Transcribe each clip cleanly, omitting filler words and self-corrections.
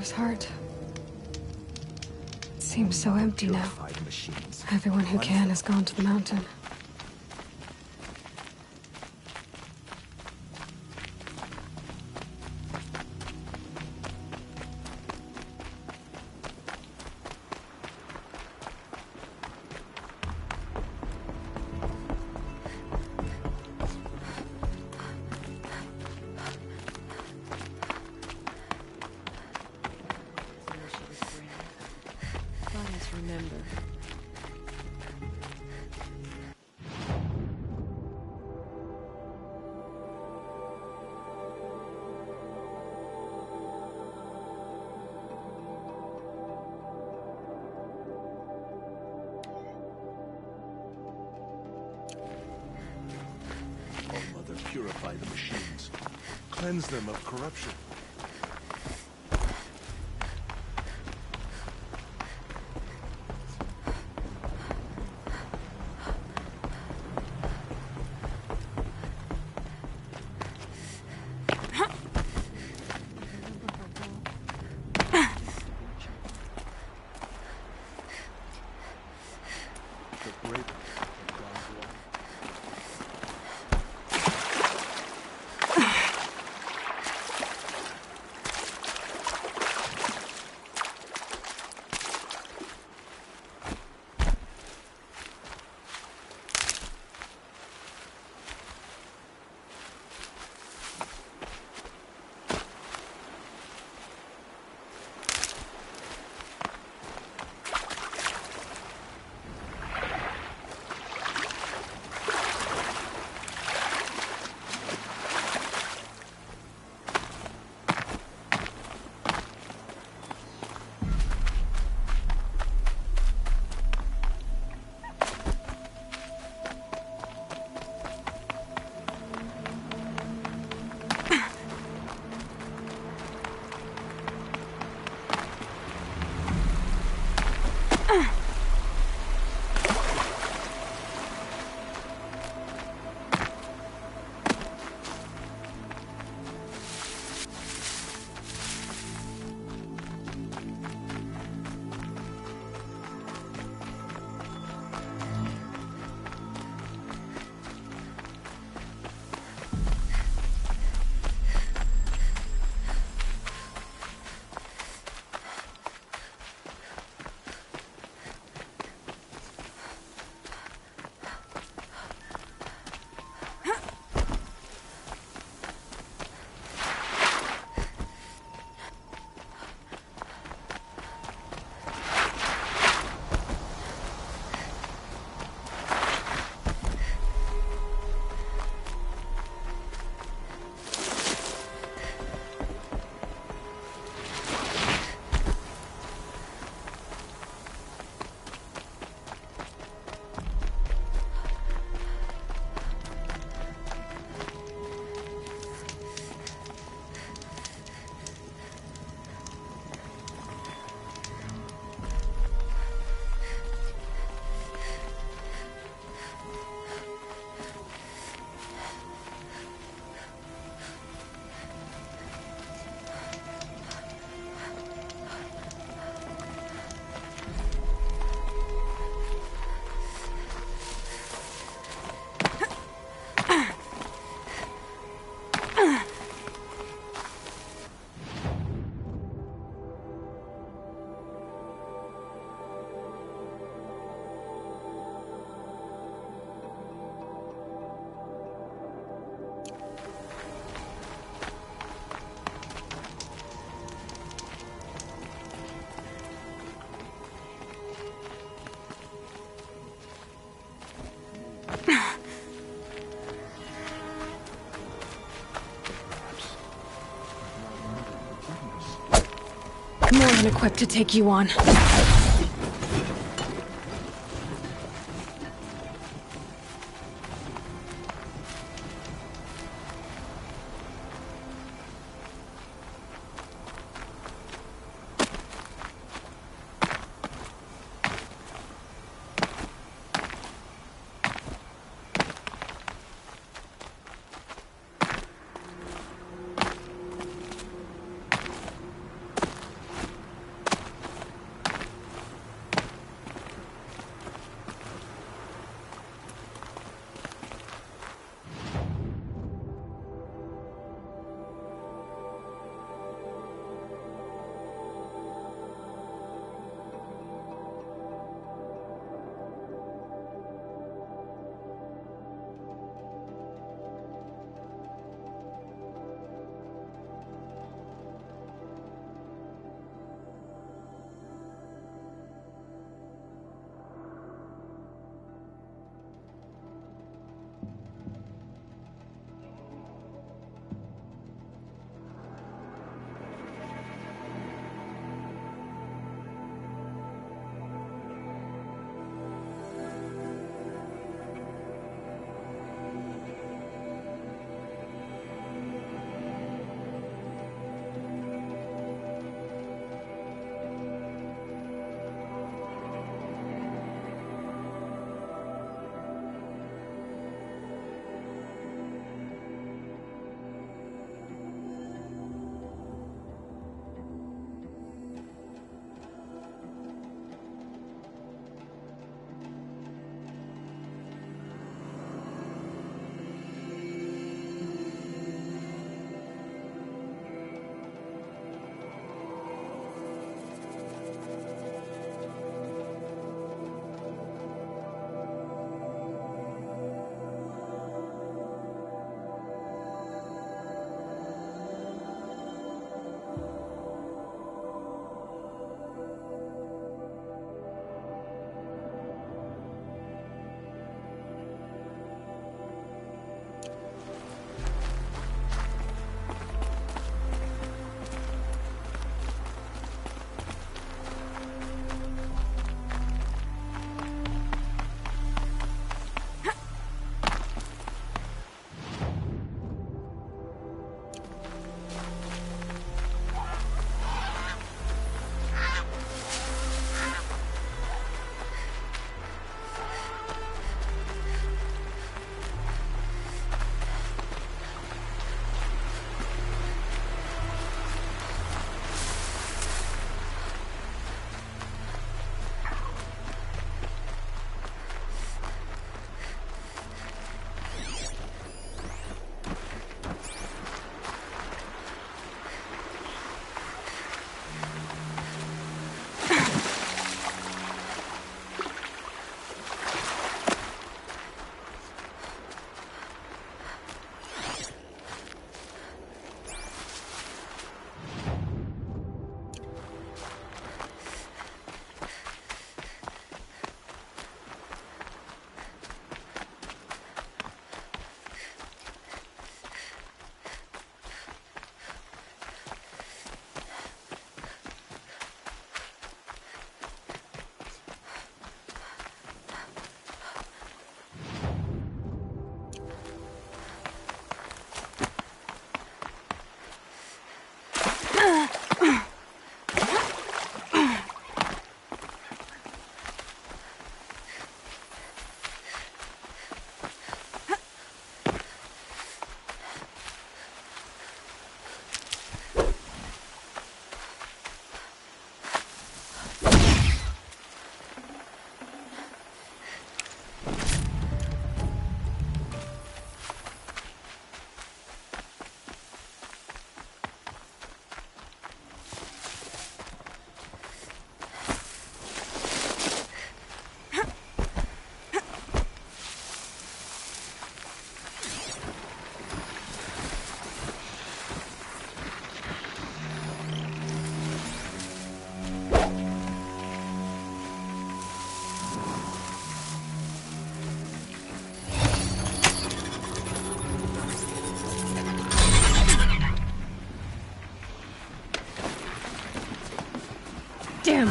father's heart. It seems so empty now. Purify the machines. Everyone who can has gone to the mountain. Purify the machines. Cleanse them of corruption. The great have gone to all. More than equipped to take you on.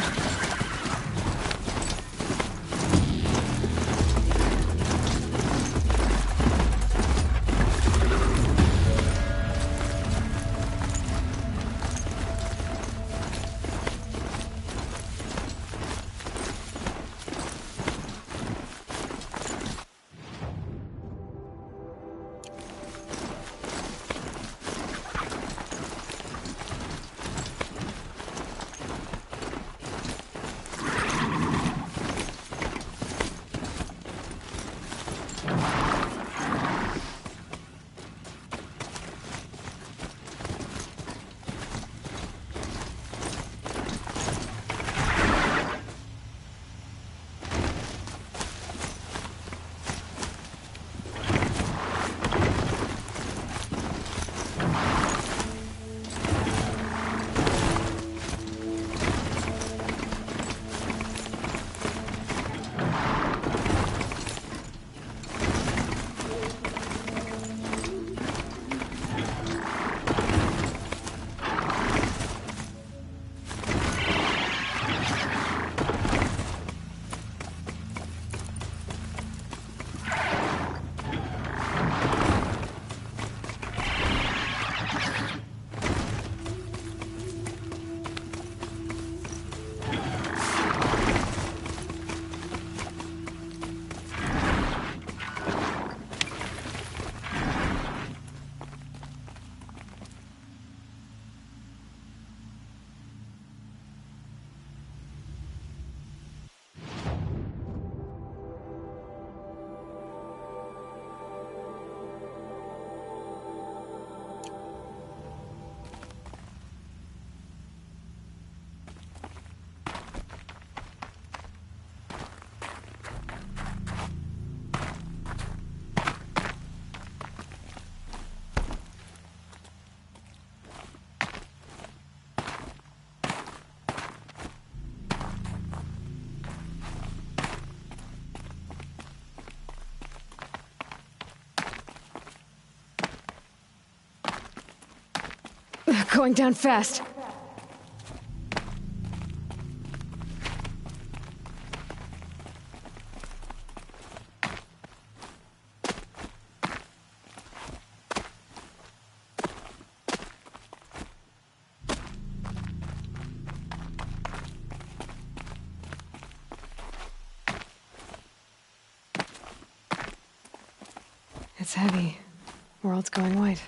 down. Going down fast. It's heavy. World's going white.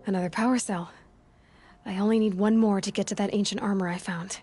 Another power cell. I only need one more to get to that ancient armor I found.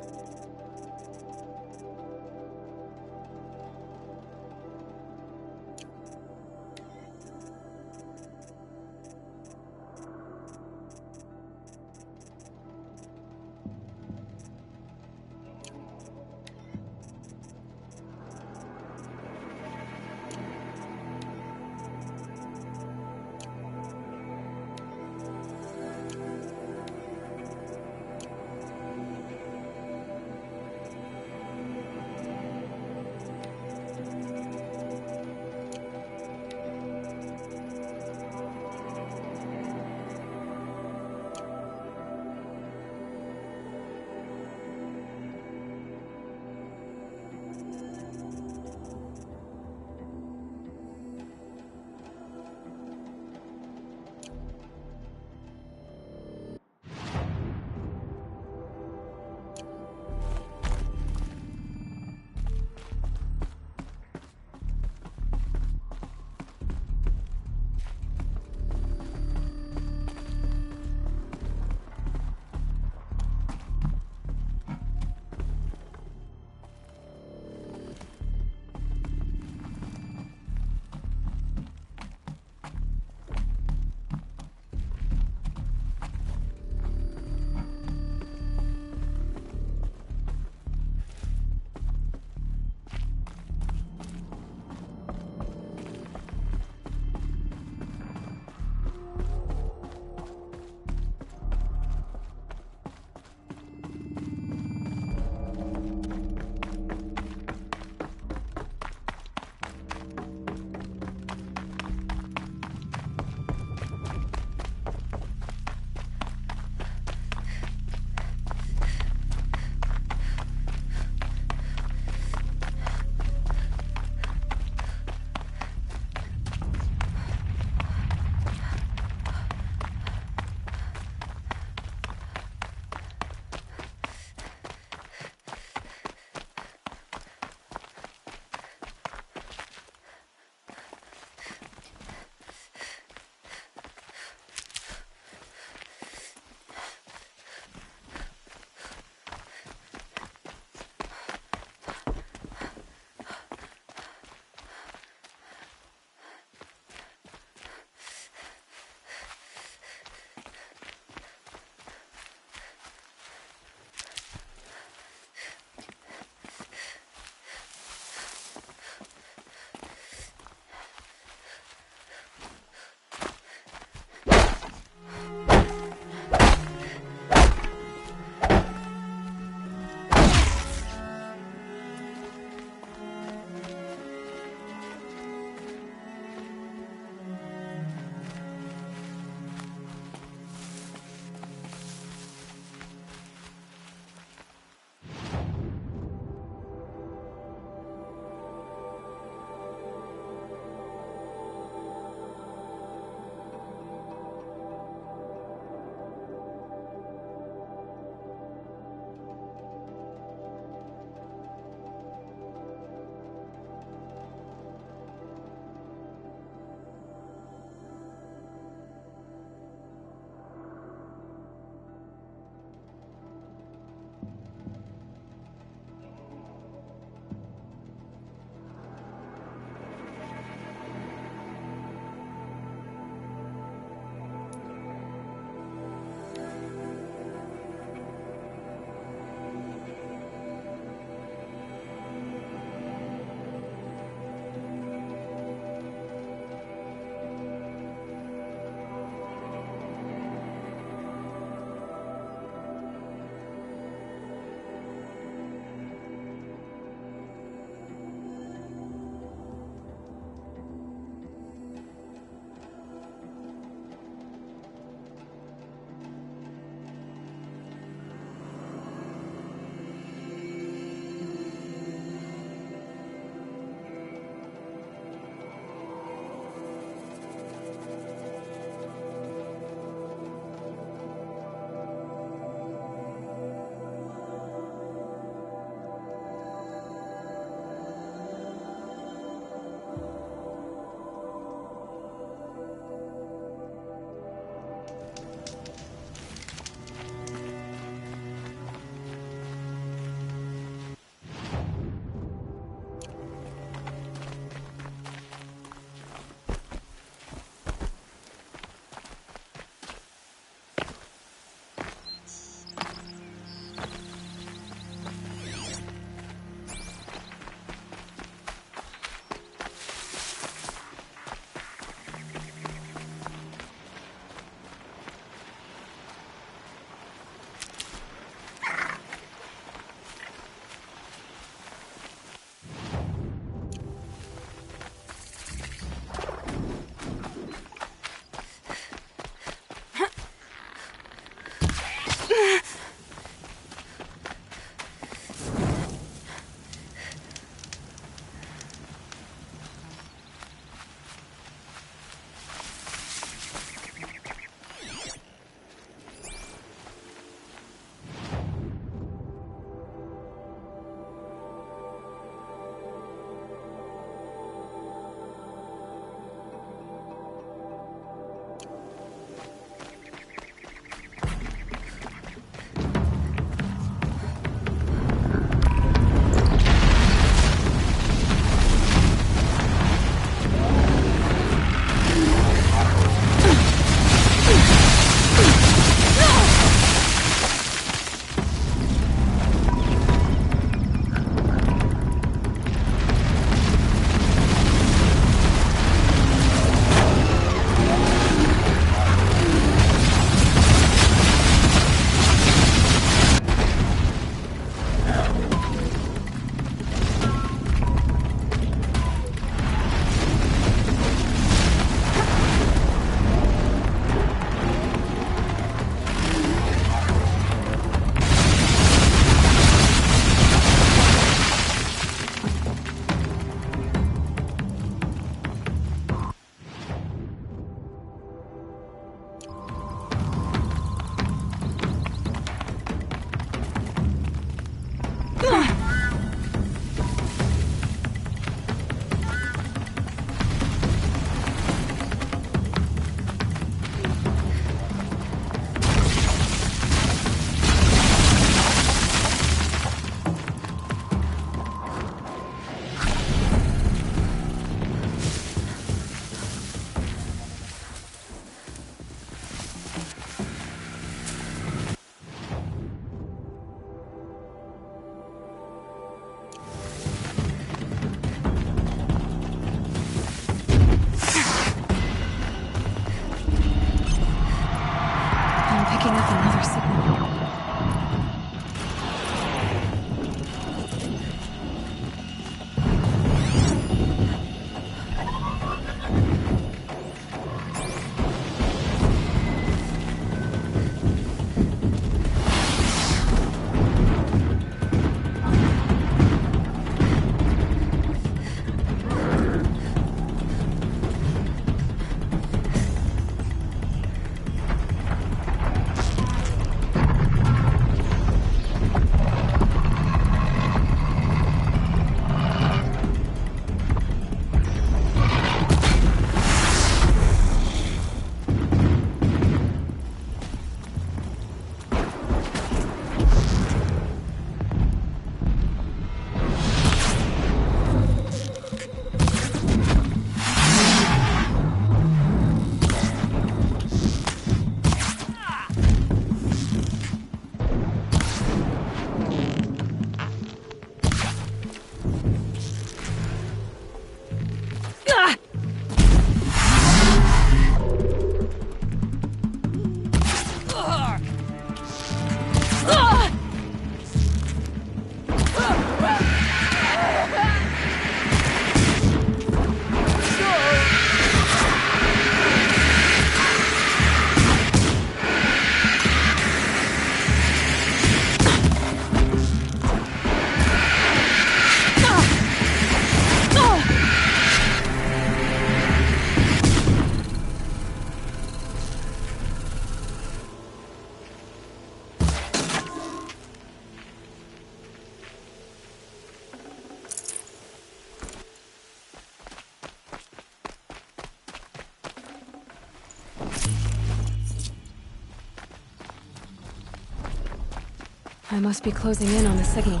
I must be closing in on the signal.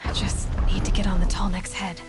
I just need to get on the tall neck's head.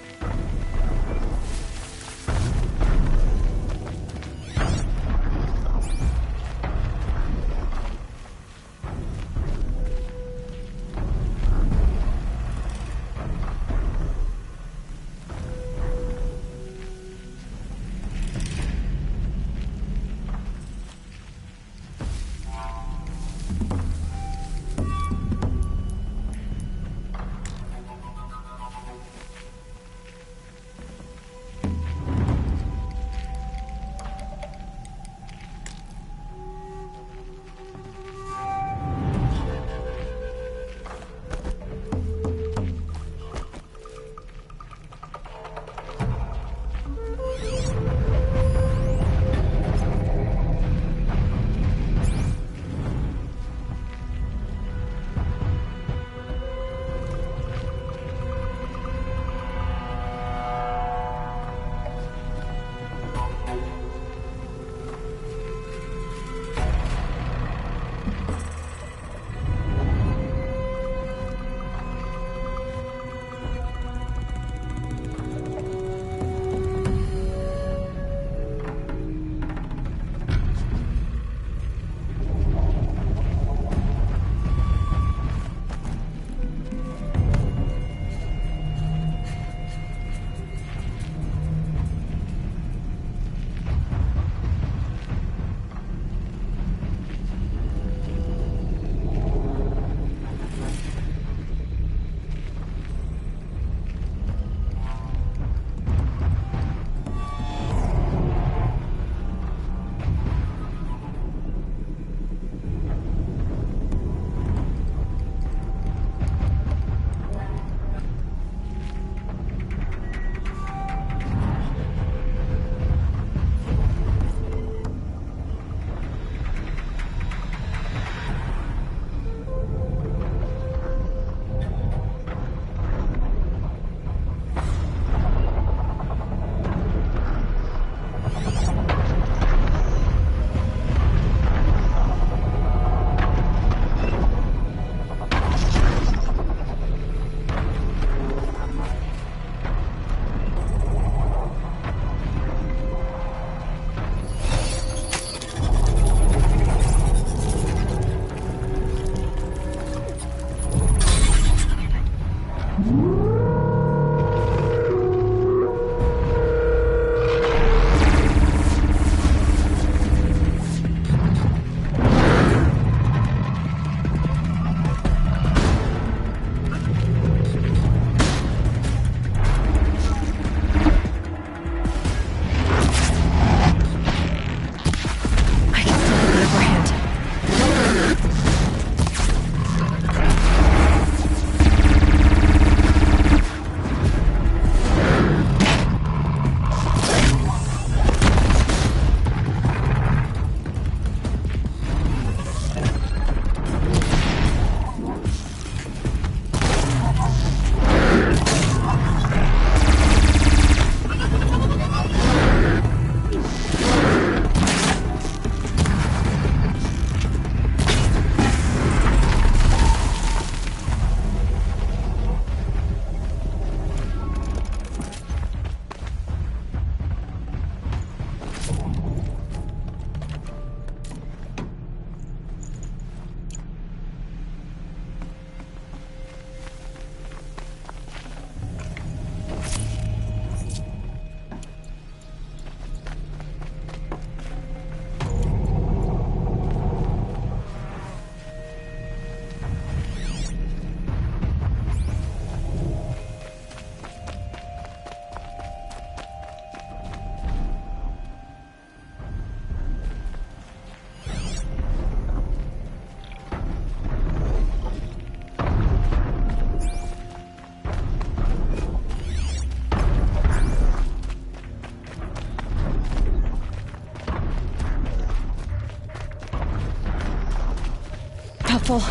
Helpful.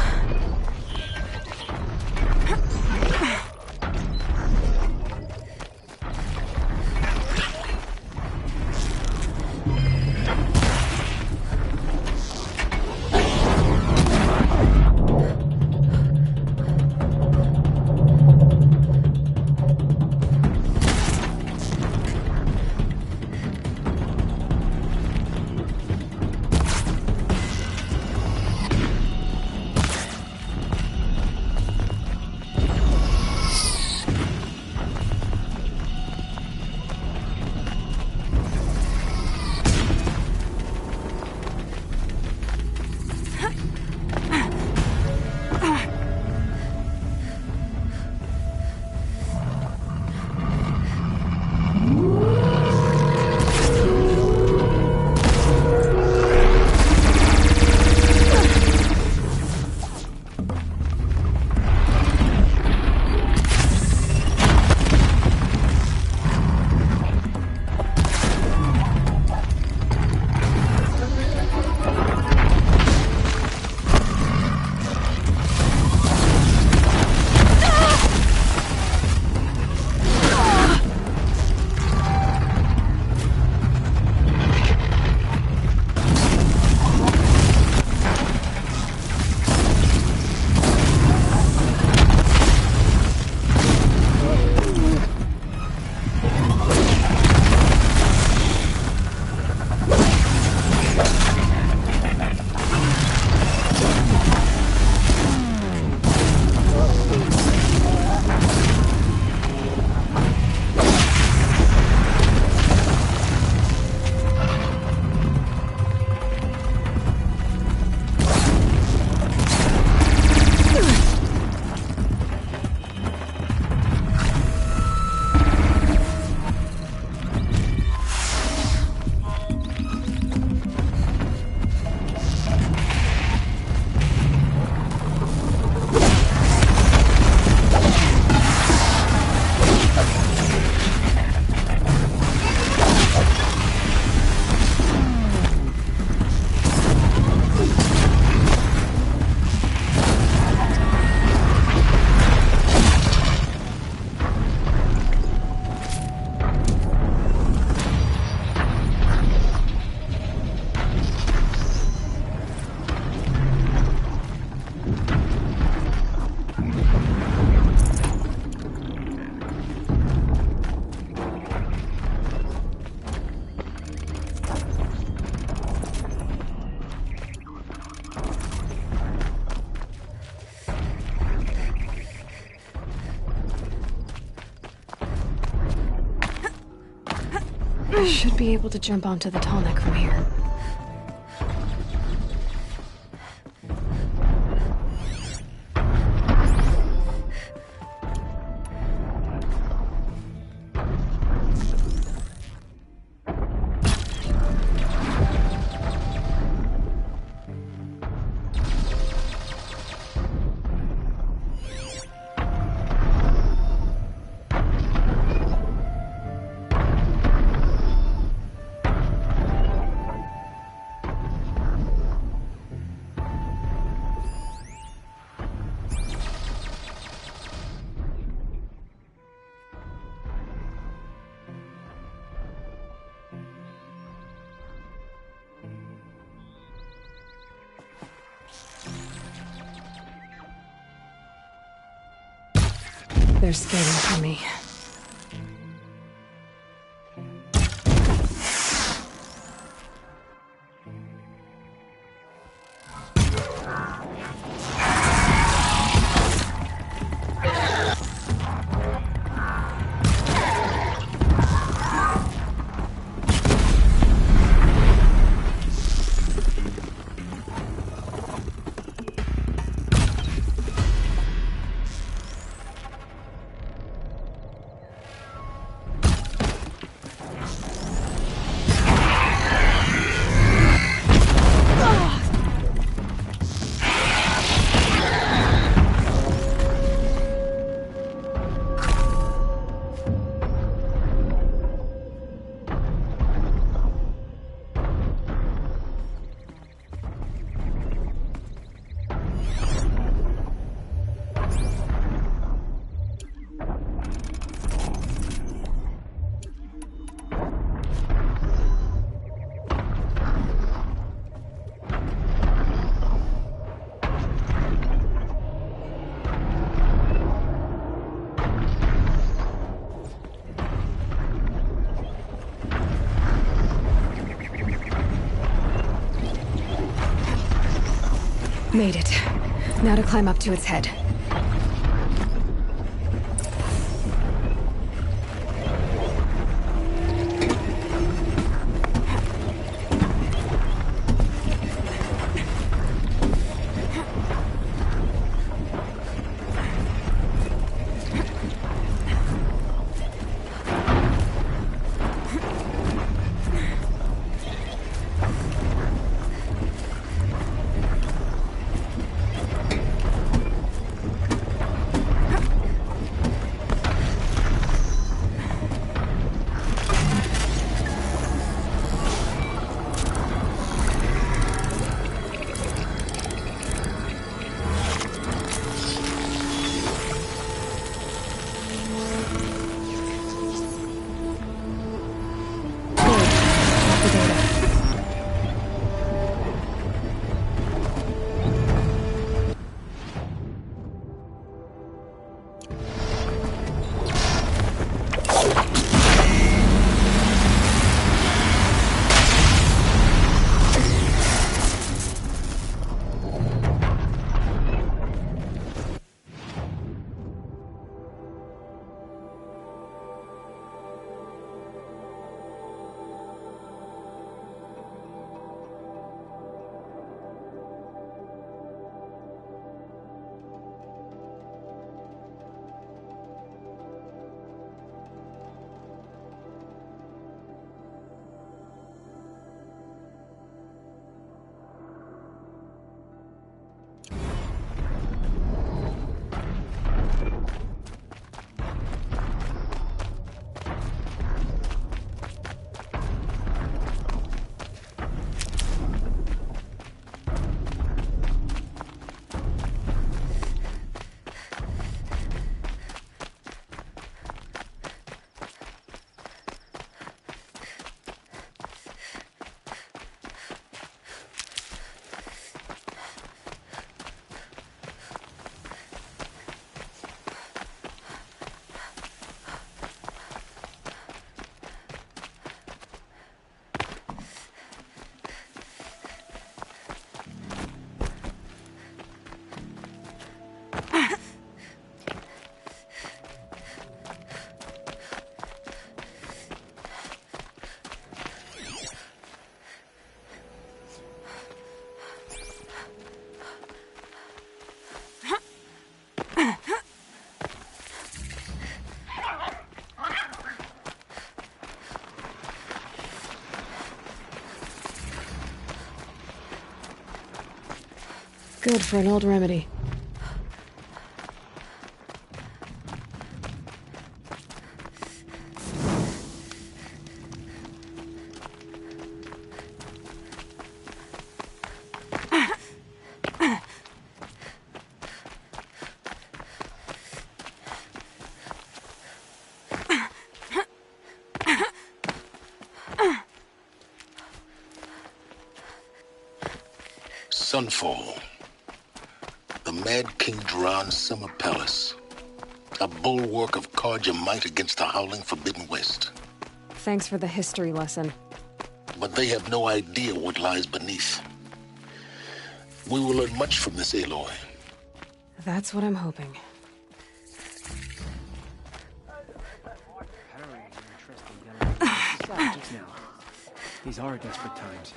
I should be able to jump onto the tall neck from here. They're skating for me. Made it. Now to climb up to its head. Good for an old remedy. Sunfall. The Mad King Duran's summer palace. A bulwark of Carja might against the howling Forbidden West. Thanks for the history lesson. But they have no idea what lies beneath. We will learn much from this Aloy. That's what I'm hoping. Savages now. These are desperate times.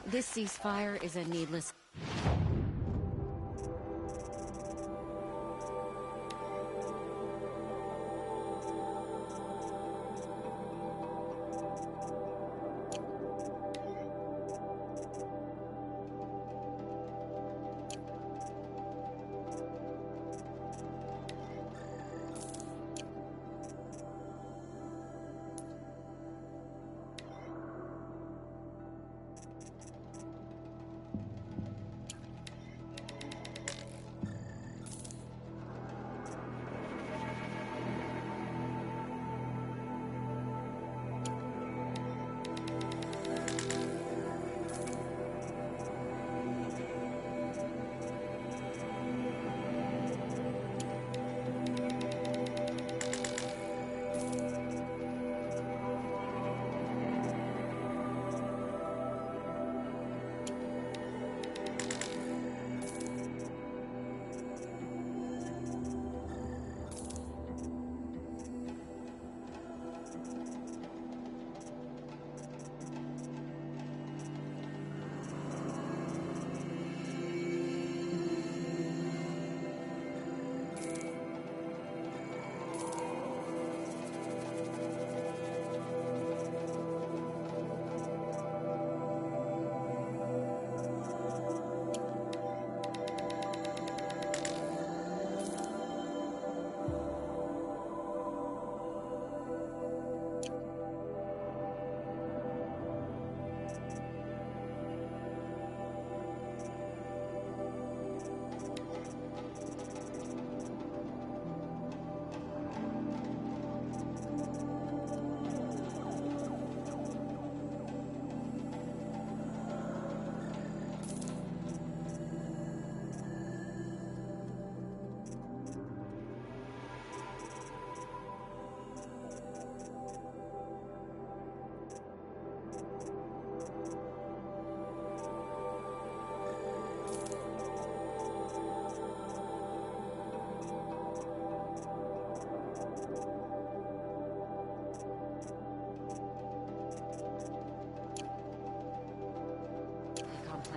This ceasefire is a needless...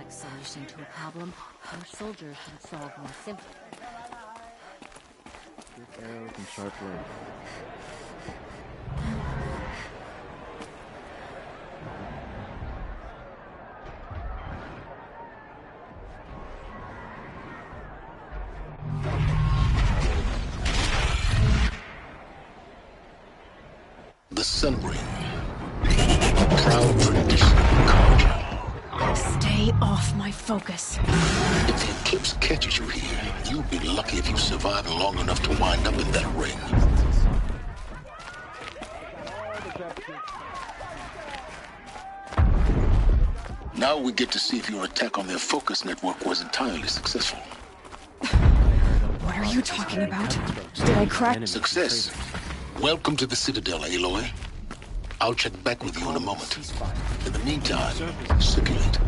solution to a problem our soldiers can solve more simply. Quick arrows and sharp blades. The Sunbring. Proud tradition of Carja. Stay off my focus. If the Eclipse catches you here, you'll be lucky if you survive long enough to wind up in that ring. Now we get to see if your attack on their focus network was entirely successful. Where are you talking about? Did I crack? Success. Welcome to the Citadel, Aloy. I'll check back with you in a moment. In the meantime, circulate.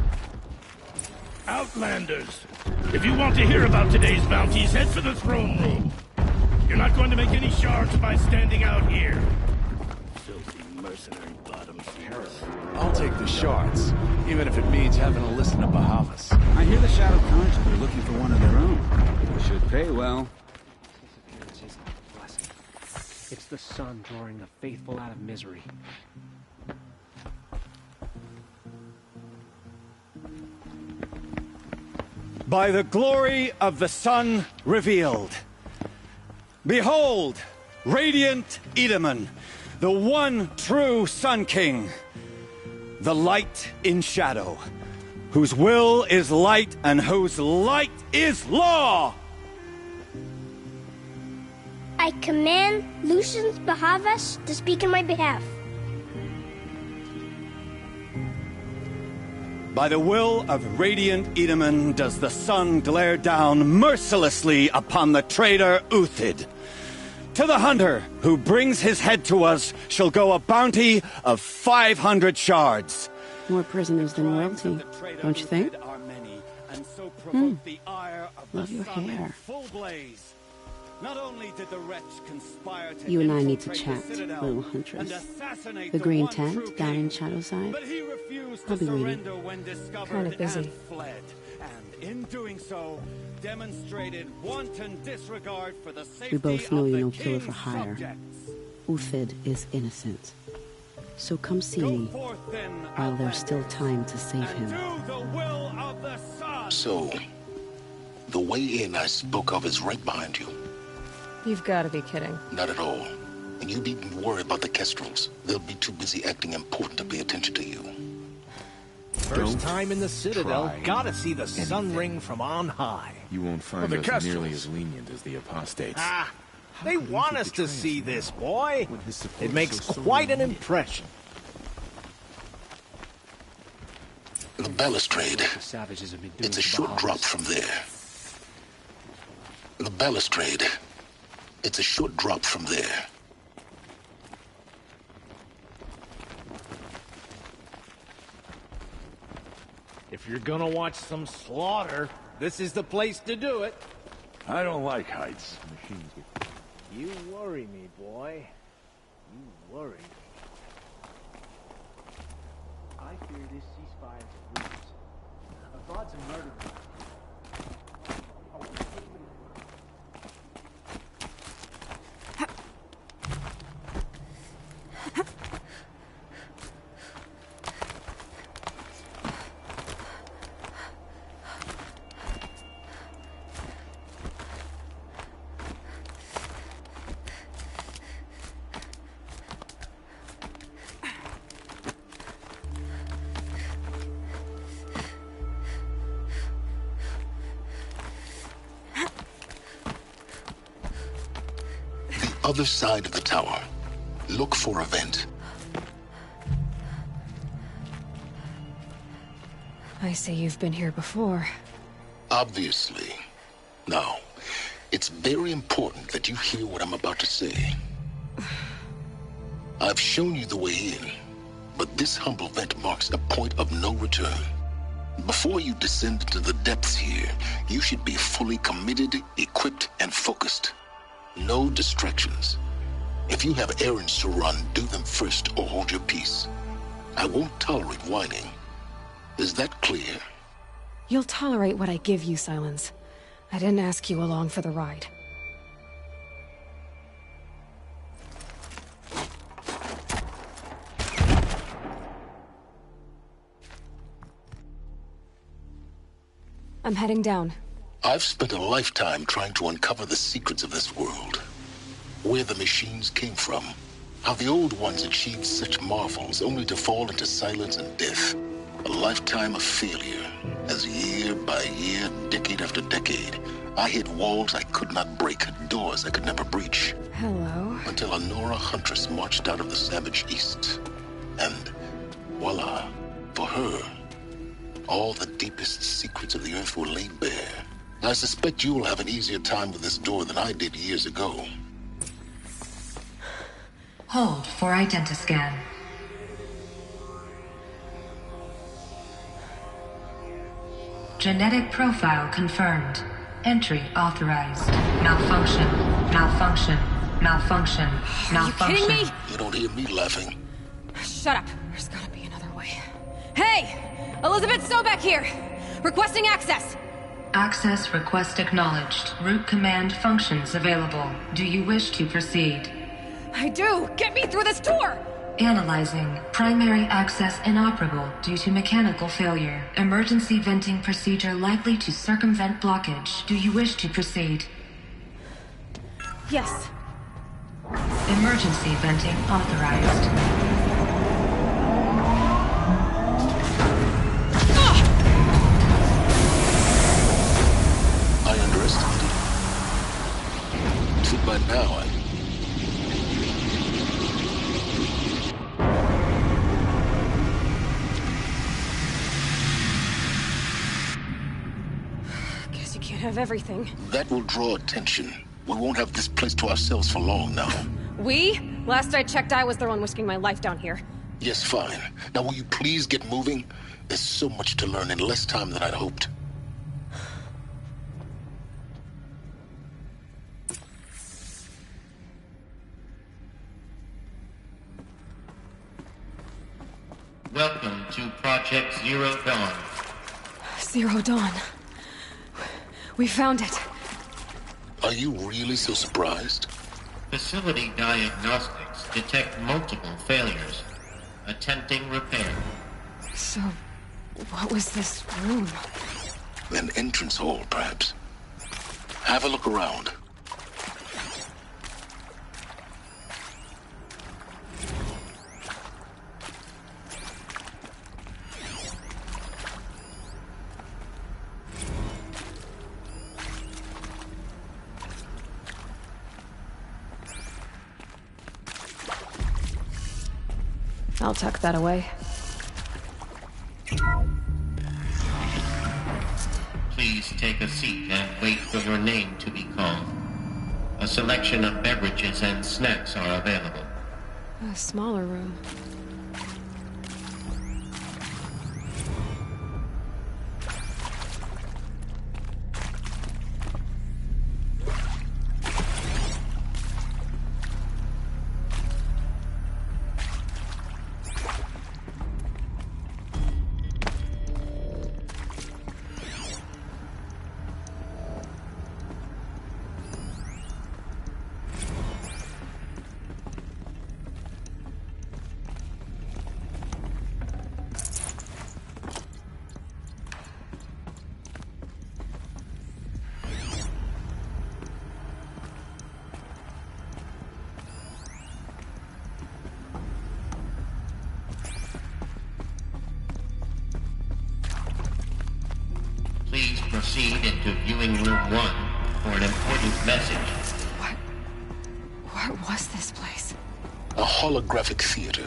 Outlanders, if you want to hear about today's bounties, head for the throne room. You're not going to make any shards by standing out here. Filthy mercenary bottoms. I'll take the shards, even if it means having to listen to Bahavas. I hear the Shadow Conjurer looking for one of their own. Should pay well. Disappearance is a blessing. It's the sun drawing the faithful out of misery. By the glory of the sun revealed. Behold, radiant Edaman, the one true Sun King. The light in shadow, whose will is light and whose light is law. I command Lucius Bahavas to speak in my behalf. By the will of radiant Edaman does the sun glare down mercilessly upon the traitor Uthid. To the hunter who brings his head to us shall go a bounty of 500 shards. More prisoners than royalty, don't you think? Love your hair. Not only did the wretch conspire to You and I need to chat, little huntress. The green tent down in Shadowside? but he refused I'll to be waiting. surrender when discovered Kinda busy. and fled. And in doing so, demonstrated wanton disregard for the safety We both know of you're the no killer king's for hire. subjects. Uthid is innocent. So come see Go me forth then, while there's still Outlander, time to save and him. do the will of the sun. So, the way in I spoke of is right behind you. You've got to be kidding. Not at all. And you needn't worry about the Kestrels. They'll be too busy acting important to pay attention to you. First time in the Citadel, try gotta see the sun ring from on high. You won't find the us Kestrels. nearly as lenient as the apostates. Ah, they want us to see this, boy. When his support It makes so quite an sorely impression. The balustrade. The savages have been doing It's a to short Bahavas. drop from there. The balustrade. It's a short drop from there. If you're gonna watch some slaughter, this is the place to do it. I don't like heights. You worry me, boy. You worry me. I fear this ceasefire is ruined. Our gods have murdered me. Other side of the tower. Look for a vent. I say you've been here before. Obviously. Now, it's very important that you hear what I'm about to say. I've shown you the way in, but this humble vent marks a point of no return. Before you descend into the depths here, you should be fully committed, equipped, and focused. No distractions. If you have errands to run, do them first or hold your peace. I won't tolerate whining. Is that clear? You'll tolerate what I give you, Silence. I didn't ask you along for the ride. I'm heading down. I've spent a lifetime trying to uncover the secrets of this world. Where the machines came from. How the old ones achieved such marvels only to fall into silence and death. A lifetime of failure, as year by year, decade after decade, I hit walls I could not break, doors I could never breach. Hello. Until a Nora huntress marched out of the savage east. And voila, for her, all the deepest secrets of the earth were laid bare. I suspect you'll have an easier time with this door than I did years ago. Hold for identiscan. Genetic profile confirmed. Entry authorized. Malfunction. Malfunction. Malfunction. Malfunction. Are you kidding me? You don't hear me laughing. Shut up. There's gotta be another way. Hey! Elizabeth Sobek here! Requesting access! Access request acknowledged. Root command functions available. Do you wish to proceed? I do! Get me through this door! Analyzing. Primary access inoperable due to mechanical failure. Emergency venting procedure likely to circumvent blockage. Do you wish to proceed? Yes. Emergency venting authorized. I underestimated. See, by now, Guess you can't have everything. that will draw attention. We won't have this place to ourselves for long now. We? Last I checked, I was the one risking my life down here. Yes, fine. Now will you please get moving? There's so much to learn in less time than I'd hoped. Welcome to Project Zero Dawn. Zero Dawn. We found it. Are you really so surprised? Facility diagnostics detect multiple failures. Attempting repair. So, what was this room? An entrance hall, perhaps. Have a look around. I'll tuck that away. Please take a seat and wait for your name to be called. A selection of beverages and snacks are available. A smaller room. Please proceed into viewing room 1 for an important message. What was this place? A holographic theater.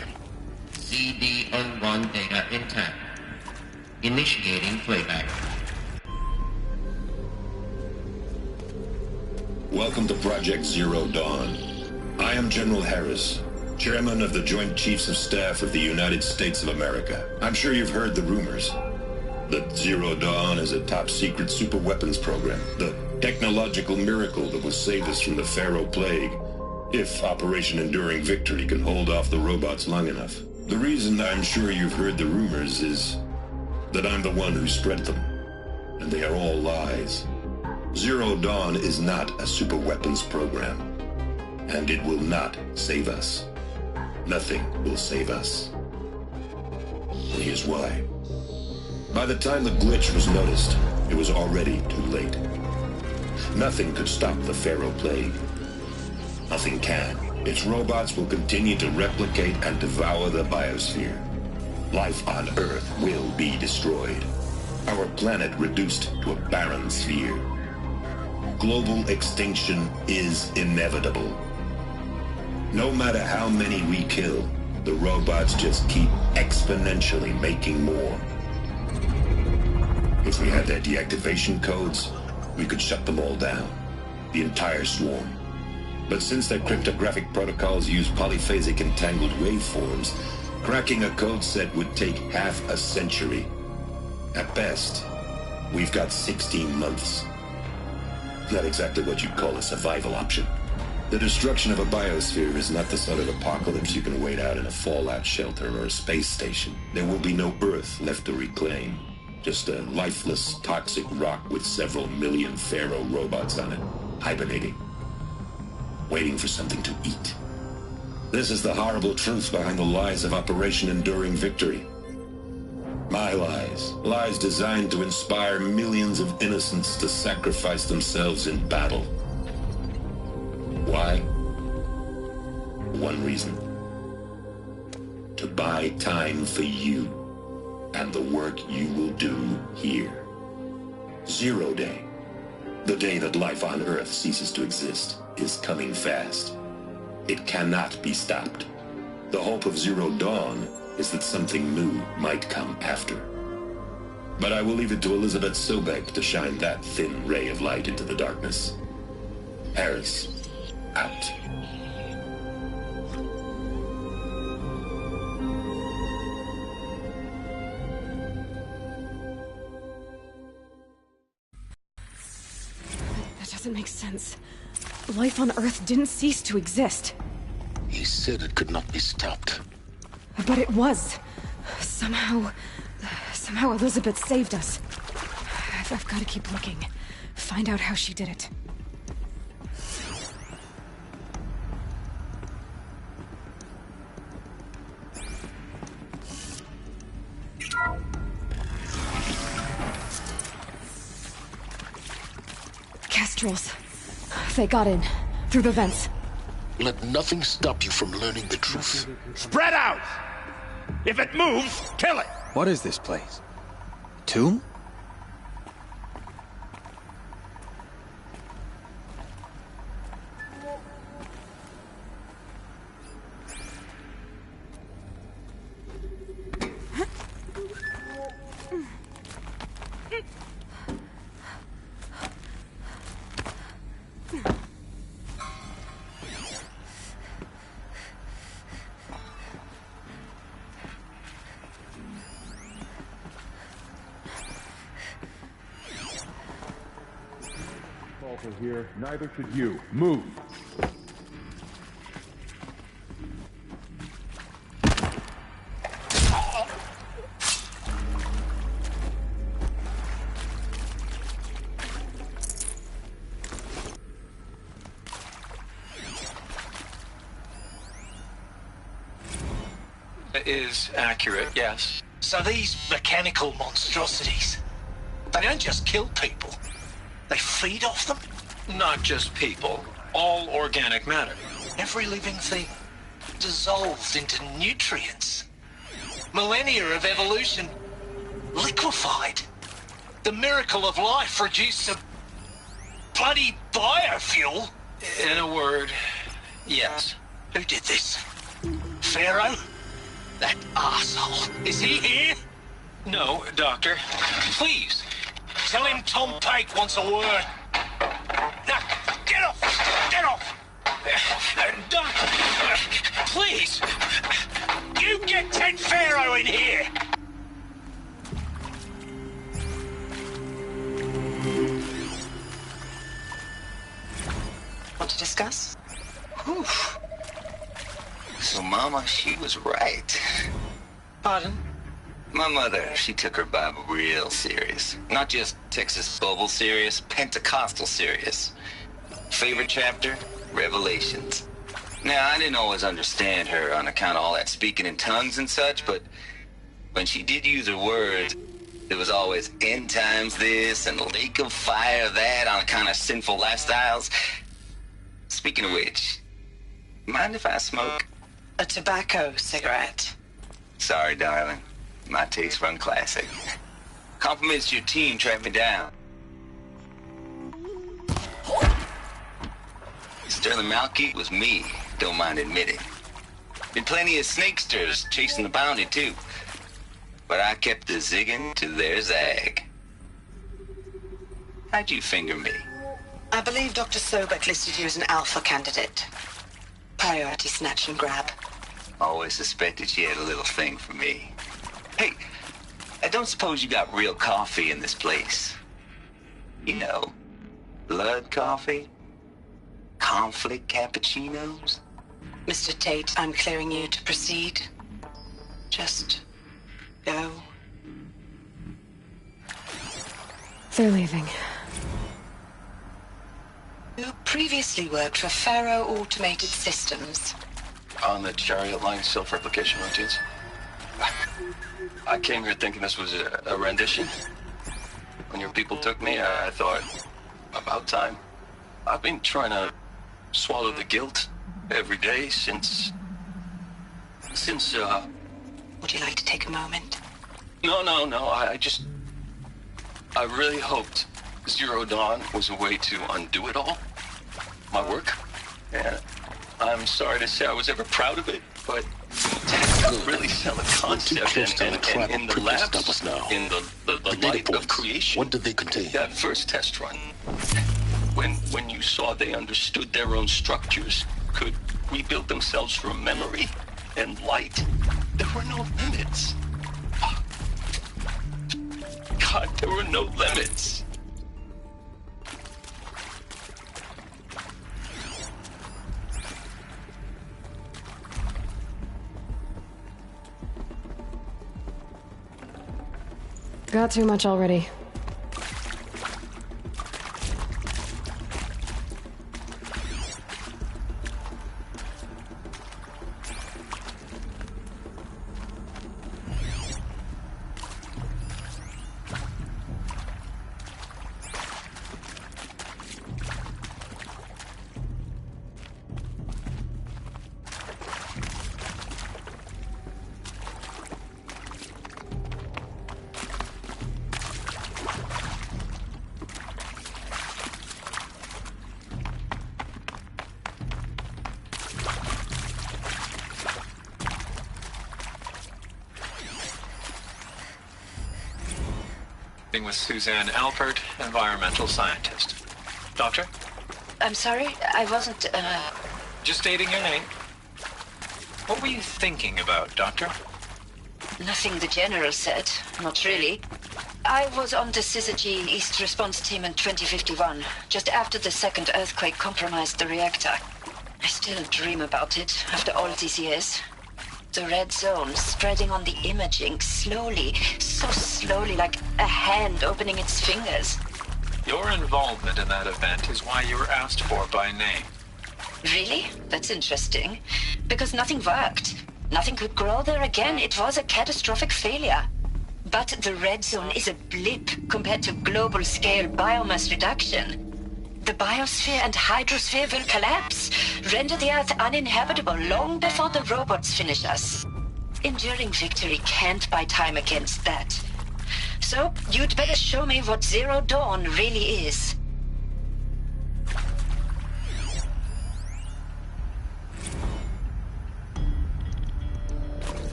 CD01 data intact. Initiating playback. Welcome to Project Zero Dawn. I am General Harris, Chairman of the Joint Chiefs of Staff of the United States of America. I'm sure you've heard the rumors that Zero Dawn is a top-secret superweapons program, the technological miracle that will save us from the Pharaoh Plague, if Operation Enduring Victory can hold off the robots long enough. The reason I'm sure you've heard the rumors is that I'm the one who spread them, and they are all lies. Zero Dawn is not a superweapons program, and it will not save us. Nothing will save us. Here's why. By the time the glitch was noticed, it was already too late. Nothing could stop the Pharaoh Plague. Nothing can. Its robots will continue to replicate and devour the biosphere. Life on Earth will be destroyed. Our planet reduced to a barren sphere. Global extinction is inevitable. No matter how many we kill, the robots just keep exponentially making more. If we had their deactivation codes, we could shut them all down. The entire swarm. But since their cryptographic protocols use polyphasic entangled waveforms, cracking a code set would take half a century. At best, we've got 16 months. Not exactly what you'd call a survival option. The destruction of a biosphere is not the sort of apocalypse you can wait out in a fallout shelter or a space station. There will be no Earth left to reclaim. Just a lifeless, toxic rock with several million Pharaoh robots on it, hibernating. Waiting for something to eat. This is the horrible truth behind the lies of Operation Enduring Victory. My lies. Lies designed to inspire millions of innocents to sacrifice themselves in battle. Why? One reason. To buy time for you and the work you will do here. 0 Day. The day that life on Earth ceases to exist is coming fast. It cannot be stopped. The hope of Zero Dawn is that something new might come after. But I will leave it to Elizabeth Sobek to shine that thin ray of light into the darkness. Harris, out. That doesn't make sense. Life on Earth didn't cease to exist. He said it could not be stopped. But it was. Somehow Elizabeth saved us. I've got to keep looking. Find out how she did it. Kestrels. They got in. Through the vents. Let nothing stop you from learning the truth. Spread out! If it moves, kill it! What is this place? Tomb? Here, neither should you. Move! Is accurate, yes. So these mechanical monstrosities, they don't just kill people, they feed off them? Not just people, all organic matter. Every living thing dissolved into nutrients. Millennia of evolution liquefied. The miracle of life reduced to bloody biofuel. In a word, yes. Who did this? Pharaoh? That arsehole. Is he here? No, Doctor. Please, tell him Tom Pike wants a word. Now, get off! Get off! Doctor, please! You get Ted Pharaoh in here! Want to discuss? Whew. So, Mama, she was right. Pardon? My mother, she took her Bible real serious. Not just Texas Bible serious, Pentecostal serious. Favorite chapter? Revelations. Now, I didn't always understand her on account of all that speaking in tongues and such, but when she did use her words, there was always end times this and lake of fire that on account of sinful lifestyles. Speaking of which, mind if I smoke? A tobacco cigarette. Sorry, darling. My taste run classic. Compliments to your team tracked me down. Sterling Malky was me, don't mind admitting. Been plenty of snakesters chasing the bounty, too. But I kept the zigging to their zag. How'd you finger me? I believe Dr. Sobek listed you as an alpha candidate. Priority snatch and grab. Always suspected she had a little thing for me. Hey, I don't suppose you got real coffee in this place? You know, blood coffee? Conflict cappuccinos? Mr. Tate, I'm clearing you to proceed. Just go. They're leaving. You previously worked for Faro Automated Systems. On the Chariot Line self-replication routines. I came here thinking this was a rendition. When your people took me, I thought, about time. I've been trying to swallow the guilt every day since... Would you like to take a moment? No, I really hoped Zero Dawn was a way to undo it all. My work. And I'm sorry to say I was ever proud of it, but to really sell a concept and in the labs, in the light of creation. What did they contain? That first test run. When you saw they understood their own structures, could rebuild themselves from memory and light, there were no limits. God, there were no limits. Got too much already. With Suzanne Alpert, environmental scientist. Doctor? I'm sorry, I wasn't, Just stating your name. What were you thinking about, Doctor? Nothing the General said. Not really. I was on the Syzygy East Response Team in 2051, just after the second earthquake compromised the reactor. I still dream about it, after all these years. The red zone spreading on the imaging, slowly, so slowly, like a hand opening its fingers. Your involvement in that event is why you were asked for by name. Really? That's interesting. Because nothing worked. Nothing could grow there again. It was a catastrophic failure. But the red zone is a blip compared to global-scale biomass reduction. The biosphere and hydrosphere will collapse, render the Earth uninhabitable long before the robots finish us. Enduring victory can't buy time against that. So, you'd better show me what Zero Dawn really is.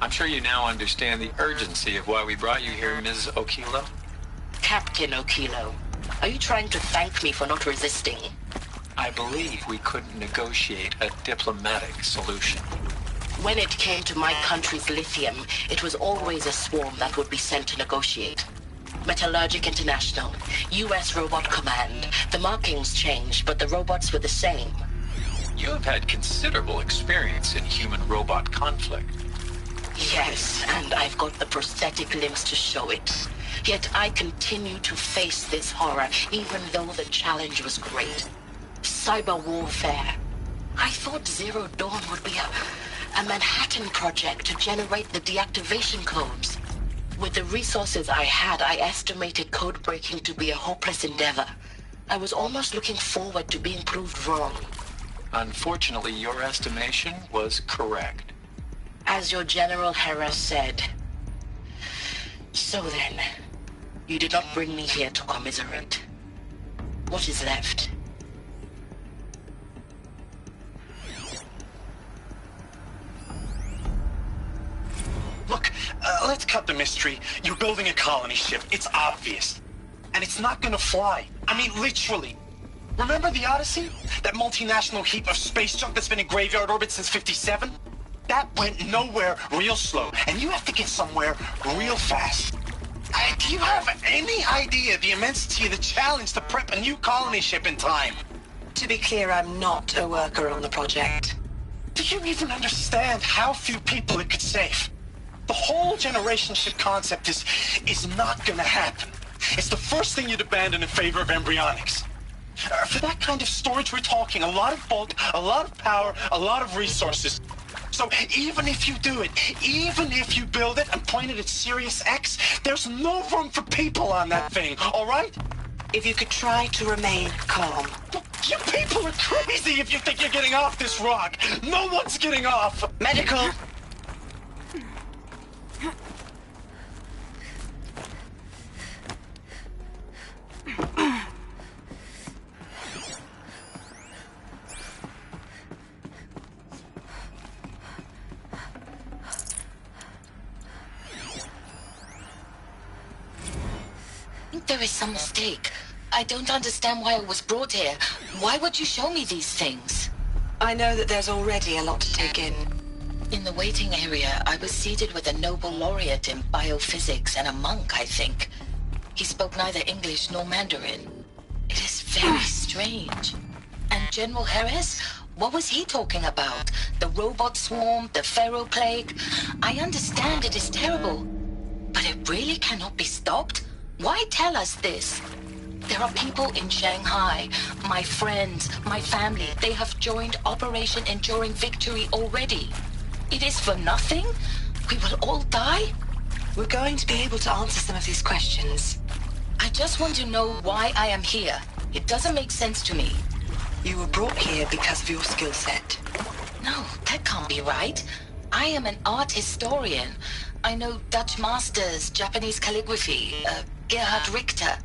I'm sure you now understand the urgency of why we brought you here, Ms. Okilo. Captain Okilo, are you trying to thank me for not resisting? I believe we couldn't negotiate a diplomatic solution. When it came to my country's lithium, it was always a swarm that would be sent to negotiate. Metallurgic International, U.S. Robot Command. The markings changed, but the robots were the same. You have had considerable experience in human-robot conflict. Yes, and I've got the prosthetic limbs to show it. Yet I continue to face this horror, even though the challenge was great. Cyber warfare. I thought Zero Dawn would be a Manhattan project to generate the deactivation codes. With the resources I had, I estimated code breaking to be a hopeless endeavor. I was almost looking forward to being proved wrong. Unfortunately, your estimation was correct. As your General Harris said. So then, you did not bring me here to commiserate. What is left? Look, let's cut the mystery. You're building a colony ship. It's obvious. And it's not gonna fly. I mean, literally. Remember the Odyssey? That multinational heap of space junk that's been in graveyard orbit since '57? That went nowhere real slow. And you have to get somewhere real fast. Do you have any idea the immensity of the challenge to prep a new colony ship in time? To be clear, I'm not a worker on the project. Do you even understand how few people it could save? The whole generation ship concept is not gonna happen. It's the first thing you'd abandon in favor of embryonics. For that kind of storage, we're talking a lot of bulk, a lot of power, a lot of resources. So even if you do it, even if you build it and point it at Sirius X, there's no room for people on that thing, all right? If you could try to remain calm. You people are crazy if you think you're getting off this rock. No one's getting off. Medical. There is some mistake. I don't understand why I was brought here. Why would you show me these things? I know that there's already a lot to take in. In the waiting area, I was seated with a Nobel laureate in biophysics and a monk, I think. He spoke neither English nor Mandarin. It is very strange. And General Harris? What was he talking about? The robot swarm, the Pharaoh plague? I understand it is terrible. But it really cannot be stopped? Why tell us this? There are people in Shanghai, my friends, my family. They have joined Operation Enduring Victory already. It is for nothing? We will all die? We're going to be able to answer some of these questions. I just want to know why I am here. It doesn't make sense to me. You were brought here because of your skill set. No, that can't be right. I am an art historian. I know Dutch masters, Japanese calligraphy, Gerhard Richter.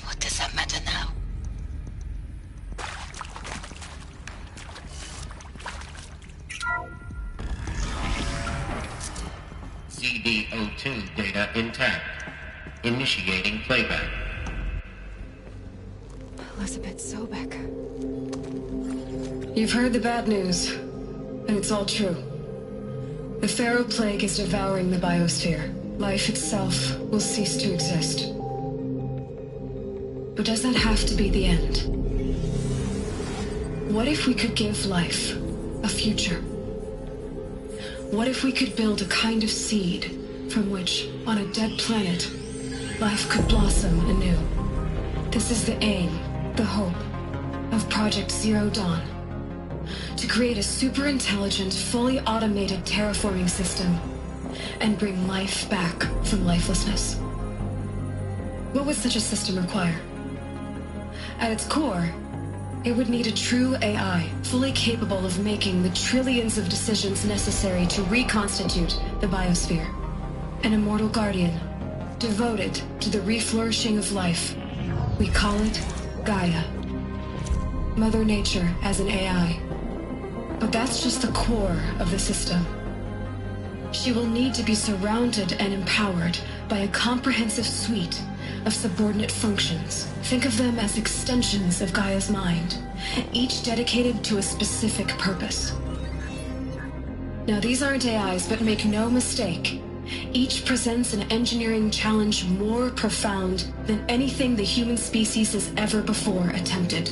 What does that matter now? CD02 data intact. Initiating playback. Elizabeth Sobek. You've heard the bad news, and it's all true. The Pharaoh plague is devouring the biosphere. Life itself will cease to exist. But does that have to be the end? What if we could give life a future? What if we could build a kind of seed from which, on a dead planet, life could blossom anew? This is the aim, the hope, of Project Zero Dawn. To create a super-intelligent, fully automated terraforming system and bring life back from lifelessness. What would such a system require? At its core, it would need a true AI, fully capable of making the trillions of decisions necessary to reconstitute the biosphere. An immortal guardian, devoted to the reflourishing of life. We call it Gaia. Mother Nature as an AI. But that's just the core of the system. She will need to be surrounded and empowered by a comprehensive suite of subordinate functions. Think of them as extensions of Gaia's mind, each dedicated to a specific purpose. Now, these aren't AIs, but make no mistake, each presents an engineering challenge more profound than anything the human species has ever before attempted.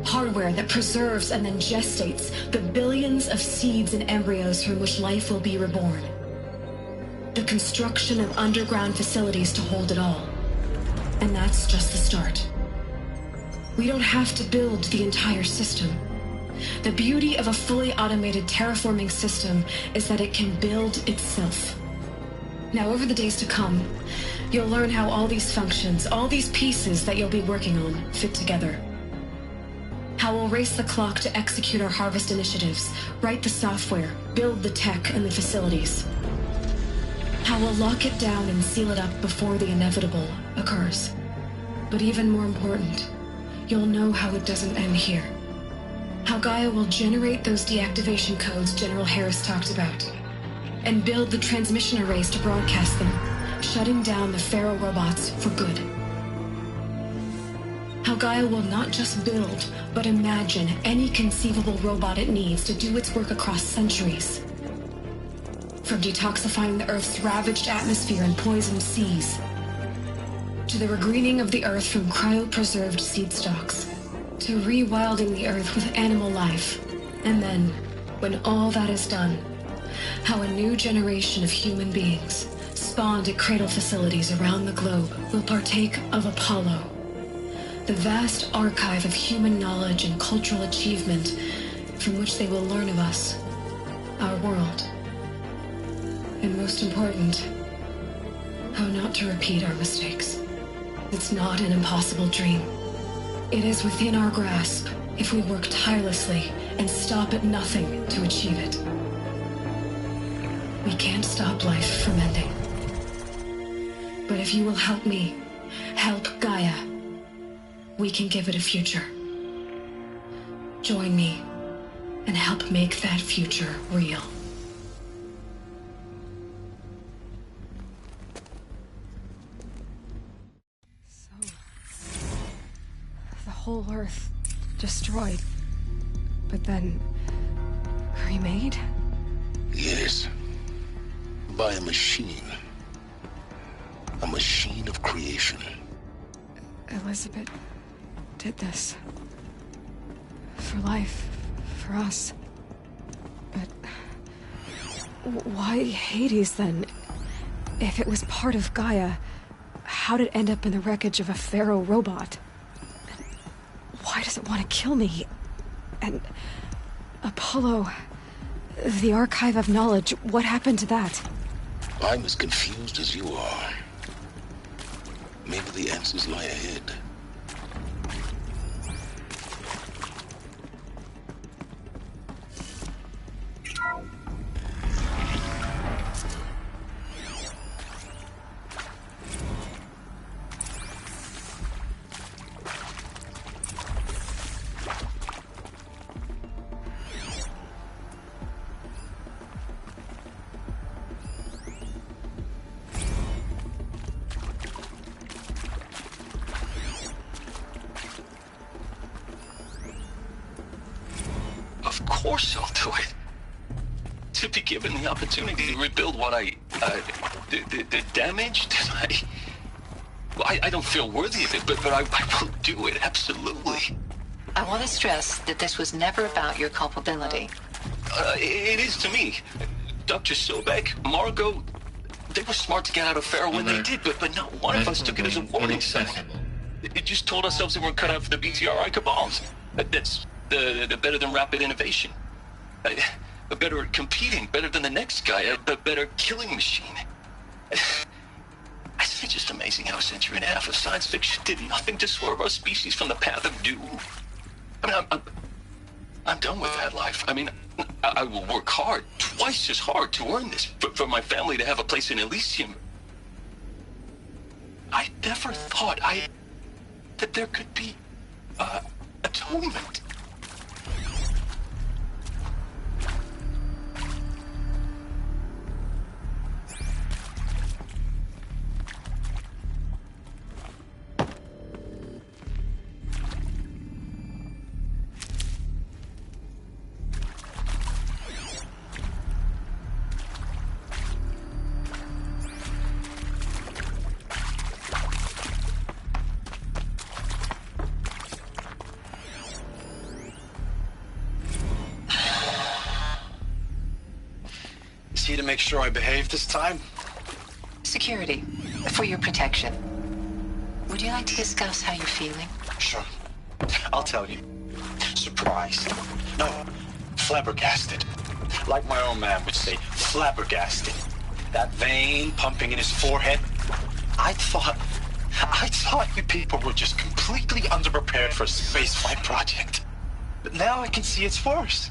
Hardware that preserves and then gestates the billions of seeds and embryos from which life will be reborn. The construction of underground facilities to hold it all. And that's just the start. We don't have to build the entire system. The beauty of a fully automated terraforming system is that it can build itself. Now, over the days to come, you'll learn how all these functions, all these pieces that you'll be working on, fit together. How we'll race the clock to execute our harvest initiatives, write the software, build the tech and the facilities. How we'll lock it down and seal it up before the inevitable occurs. But even more important, you'll know how it doesn't end here. How Gaia will generate those deactivation codes General Harris talked about. and build the transmission arrays to broadcast them, shutting down the Pharaoh robots for good. How Gaia will not just build, but imagine any conceivable robot it needs to do its work across centuries. From detoxifying the Earth's ravaged atmosphere and poisoned seas, to the regreening of the Earth from cryopreserved seed stalks, to rewilding the Earth with animal life. And then, when all that is done, how a new generation of human beings, spawned at cradle facilities around the globe, will partake of Apollo, the vast archive of human knowledge and cultural achievement from which they will learn of us, our world. And most important, how not to repeat our mistakes. It's not an impossible dream. It is within our grasp if we work tirelessly and stop at nothing to achieve it. We can't stop life from ending. But if you will help me, help Gaia, we can give it a future. Join me and help make that future real. The whole Earth destroyed, but then remade? Yes. By a machine. A machine of creation. Elizabeth did this. For life. For us. But why Hades then? If it was part of Gaia, how did it end up in the wreckage of a Pharaoh robot? Why does it want to kill me? And Apollo, the archive of knowledge, what happened to that? I'm as confused as you are. Maybe the answers lie ahead. Of course I'll do it. To be given the opportunity to rebuild what the damage that I don't feel worthy of it, but I will do it, absolutely. I want to stress that this was never about your culpability. It is to me. Dr. Sobek, Margot, they were smart to get out of Pharaoh when they did, but not one of us took it as a warning sign. It just told ourselves they weren't cut out for the BTRI cabals. That's the better than rapid innovation. Better at competing, better than the next guy, a better killing machine. It's just amazing how a century and a half of science fiction did nothing to swerve our species from the path of doom. I mean, I'm done with that life. I mean, I will work hard, twice as hard to earn this, for my family to have a place in Elysium. I never thought that there could be atonement. To make sure I behave this time? Security, for your protection. Would you like to discuss how you're feeling? Sure. I'll tell you. Surprised. No, flabbergasted. Like my own man would say, flabbergasted. That vein pumping in his forehead. I thought you people were just completely underprepared for a spaceflight project. But now I can see it's worse.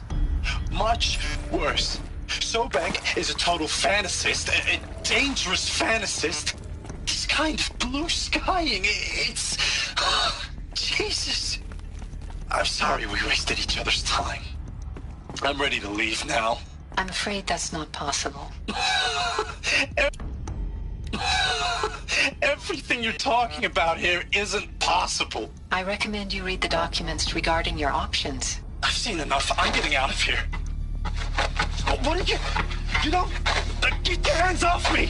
Much worse. Sobek is a total fantasist, a dangerous fantasist. He's kind of blue skying. It's... Jesus. I'm sorry we wasted each other's time. I'm ready to leave now. I'm afraid that's not possible. Everything you're talking about here isn't possible. I recommend you read the documents regarding your options. I've seen enough. I'm getting out of here. What are you... You don't... Get your hands off me!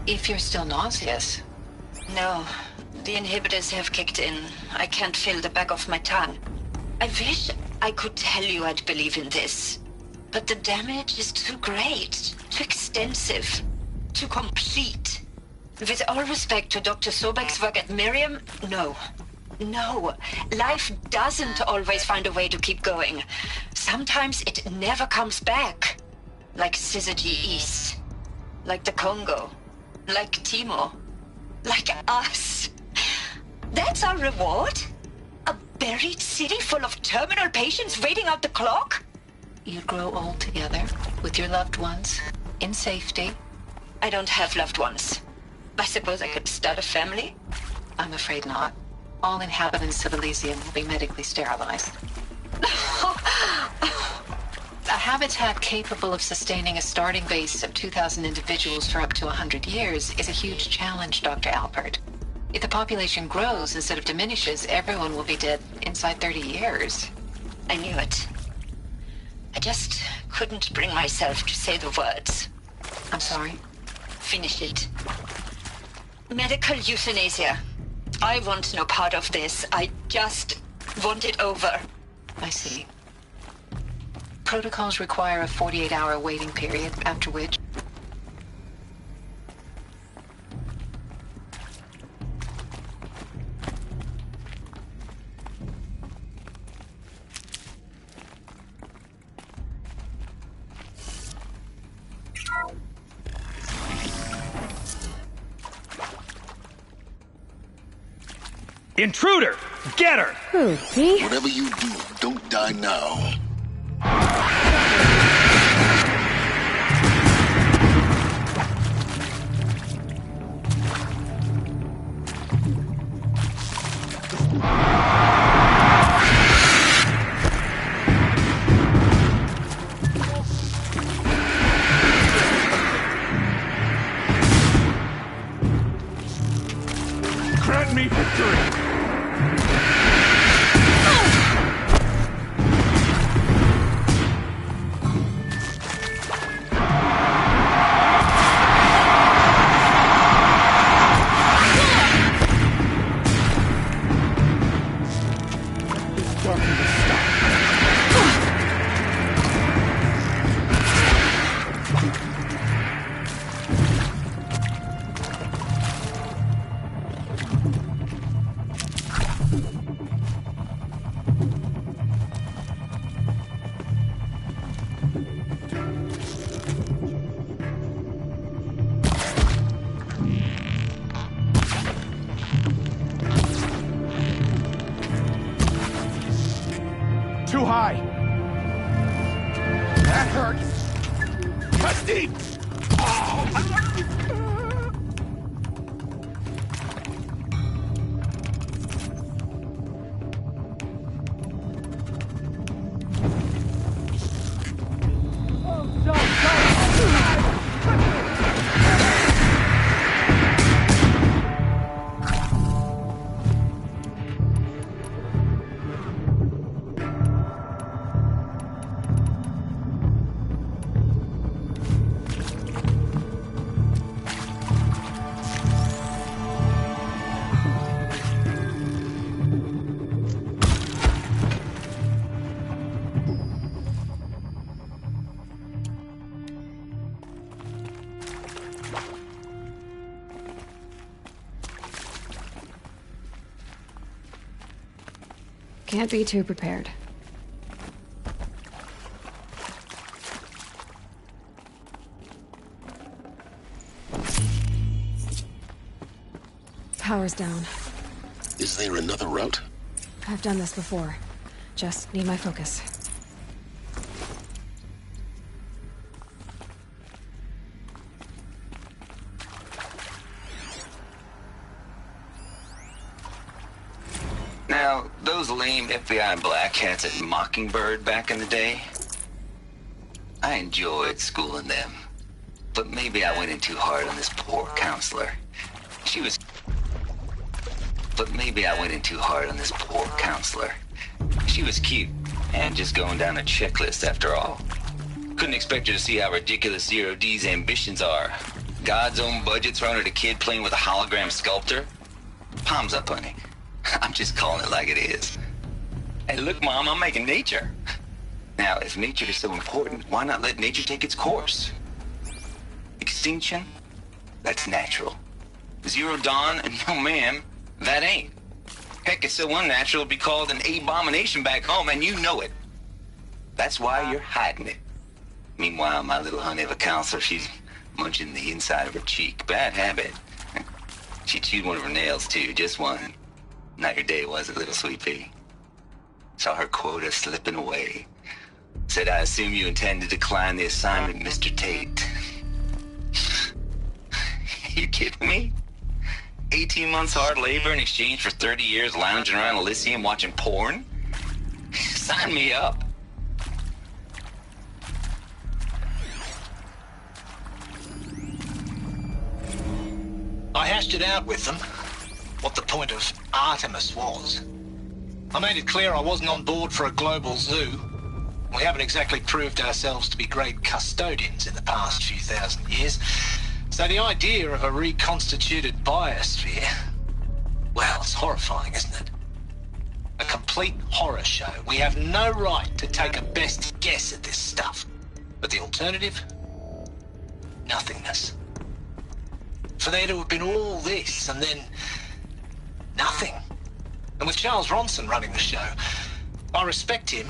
If you're still nauseous. No, the inhibitors have kicked in. I can't feel the back of my tongue. I wish I could tell you I'd believe in this. But the damage is too great, too extensive, too complete. With all respect to Dr. Sobek's work at Miriam, no. No, life doesn't always find a way to keep going. Sometimes it never comes back. Like Syzygy East. Like the Congo. Like Timo. Like us. That's our reward? A buried city full of terminal patients waiting out the clock? You grow old together, with your loved ones, in safety. I don't have loved ones. I suppose I could start a family? I'm afraid not. All inhabitants of Elysium will be medically sterilized. A habitat capable of sustaining a starting base of 2,000 individuals for up to 100 years is a huge challenge, Dr. Alpert. If the population grows instead of diminishes, everyone will be dead inside 30 years. I knew it. I just couldn't bring myself to say the words. I'm sorry? Finish it. Medical euthanasia. I want no part of this. I just want it over. I see. Protocols require a 48-hour waiting period, after which... Intruder! Get her! Who, me? Whatever you do, don't die now. Grant me victory! Too high. That hurts. Cut deep. Can't be too prepared. Power's down. Is there another route? I've done this before. Just need my focus. Now, Now, those lame FBI black hats at Mockingbird back in the day, I enjoyed schooling them. But maybe I went in too hard on this poor counselor. She was cute, and just going down a checklist after all. Couldn't expect her to see how ridiculous Zero D's ambitions are. God's own budget thrown at a kid playing with a hologram sculptor? Palms up, honey. I'm just calling it like it is. Hey, look, Mom, I'm making nature. Now, if nature is so important, why not let nature take its course? Extinction? That's natural. Zero Dawn? No, ma'am, that ain't. Heck, it's so unnatural it'd be called an abomination back home, and you know it. That's why you're hiding it. Meanwhile, my little honey of a counselor, she's munching the inside of her cheek. Bad habit. She chewed one of her nails, too, just one. Not your day, was it, little sweet pea? Saw her quota slipping away. Said, I assume you intend to decline the assignment, Mr. Tate. You kidding me? 18 months hard labor in exchange for 30 years lounging around Elysium watching porn? Sign me up. I hashed it out with them, what the point of Artemis was. I made it clear I wasn't on board for a global zoo. We haven't exactly proved ourselves to be great custodians in the past few thousand years. So the idea of a reconstituted biosphere, well, it's horrifying, isn't it? A complete horror show. We have no right to take a best guess at this stuff. But the alternative? Nothingness. For there to have been all this and then nothing. And with Charles Ronson running the show, I respect him.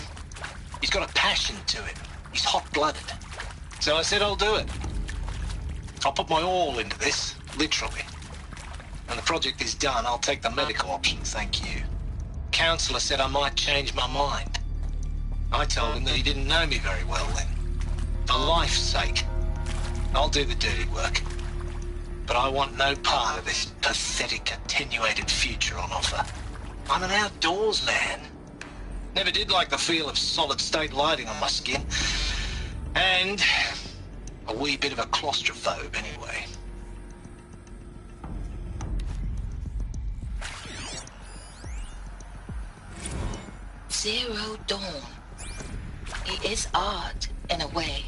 He's got a passion to it. He's hot-blooded. So I said I'll do it. I'll put my all into this, literally. When the project is done, I'll take the medical option, thank you. Counselor said I might change my mind. I told him that he didn't know me very well then. For life's sake, I'll do the dirty work. But I want no part of this pathetic, attenuated future on offer. I'm an outdoors man. Never did like the feel of solid-state lighting on my skin. And a wee bit of a claustrophobe, anyway. Zero Dawn. It is art, in a way.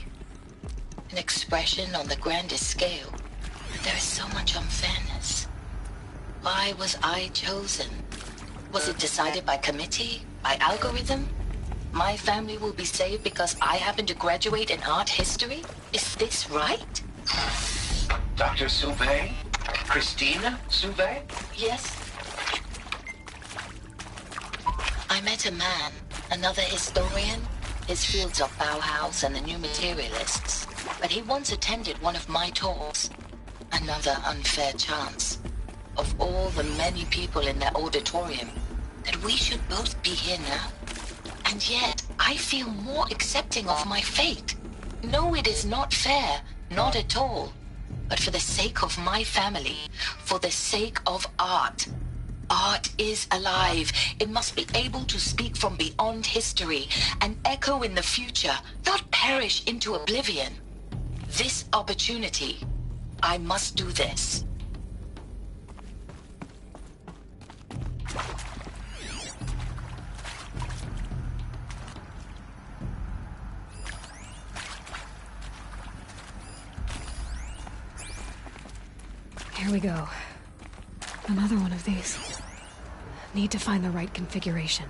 An expression on the grandest scale. There is so much unfairness. Why was I chosen? Was it decided by committee? By algorithm? My family will be saved because I happen to graduate in art history? Is this right? Dr. Sauvé? Christina Sauvé? Yes. I met a man, another historian. His fields are Bauhaus and the New Materialists. But he once attended one of my talks. Another unfair chance. Of all the many people in that auditorium, that we should both be here now. And yet, I feel more accepting of my fate. No, it is not fair. Not at all. But for the sake of my family, for the sake of art. Art is alive. It must be able to speak from beyond history and echo in the future, not perish into oblivion. This opportunity, I must do this. Here we go. Another one of these. Need to find the right configuration.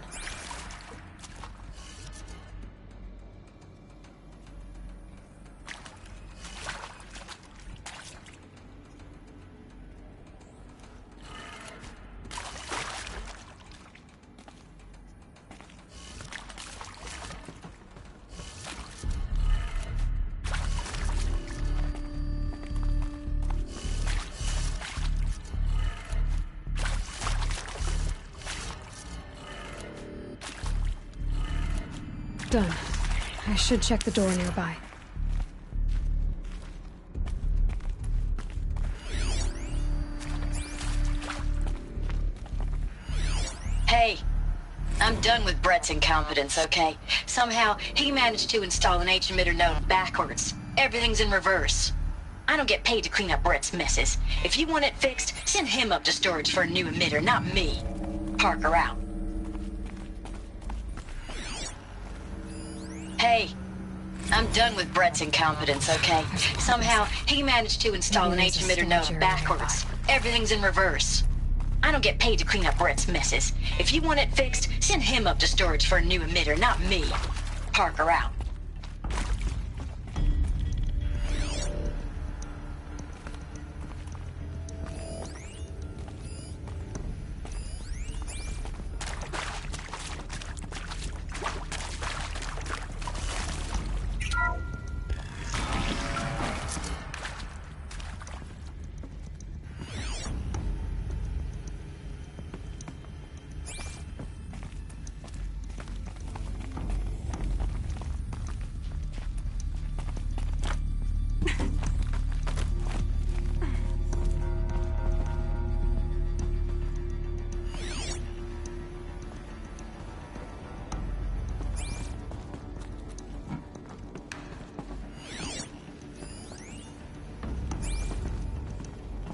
Done. I should check the door nearby. Hey, I'm done with Brett's incompetence, okay? Somehow, he managed to install an H-emitter node backwards. Everything's in reverse. I don't get paid to clean up Brett's messes. If you want it fixed, send him up to storage for a new emitter, not me. Parker out. Hey, I'm done with Brett's incompetence, okay? Somehow, he managed to install an H-emitter node backwards. Everything's in reverse. I don't get paid to clean up Brett's messes. If you want it fixed, send him up to storage for a new emitter, not me. Parker out.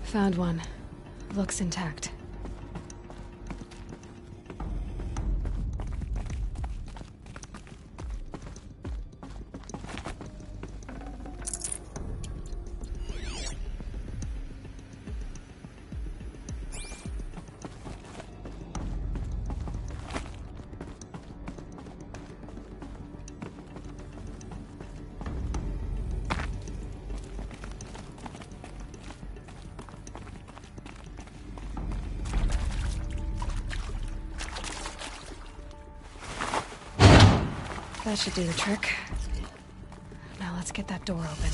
Found one. Looks intact. That should do the trick. Now let's get that door open.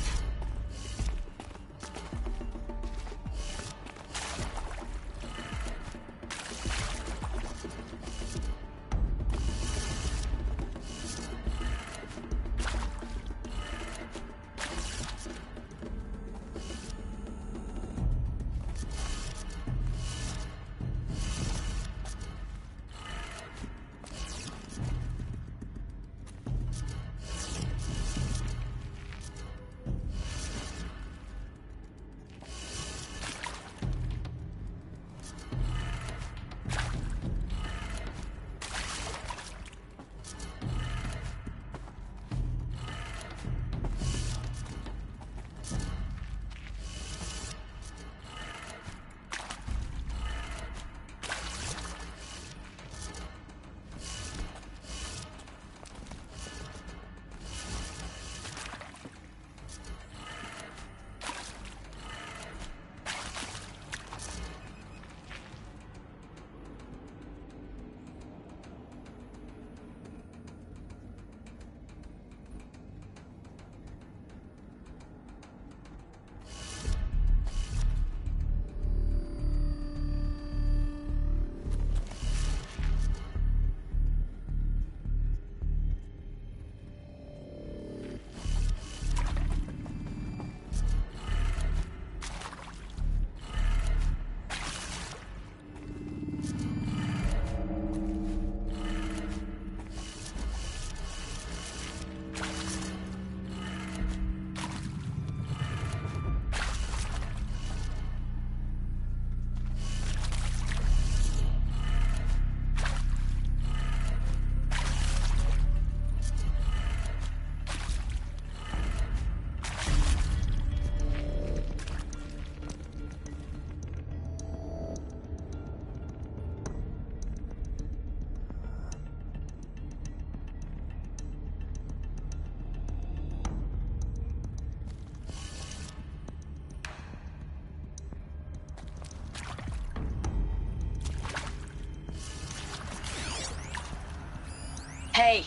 Hey,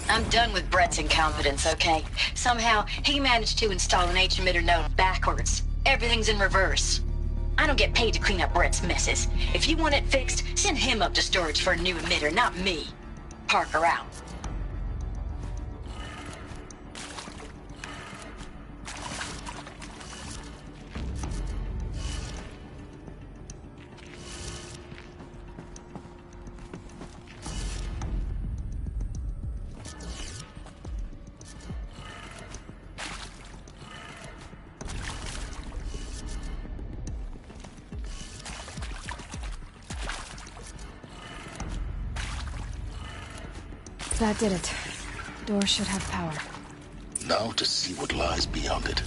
I'm done with Brett's incompetence, okay? Somehow, he managed to install an H-emitter node backwards. Everything's in reverse. I don't get paid to clean up Brett's messes. If you want it fixed, send him up to storage for a new emitter, not me. Parker out. That did it. Door should have power. Now to see what lies beyond it.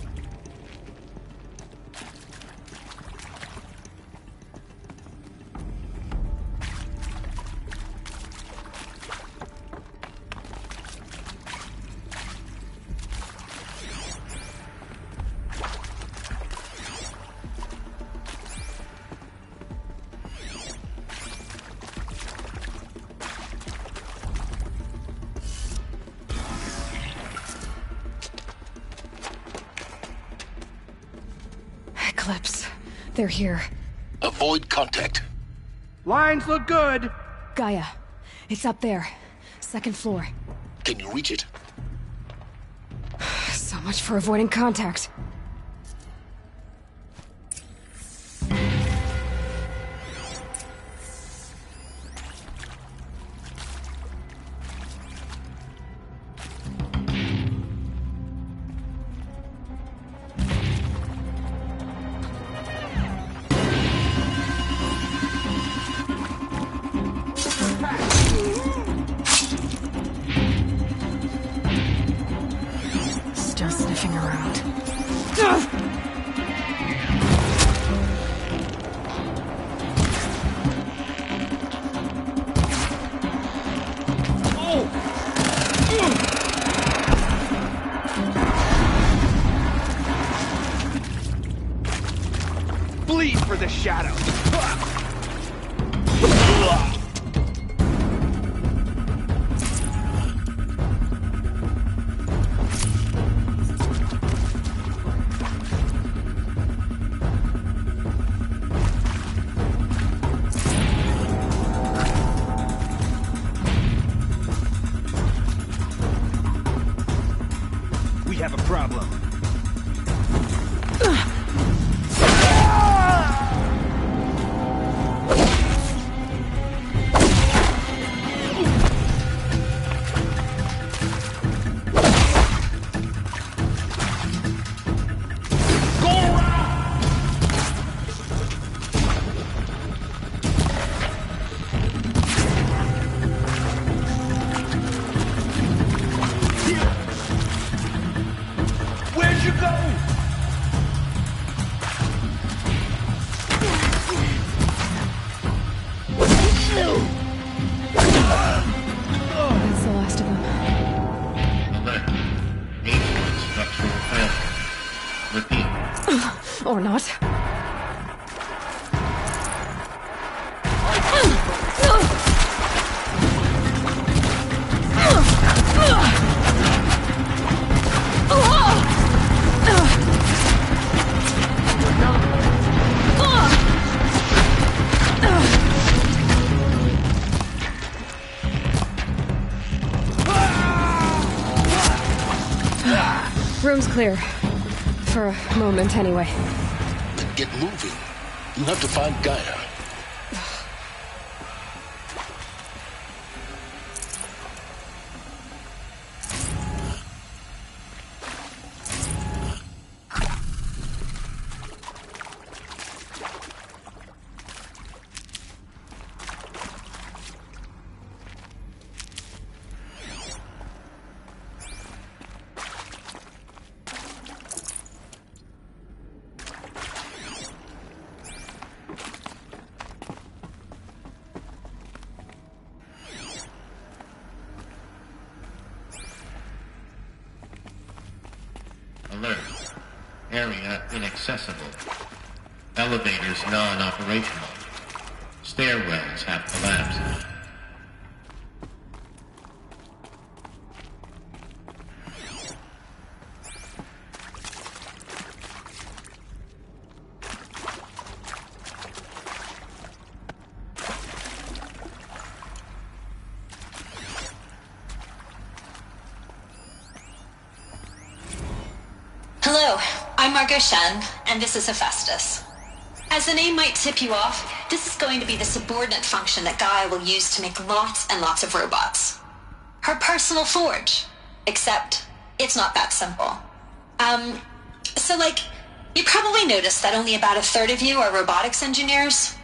Eclipse. They're here. Avoid contact. Lines look good. Gaia. It's up there. Second floor. Can you reach it? So much for avoiding contact. Still sniffing around. Bleed for the shadow. We have a problem. Where'd you go? That's the last of them. Alert. Major structural failure. Repeat. Or not. Room's clear. For a moment, anyway. Then get moving. You have to find Gaia. Alert. Area inaccessible. Elevators non-operational. Stairwells have collapsed. Hello, I'm Margot Shen, and this is Hephaestus. As the name might tip you off, this is going to be the subordinate function that Gaia will use to make lots and lots of robots. Her personal forge. Except, it's not that simple. You probably noticed that only about a third of you are robotics engineers.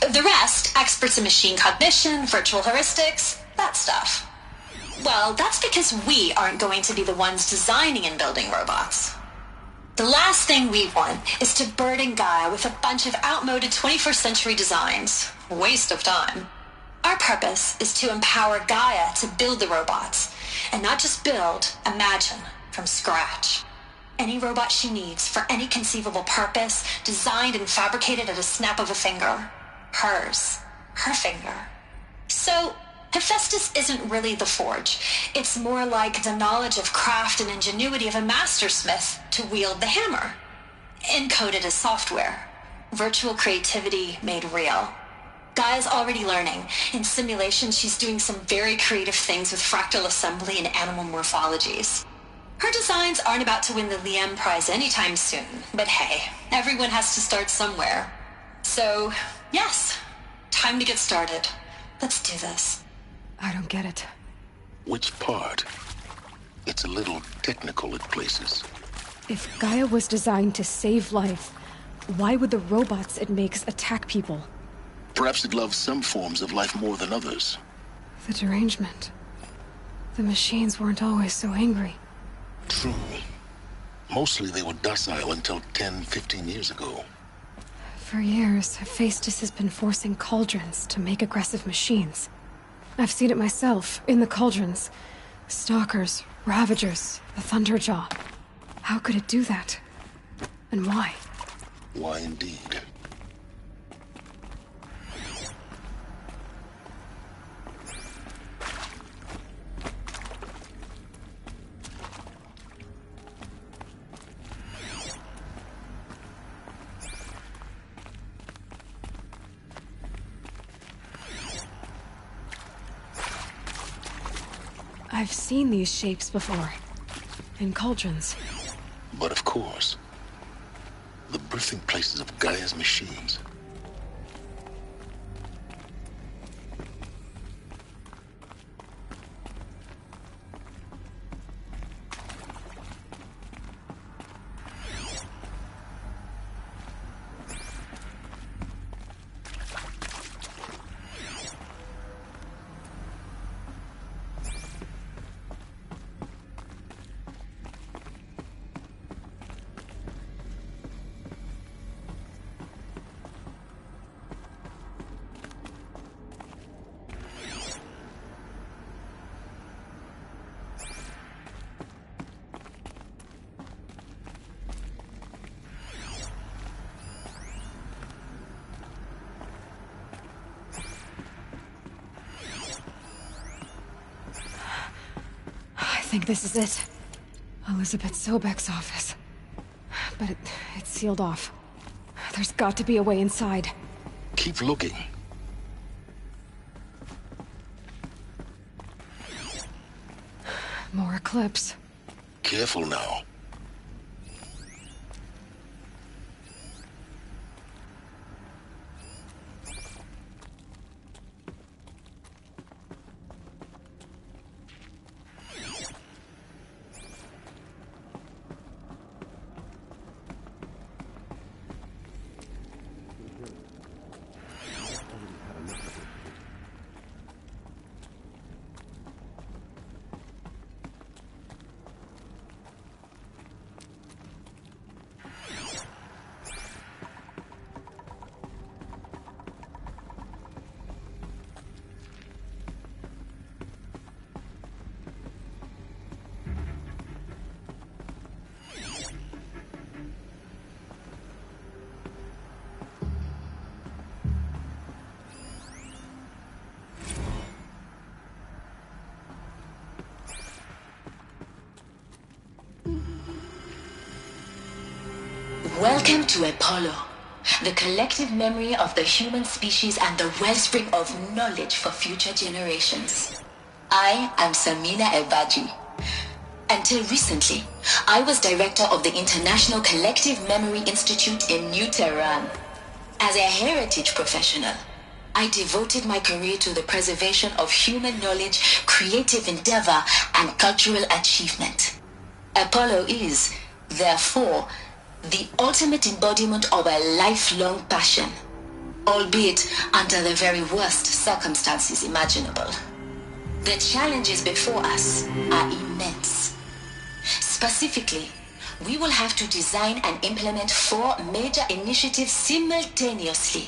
The rest, experts in machine cognition, virtual heuristics, that stuff. Well, that's because we aren't going to be the ones designing and building robots. The last thing we want is to burden Gaia with a bunch of outmoded 21st century designs. Waste of time. Our purpose is to empower Gaia to build the robots, and not just build, imagine, from scratch. Any robot she needs for any conceivable purpose, designed and fabricated at a snap of a finger. Hers. Her finger. So, Hephaestus isn't really the forge. It's more like the knowledge of craft and ingenuity of a mastersmith to wield the hammer. Encoded as software. Virtual creativity made real. Gaia's already learning. In simulation, she's doing some very creative things with fractal assembly and animal morphologies. Her designs aren't about to win the Liam Prize anytime soon, but hey, everyone has to start somewhere. So, yes, time to get started. Let's do this. I don't get it. Which part? It's a little technical at places. If Gaia was designed to save life, why would the robots it makes attack people? Perhaps it loves some forms of life more than others. The derangement. The machines weren't always so angry. True. Mostly they were docile until 10, 15 years ago. For years, Hephaestus has been forcing cauldrons to make aggressive machines. I've seen it myself, in the cauldrons. Stalkers, Ravagers, the Thunderjaw. How could it do that? And why? Why indeed? I've seen these shapes before. In cauldrons. But of course, the birthing places of Gaia's machines. I think this is it. Elizabeth Sobek's office. But it's sealed off. There's got to be a way inside. Keep looking. More Eclipse. Careful now. Welcome to Apollo, the collective memory of the human species and the wellspring of knowledge for future generations. I am Samina Ebaji. Until recently, I was director of the International Collective Memory Institute in New Tehran. As a heritage professional, I devoted my career to the preservation of human knowledge, creative endeavor, and cultural achievement. Apollo is, therefore, the ultimate embodiment of a lifelong passion, albeit under the very worst circumstances imaginable. The challenges before us are immense. Specifically, we will have to design and implement 4 major initiatives simultaneously.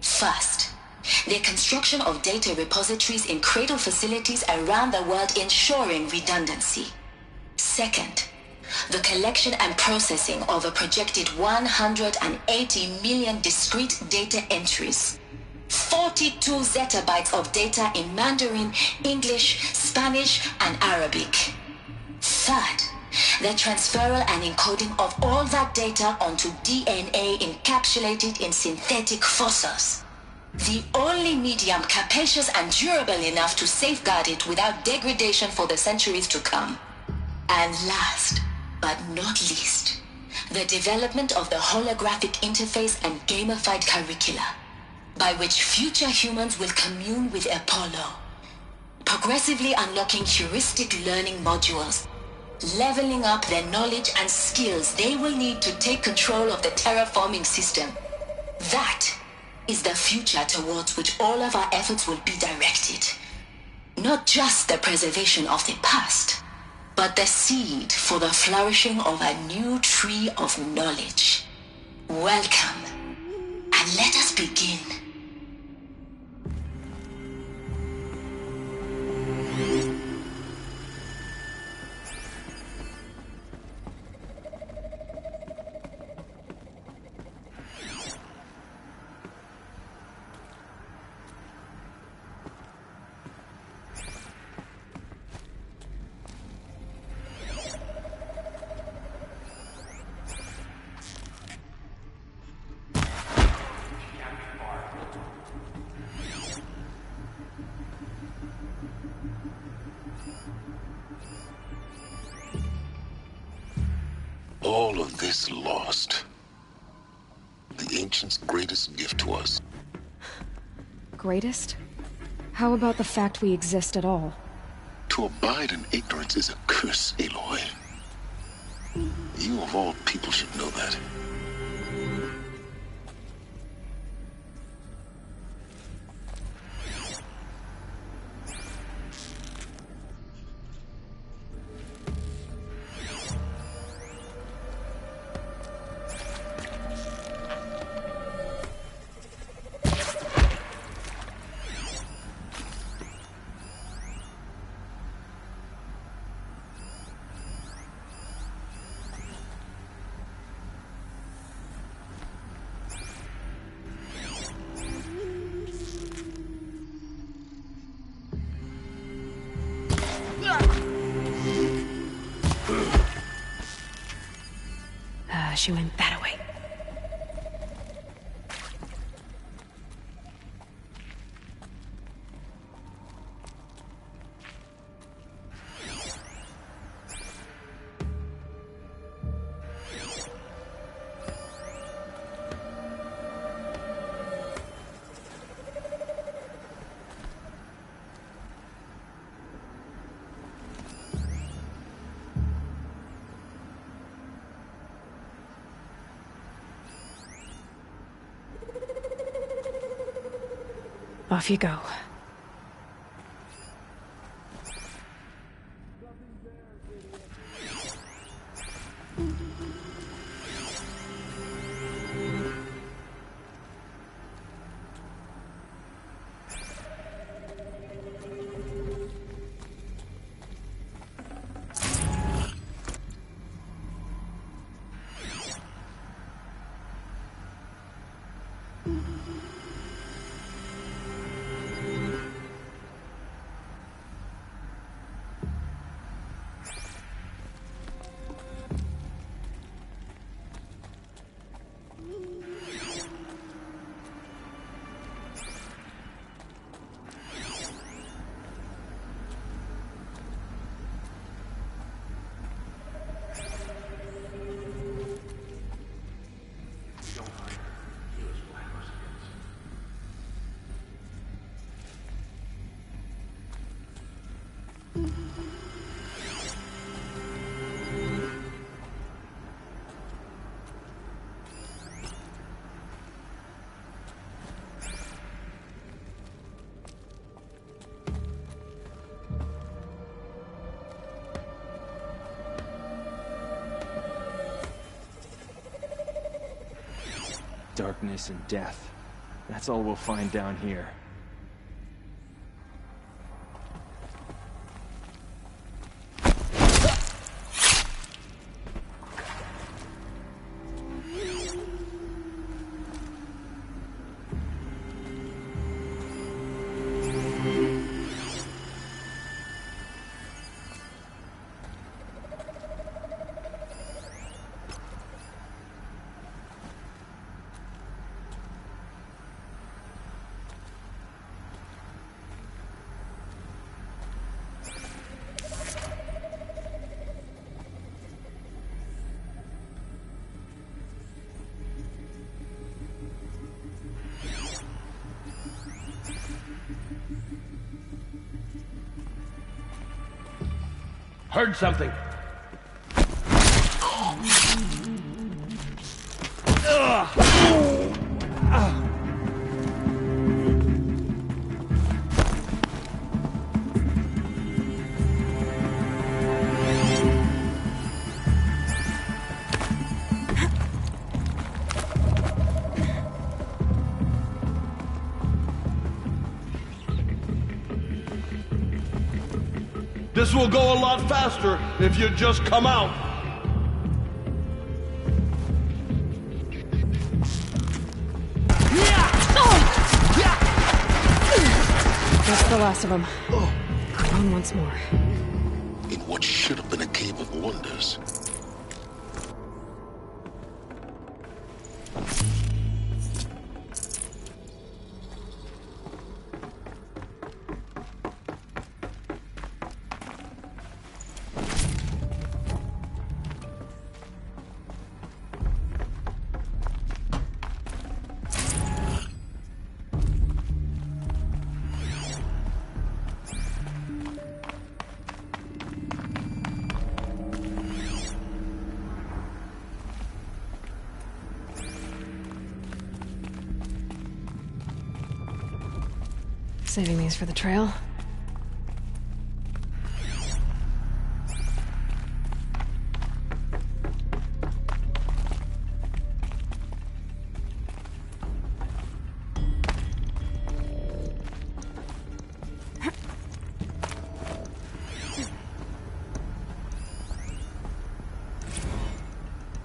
First, the construction of data repositories in cradle facilities around the world ensuring redundancy. Second, the collection and processing of a projected 180 million discrete data entries. 42 zettabytes of data in Mandarin, English, Spanish, and Arabic. Third, the transferal and encoding of all that data onto DNA encapsulated in synthetic fossils. The only medium capacious and durable enough to safeguard it without degradation for the centuries to come. And last, but not least, the development of the holographic interface and gamified curricula, by which future humans will commune with Apollo, progressively unlocking heuristic learning modules, leveling up their knowledge and skills they will need to take control of the terraforming system. That is the future towards which all of our efforts will be directed. Not just the preservation of the past, but the seed for the flourishing of a new tree of knowledge. Welcome, and let us begin. All of this lost. The ancients' greatest gift to us. Greatest? How about the fact we exist at all? To abide in ignorance is a curse, Aloy. You of all people should know that. She went that way. Off you go. Darkness and death. That's all we'll find down here. Heard something. This will go a lot faster if you just come out. That's the last of them. Alone once more. In what should have been a cave of wonders. Saving these for the trail.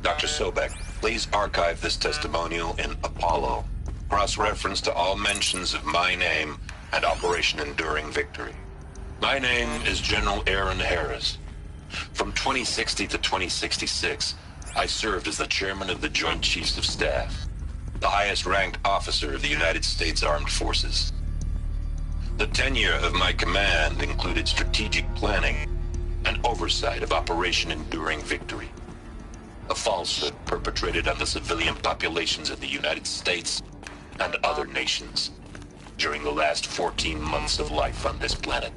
Dr. Sobek, please archive this testimonial in Apollo. Cross-reference to all mentions of my name and Operation Enduring Victory. My name is General Aaron Harris. From 2060 to 2066, I served as the chairman of the Joint Chiefs of Staff, the highest-ranked officer of the United States Armed Forces. The tenure of my command included strategic planning and oversight of Operation Enduring Victory, a falsehood perpetrated on the civilian populations of the United States and other nations during the last 14 months of life on this planet.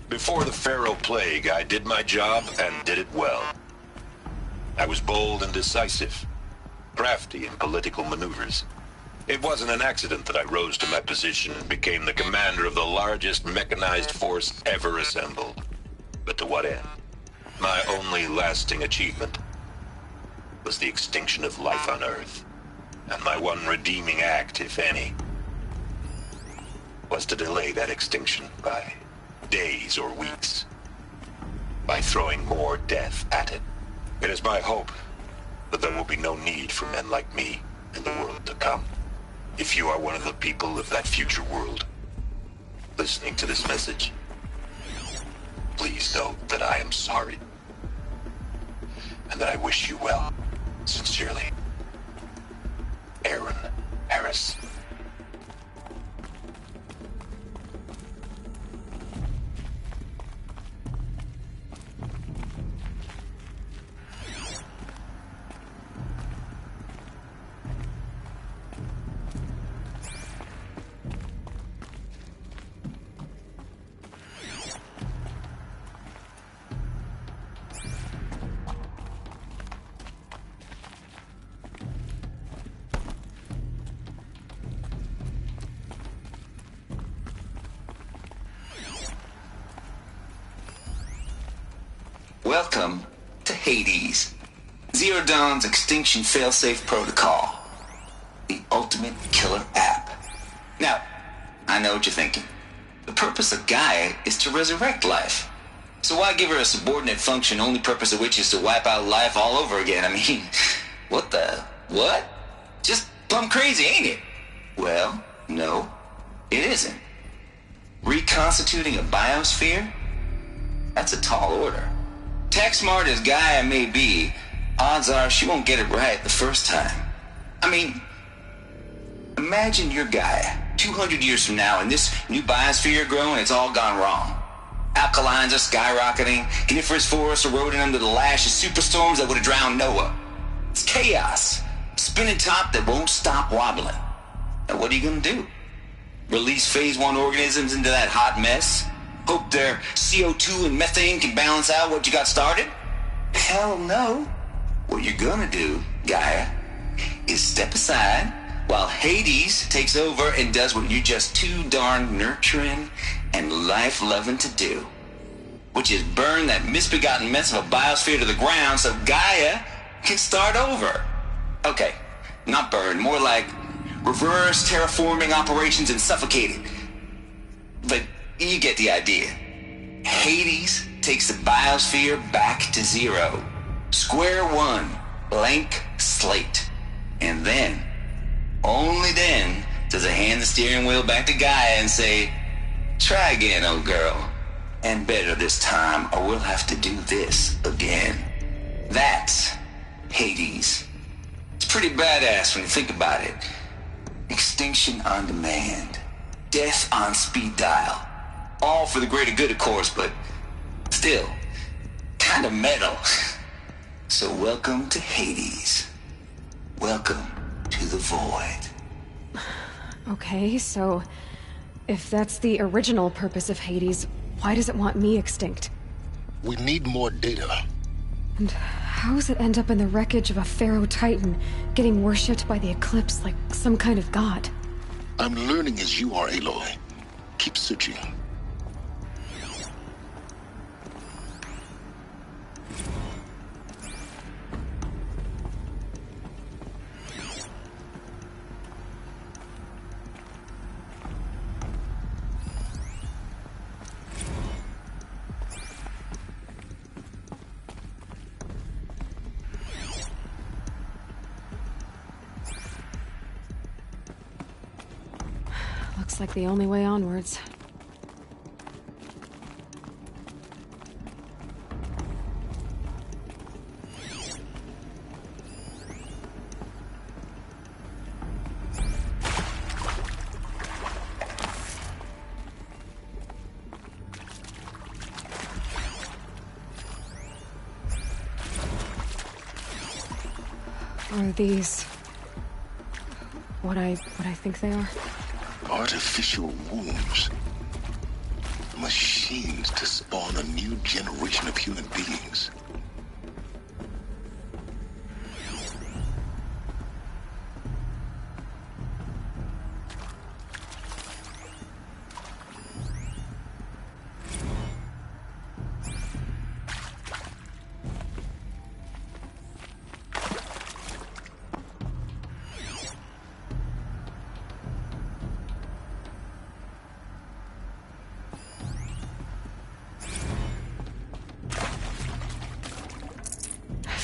Before the Pharaoh Plague, I did my job and did it well. I was bold and decisive, crafty in political maneuvers. It wasn't an accident that I rose to my position and became the commander of the largest mechanized force ever assembled. But to what end? My only lasting achievement was the extinction of life on Earth. And my one redeeming act, if any, was to delay that extinction by days or weeks, by throwing more death at it. It is my hope that there will be no need for men like me in the world to come. If you are one of the people of that future world listening to this message, please know that I am sorry and that I wish you well. Sincerely, Aaron Harris. Welcome to Hades, Zero Dawn's extinction failsafe protocol. The ultimate I know what you're thinking. The purpose of Gaia is to resurrect life. So why give her a subordinate function, only purpose of which is to wipe out life all over again? I mean, what? Just plumb crazy, ain't it? Well, no, it isn't. Reconstituting a biosphere? That's a tall order. Tech smart as Gaia may be, odds are she won't get it right the first time. I mean, imagine you're Gaia, 200 years from now, and this new biosphere you're growing, it's all gone wrong. Alkalines are skyrocketing, coniferous forests eroding under the lash of superstorms that would have drowned Noah. It's chaos, spinning top that won't stop wobbling. Now what are you gonna do? Release phase 1 organisms into that hot mess? Hope their CO2 and methane can balance out what you got started? Hell no. What you're gonna do, Gaia, is step aside while Hades takes over and does what you're just too darn nurturing and life-loving to do, which is burn that misbegotten mess of a biosphere to the ground so Gaia can start over. Okay, not burn, more like reverse terraforming operations and suffocate it. But you get the idea. Hades takes the biosphere back to zero. Square one, blank slate. And then, only then, does it hand the steering wheel back to Gaia and say, try again, old girl. And better this time, or we'll have to do this again. That's Hades. It's pretty badass when you think about it. Extinction on demand. Death on speed dial. All for the greater good, of course, but still, kind of metal. So welcome to Hades. Welcome to the void. Okay, so if that's the original purpose of Hades, why does it want me extinct? We need more data. And how does it end up in the wreckage of a Pharaoh Titan, getting worshipped by the Eclipse like some kind of god? I'm learning as you are, Aloy. Keep searching. Looks like the only way onwards. Are these what I think they are? Artificial wombs. Machines to spawn a new generation of human beings.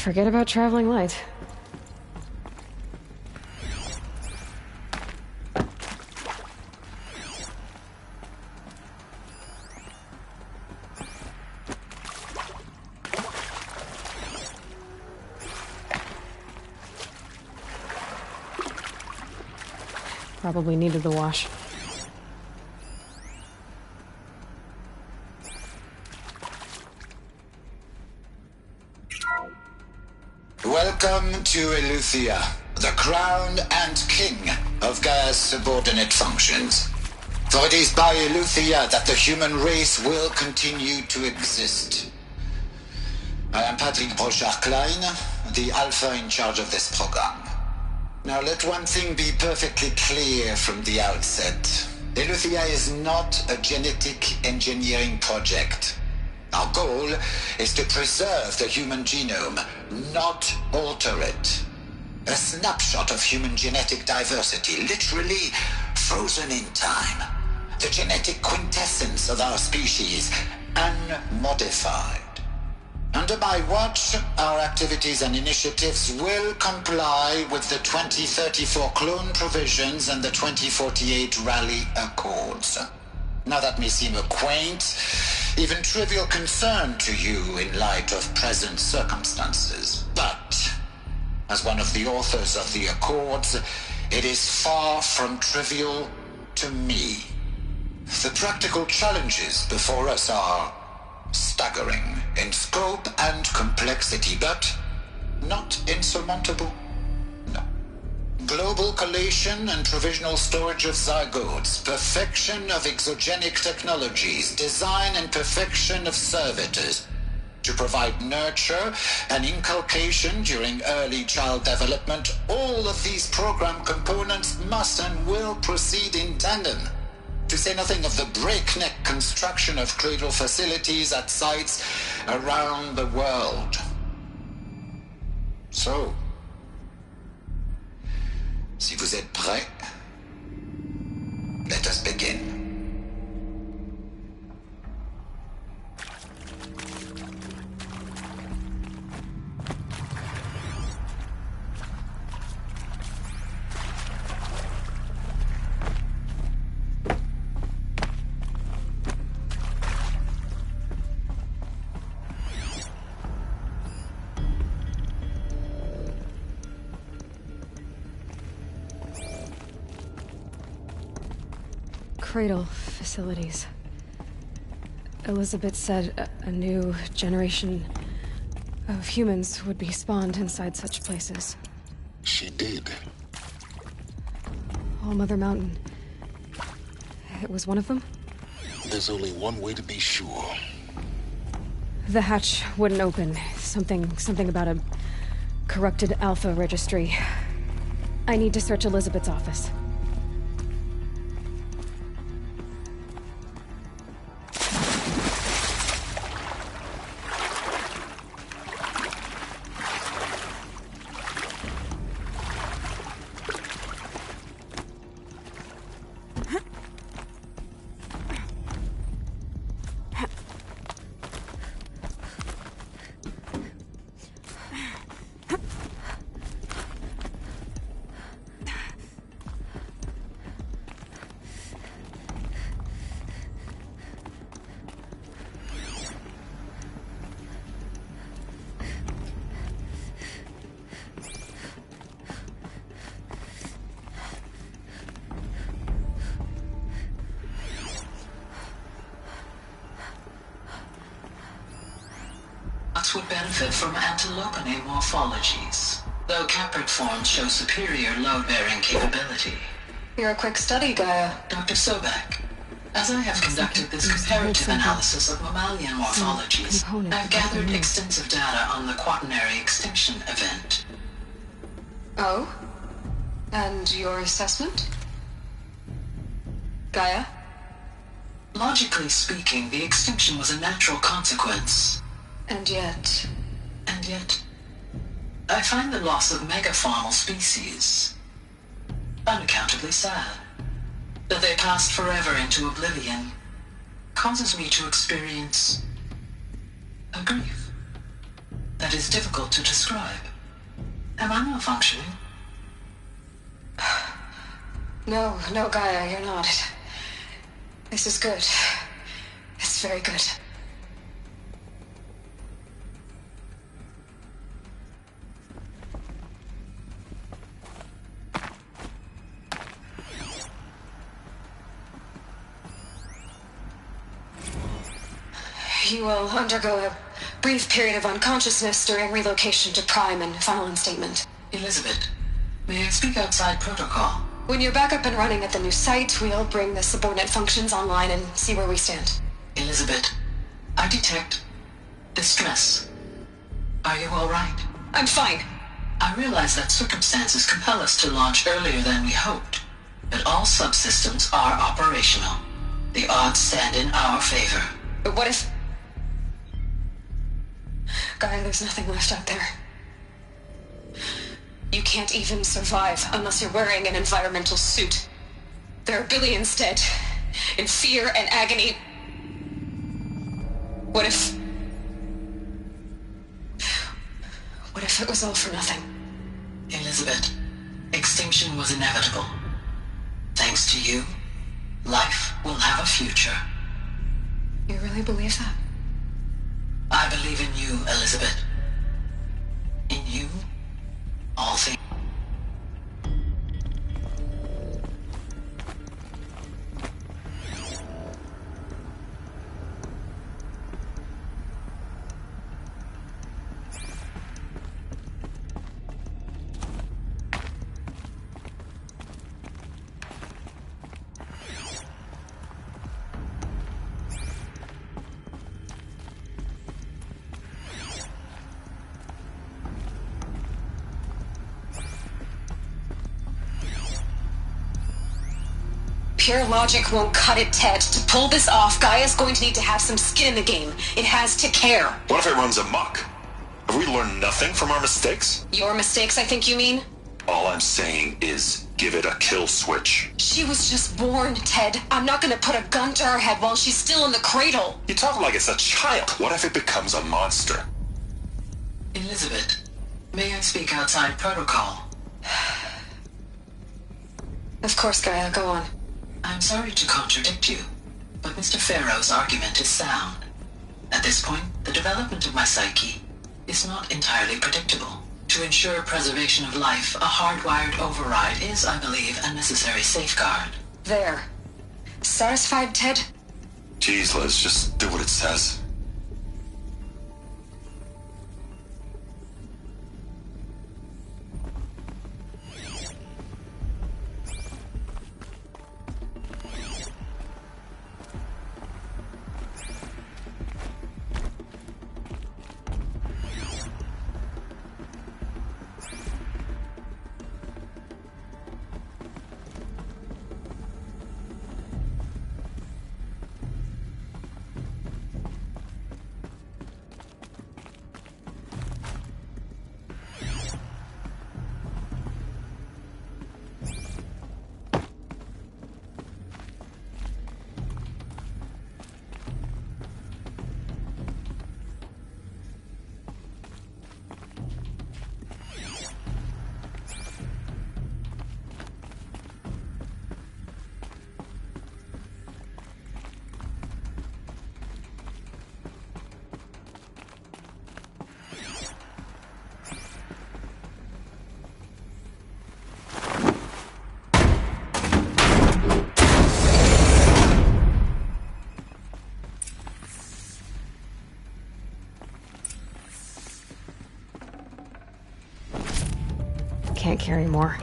Forget about traveling light. Probably needed the wash. Welcome to Eleuthia, the crown and king of Gaia's subordinate functions. For it is by Eleuthia that the human race will continue to exist. I am Patrick Brochard-Klein, the alpha in charge of this program. Now let one thing be perfectly clear from the outset. Eleuthia is not a genetic engineering project. Our goal is to preserve the human genome, not alter it. A snapshot of human genetic diversity, literally frozen in time. the genetic quintessence of our species, unmodified. Under my watch, our activities and initiatives will comply with the 2034 clone provisions and the 2048 Rally Accords. Now that may seem a quaint, even trivial concern to you in light of present circumstances, but as one of the authors of the Accords, it is far from trivial to me. The practical challenges before us are staggering in scope and complexity, but not insurmountable. No. Global collation and provisional storage of zygotes, perfection of exogenic technologies, design and perfection of servitors to provide nurture and inculcation during early child development. All of these program components must and will proceed in tandem, to say nothing of the breakneck construction of cradle facilities at sites around the world. So, si vous êtes prêts, let us begin. Cradle facilities. Elizabeth said a new generation of humans would be spawned inside such places. She did. All Mother Mountain. It was one of them? There's only one way to be sure. The hatch wouldn't open. Something about a corrupted Alpha registry. I need to search Elizabeth's office. Would benefit from antilopinae morphologies, though caprid forms show superior load-bearing capability. You're a quick study, Gaia. Dr. Sobek, as I have conducted this comparative analysis of mammalian morphologies, I've gathered extensive data on the quaternary extinction event. Oh? And your assessment? Gaia? Logically speaking, the extinction was a natural consequence. And yet, I find the loss of megafaunal species unaccountably sad. That they passed forever into oblivion causes me to experience a grief that is difficult to describe. Am I malfunctioning? No, Gaia, you're not. This is good. It's very good. You will undergo a brief period of unconsciousness during relocation to Prime and final instatement. Elizabeth, may I speak outside protocol? When you're back up and running at the new site, we'll bring the subordinate functions online and see where we stand. Elizabeth, I detect distress. Are you all right? I'm fine. I realize that circumstances compel us to launch earlier than we hoped, but all subsystems are operational. The odds stand in our favor. But what if... Gaia, there's nothing left out there. You can't even survive unless you're wearing an environmental suit. There are billions dead, in fear and agony. What if it was all for nothing? Elizabeth, extinction was inevitable. Thanks to you, life will have a future. You really believe that? I believe in you, Elizabeth. In you, all things. Pure logic won't cut it, Ted. To pull this off, Gaia's going to need to have some skin in the game. It has to care. What if it runs amok? Have we learned nothing from our mistakes? Your mistakes, I think you mean? All I'm saying is give it a kill switch. She was just born, Ted. I'm not gonna put a gun to her head while she's still in the cradle. You talk like it's a child. What if it becomes a monster? Elizabeth, may I speak outside protocol? Of course, Gaia, go on. I'm sorry to contradict you, but Mr. Farrow's argument is sound. At this point, the development of my psyche is not entirely predictable. To ensure preservation of life, a hardwired override is, I believe, a necessary safeguard. There. Satisfied, Ted? Jeez, Liz, just do what it says. Can't carry more.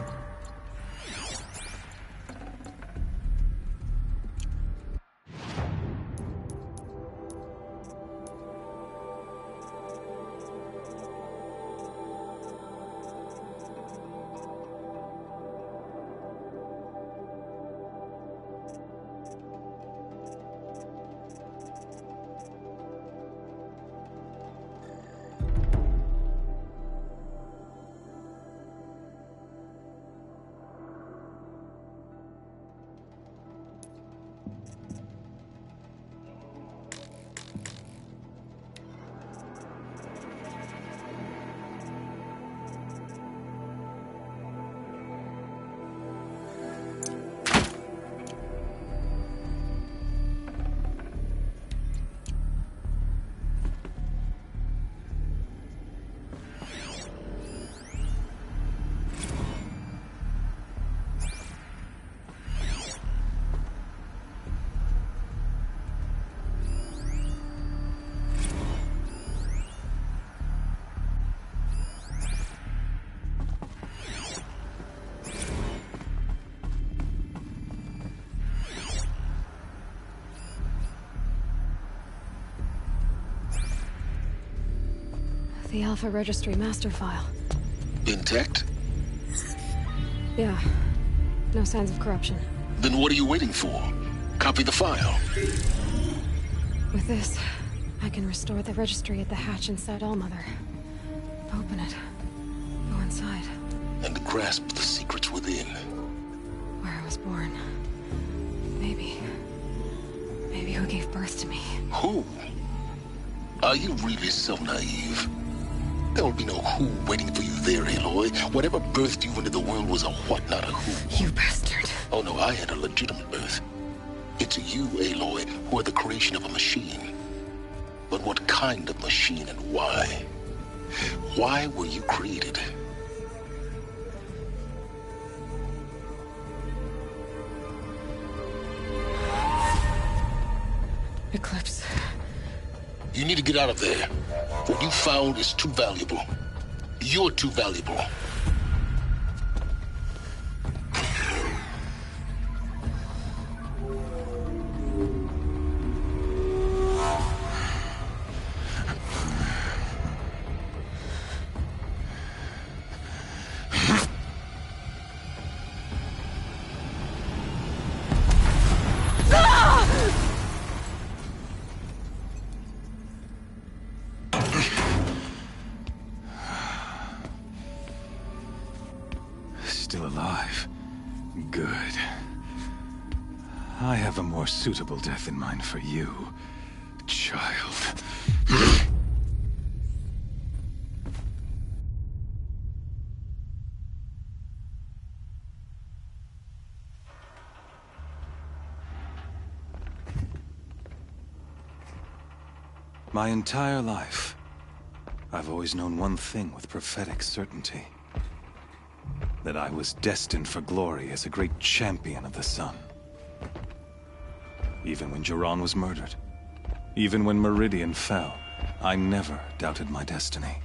The Alpha Registry master file. Intact? Yeah. No signs of corruption. Then what are you waiting for? Copy the file. With this, I can restore the registry at the hatch inside Allmother. Open it. Go inside. And grasp the secrets within. Where I was born. Maybe. Maybe who gave birth to me. Who? Are you really so naive? There will be no who waiting for you there, Aloy. Whatever birthed you into the world was a what, not a who. You bastard. Oh no, I had a legitimate birth. It's you, Aloy, who are the creation of a machine. But what kind of machine and why? Why were you created? Eclipse. You need to get out of there. What you found is too valuable. You're too valuable. Still alive. Good. I have a more suitable death in mind for you, child. My entire life, I've always known one thing with prophetic certainty. That I was destined for glory as a great champion of the sun. Even when Jiran was murdered, even when Meridian fell, I never doubted my destiny.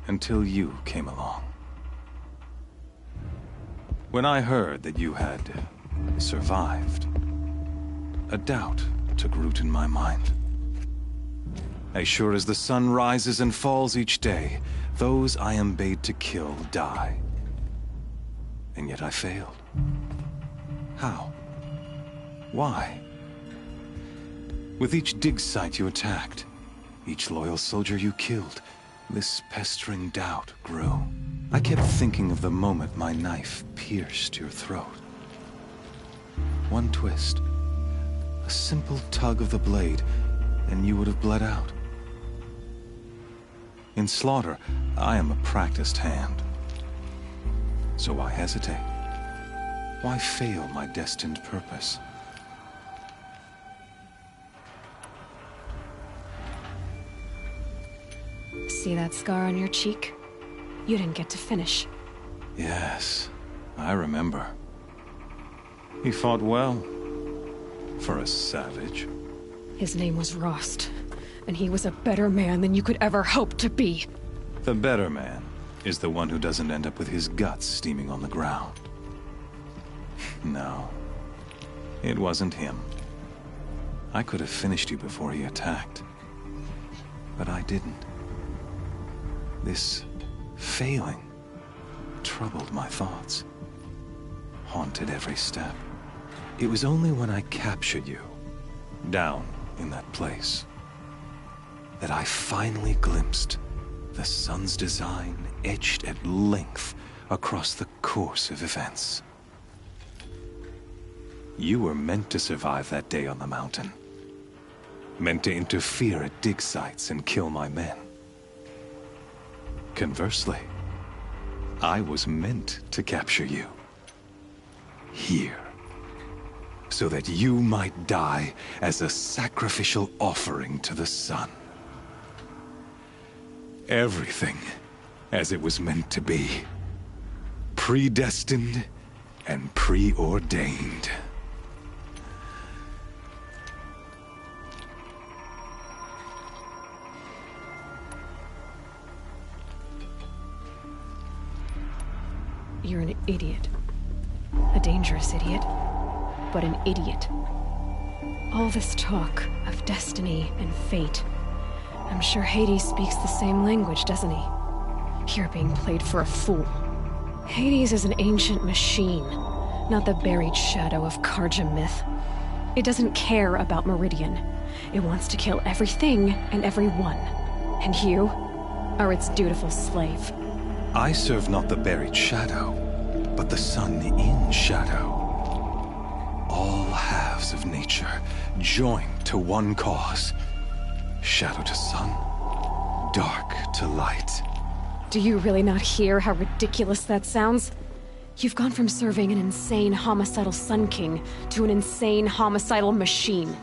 Until you came along. When I heard that you had survived, a doubt took root in my mind. As sure as the sun rises and falls each day, those I am bade to kill die. And yet I failed. How? Why? With each dig site you attacked, each loyal soldier you killed, this pestering doubt grew. I kept thinking of the moment my knife pierced your throat. One twist, a simple tug of the blade, and you would have bled out. In slaughter, I am a practiced hand. So why hesitate? Why fail my destined purpose? See that scar on your cheek? You didn't get to finish. Yes, I remember. He fought well. For a savage. His name was Rost, and he was a better man than you could ever hope to be. The better man is the one who doesn't end up with his guts steaming on the ground. No, it wasn't him. I could have finished you before he attacked. But I didn't. This failing troubled my thoughts, haunted every step. It was only when I captured you, down in that place, that I finally glimpsed the sun's design etched at length across the course of events. You were meant to survive that day on the mountain. Meant to interfere at dig sites and kill my men. Conversely, I was meant to capture you. Here. So that you might die as a sacrificial offering to the sun. Everything as it was meant to be. Predestined and preordained. You're an idiot. A dangerous idiot. But an idiot. All this talk of destiny and fate. I'm sure Hades speaks the same language, doesn't he? You're being played for a fool. Hades is an ancient machine, not the buried shadow of Karja myth. It doesn't care about Meridian. It wants to kill everything and everyone. And you are its dutiful slave. I serve not the buried shadow, but the sun in shadow. All halves forces of nature, joined to one cause. Shadow to sun, dark to light. Do you really not hear how ridiculous that sounds? You've gone from serving an insane homicidal Sun King to an insane homicidal machine.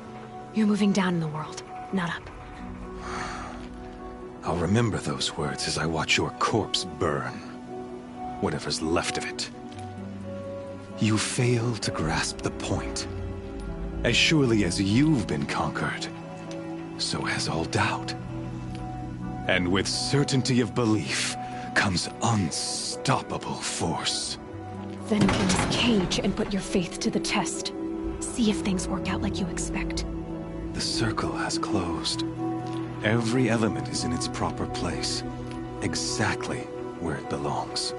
You're moving down in the world, not up. I'll remember those words as I watch your corpse burn. Whatever's left of it. You fail to grasp the point. As surely as you've been conquered, so has all doubt. And with certainty of belief comes unstoppable force. Then get in this cage and put your faith to the test. See if things work out like you expect. The circle has closed. Every element is in its proper place, exactly where it belongs.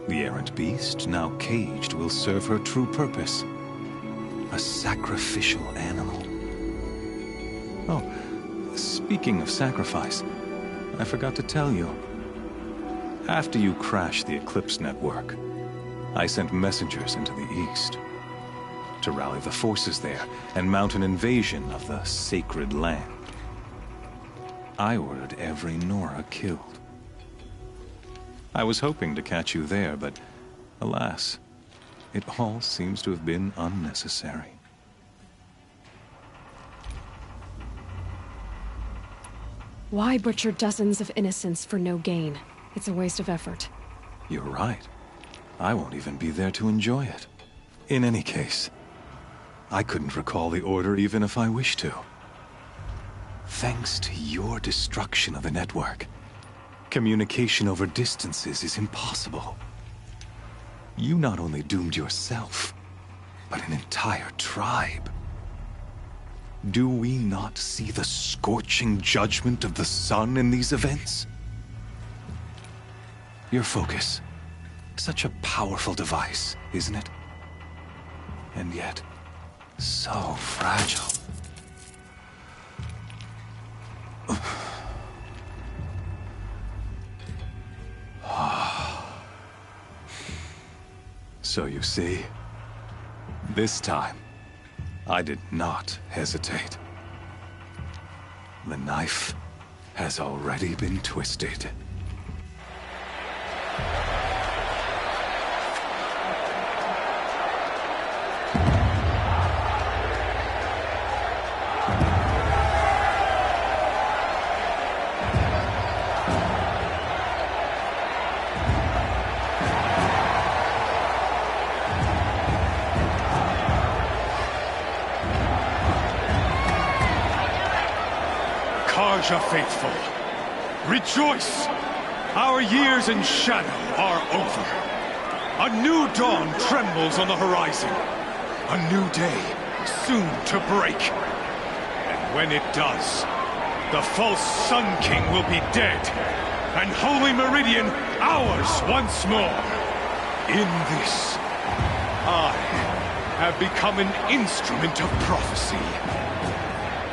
The errant beast, now caged, will serve her true purpose. A sacrificial animal. Oh, speaking of sacrifice, I forgot to tell you. After you crashed the Eclipse network, I sent messengers into the east to rally the forces there and mount an invasion of the sacred land. I ordered every Nora killed. I was hoping to catch you there, but alas, it all seems to have been unnecessary. Why butcher dozens of innocents for no gain? It's a waste of effort. You're right. I won't even be there to enjoy it. In any case, I couldn't recall the order even if I wished to. Thanks to your destruction of the network, communication over distances is impossible. You not only doomed yourself, but an entire tribe. Do we not see the scorching judgment of the sun in these events? Your focus. Such a powerful device, isn't it? And yet, so fragile. So you see, this time, I did not hesitate. The knife has already been twisted. Karja faithful, rejoice! Our years in shadow are over. A new dawn trembles on the horizon. A new day soon to break. And when it does, the false Sun King will be dead, and Holy Meridian ours once more. In this, I have become an instrument of prophecy.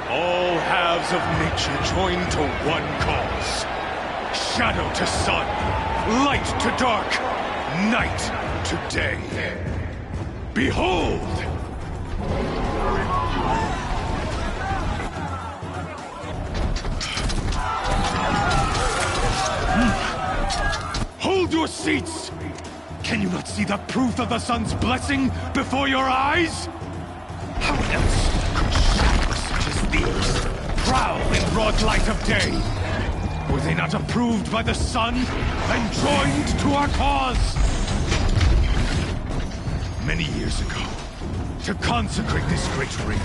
All halves of nature joined to one cause. Shadow to sun, light to dark, night to day. Behold! Hold your seats! Can you not see the proof of the sun's blessing before your eyes? How else could shadows such as these prowl in broad light of day? Were they not approved by the sun and joined to our cause? Many years ago, to consecrate this great ring,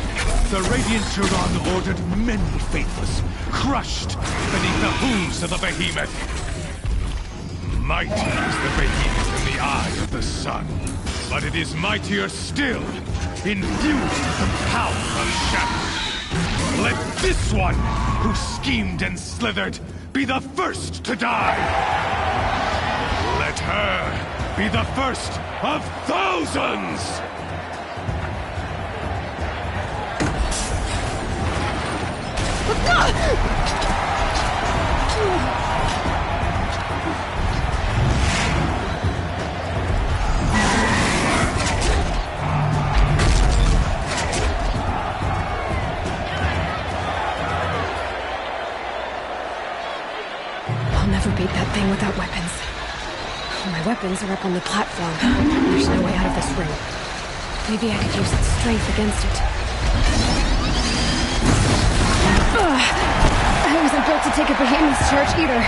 the Radiant Turan ordered many faithless, crushed beneath the hooves of the behemoth. Mighty is the behemoth in the eye of the sun, but it is mightier still, infused with the power of shadow. Let this one, who schemed and slithered, be the first to die. Let her be the first of thousands! beat that thing without weapons. My weapons are up on the platform. There's no way out of this ring. Maybe I could use its strength against it. I wasn't built to take a behemoth's charge either.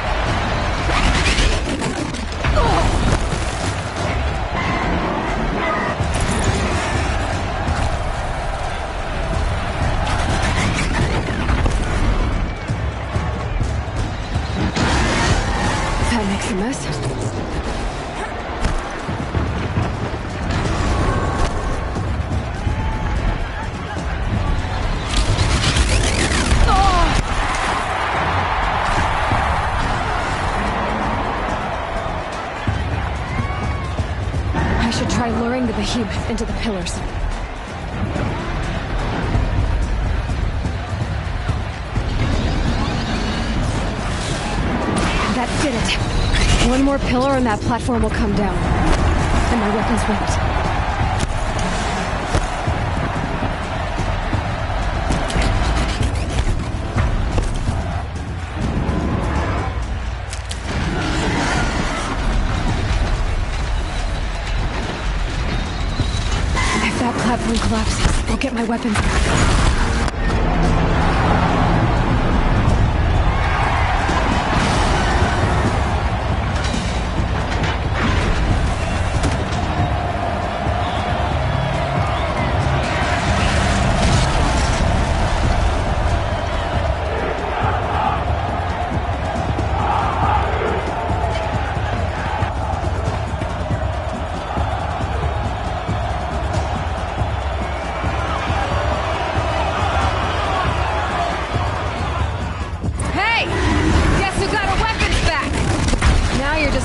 That makes a mess. Try luring the behemoth into the pillars. That did it. One more pillar and that platform will come down. And my weapons won't. Platform collapses. I'll get my weapons back.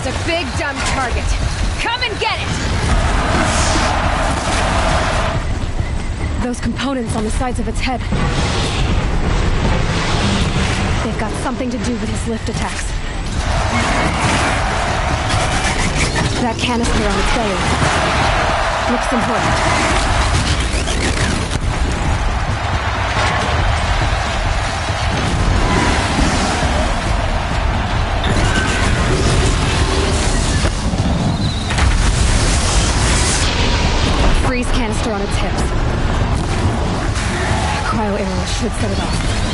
A big, dumb target. Come and get it! Those components on the sides of its head. They've got something to do with his lift attacks. That canister on its belly looks important. Freeze canister on its hips. Cryo arrow should set it off.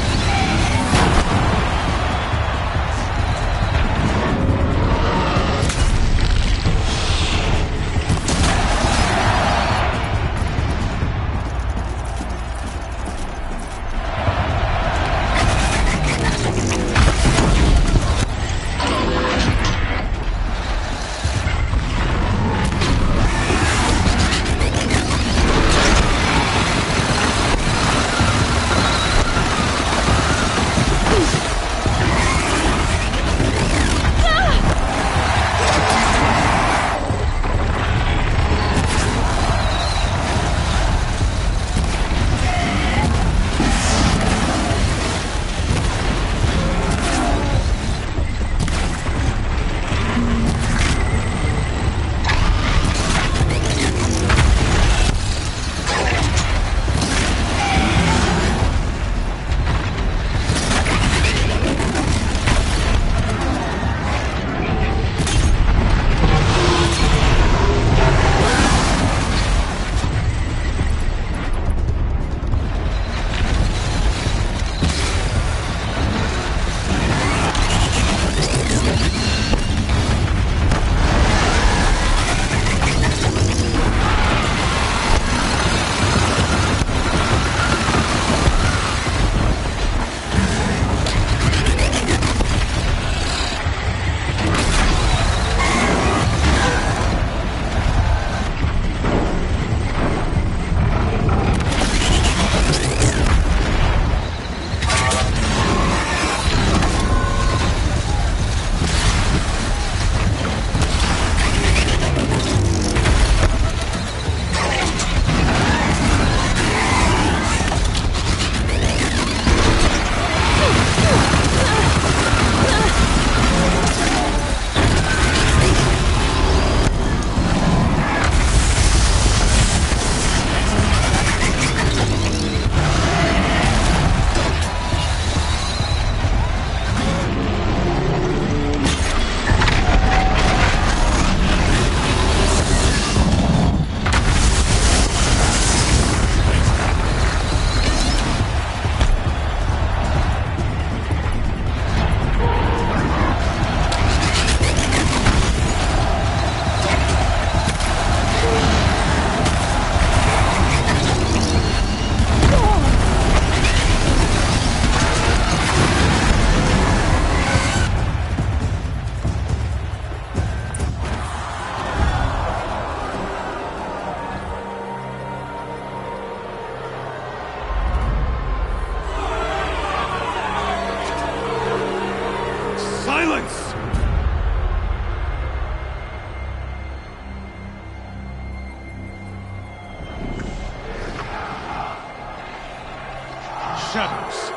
shadows.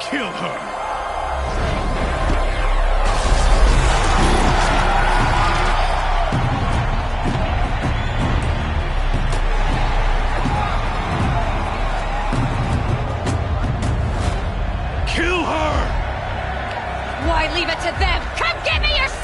Kill her. Kill her! Why leave it to them? Come get me yourself!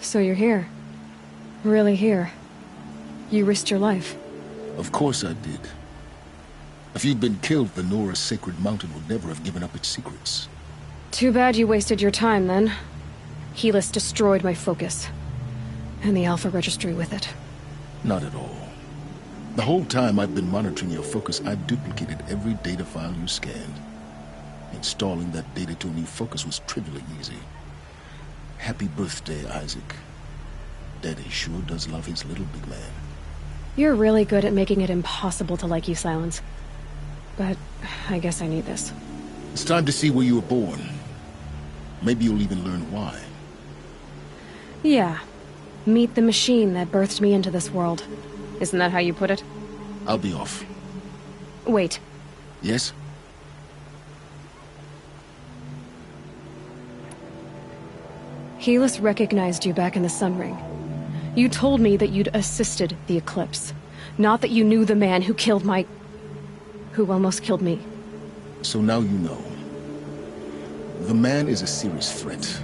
So you're here. Really here. You risked your life. Of course I did. If you'd been killed, the Nora's sacred mountain would never have given up its secrets. Too bad you wasted your time, then. Helis destroyed my focus. And the Alpha Registry with it. Not at all. The whole time I've been monitoring your focus, I've duplicated every data file you scanned. Installing that data to a new focus was trivially easy. Happy birthday, Isaac. Daddy sure does love his little big man. You're really good at making it impossible to like you, Silence. But I guess I need this. It's time to see where you were born. Maybe you'll even learn why. Yeah. Meet the machine that birthed me into this world. Isn't that how you put it? I'll be off. Wait. Yes? Helis recognized you back in the Sun Ring. You told me that you'd assisted the Eclipse. Not that you knew the man who killed who almost killed me. So now you know. The man is a serious threat.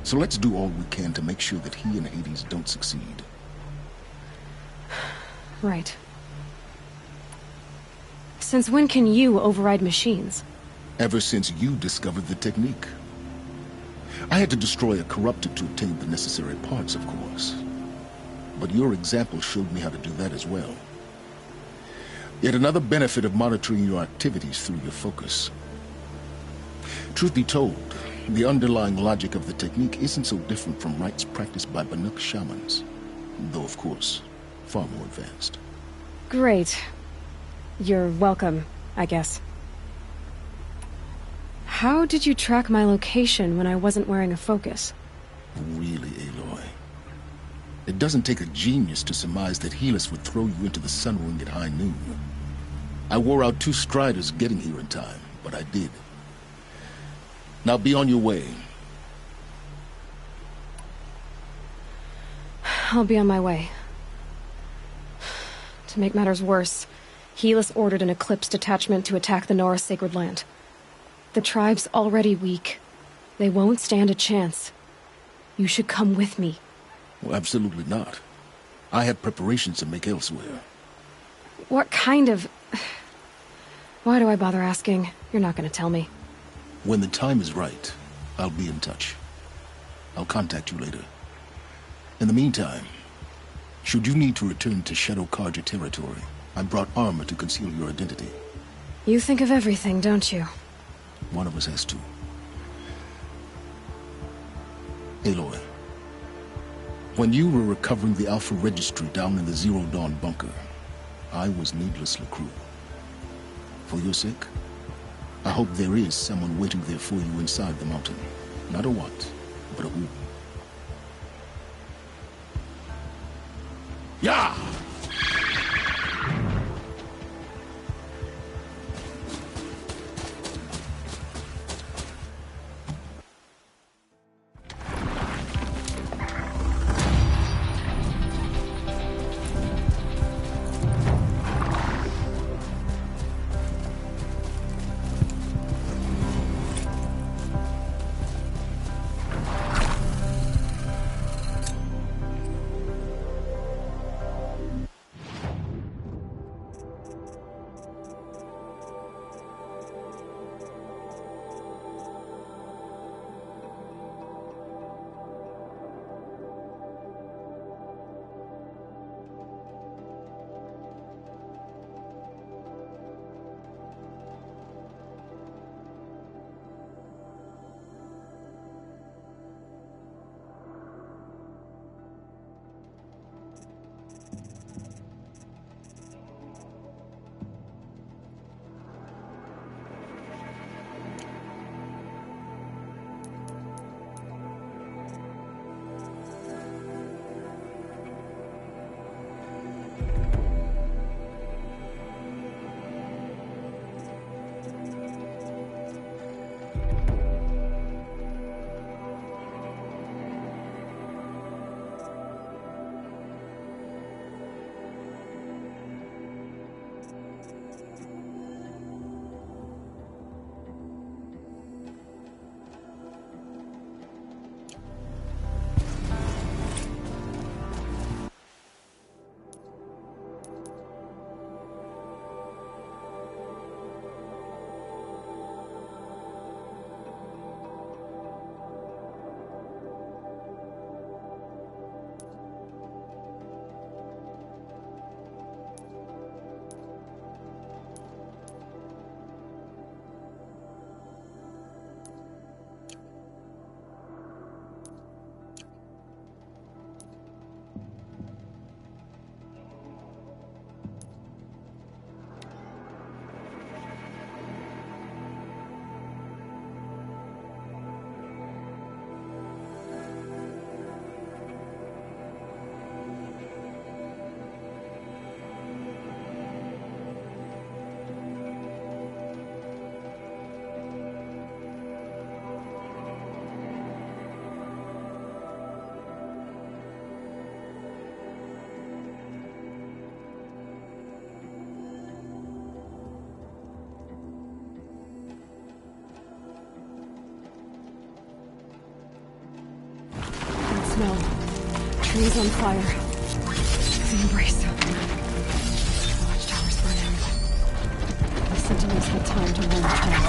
So let's do all we can to make sure that he and Hades don't succeed. Right. Since when can you override machines? Ever since you discovered the technique. I had to destroy a corrupted to obtain the necessary parts, of course. But your example showed me how to do that as well. Yet another benefit of monitoring your activities through your focus. Truth be told, the underlying logic of the technique isn't so different from rites practiced by Banuk shamans. Though, of course, far more advanced. Great. You're welcome, I guess. How did you track my location when I wasn't wearing a focus? Really, Aloy? It doesn't take a genius to surmise that Helis would throw you into the Sun Ring at high noon. I wore out 2 striders getting here in time, but I did. Now be on your way. I'll be on my way. To make matters worse, Helis ordered an Eclipse detachment to attack the Nora Sacred Land. The tribe's already weak. They won't stand a chance. You should come with me. Well, absolutely not. I have preparations to make elsewhere. What kind of... Why do I bother asking? You're not going to tell me. When the time is right, I'll be in touch. I'll contact you later. In the meantime, should you need to return to Shadow Karja territory, I brought armor to conceal your identity. You think of everything, don't you? One of us has to. Aloy, when you were recovering the Alpha Registry down in the Zero Dawn bunker, I was needlessly cruel. For your sake, I hope there is someone waiting there for you inside the mountain. Not a what, but a who. Yeah! smell. Trees on fire. The embrace. Watchtowers burning. The sentinels had time to run time.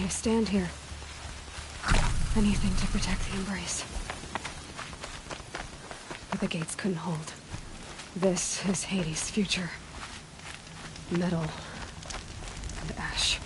Stand here. Anything to protect the embrace. But the gates couldn't hold. This is Hades' future. Metal and ash.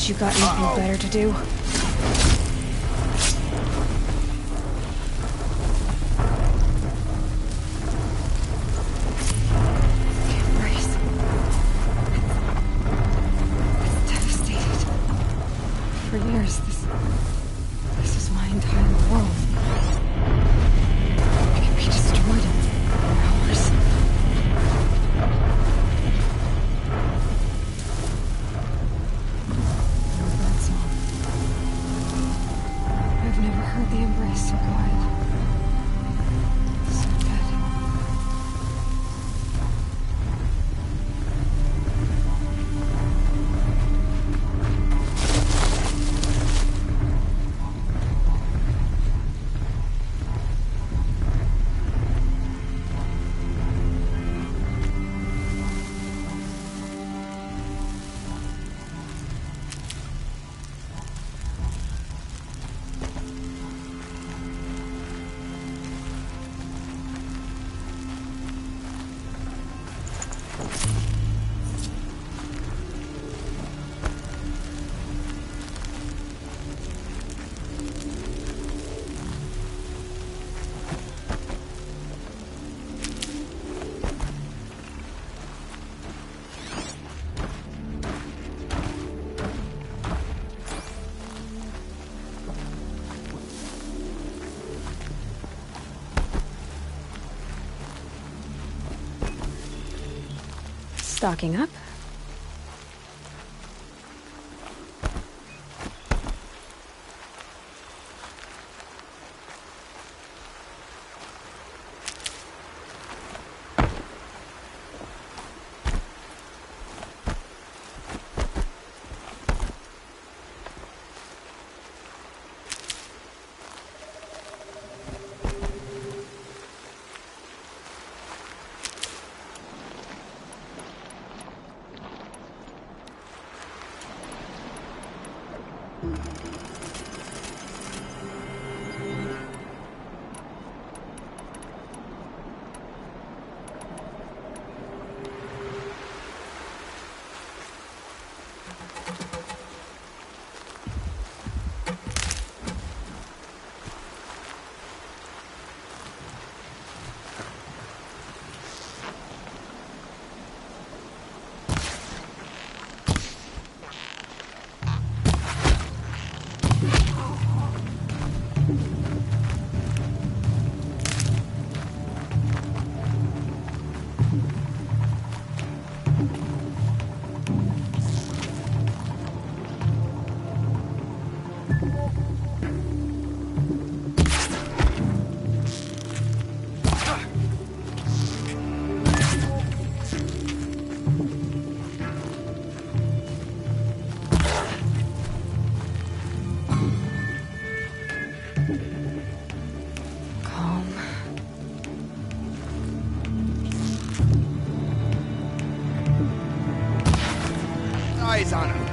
You got anything better to do? The embrace. It's devastated. For years, this is my entire world. It can be destroyed in hours. The embrace so quiet. So dead. Stocking up. eyes on him.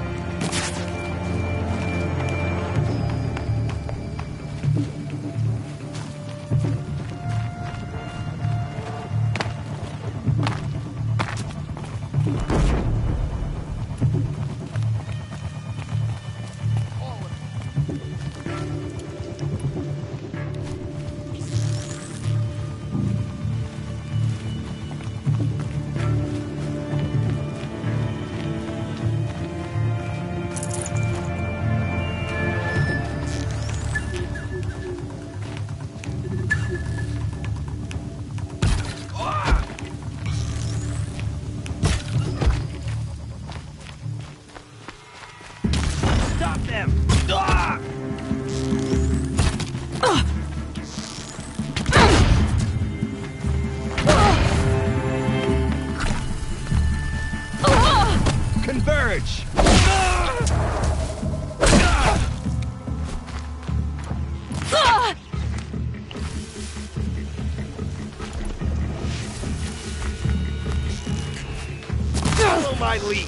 Converge! Follow my lead!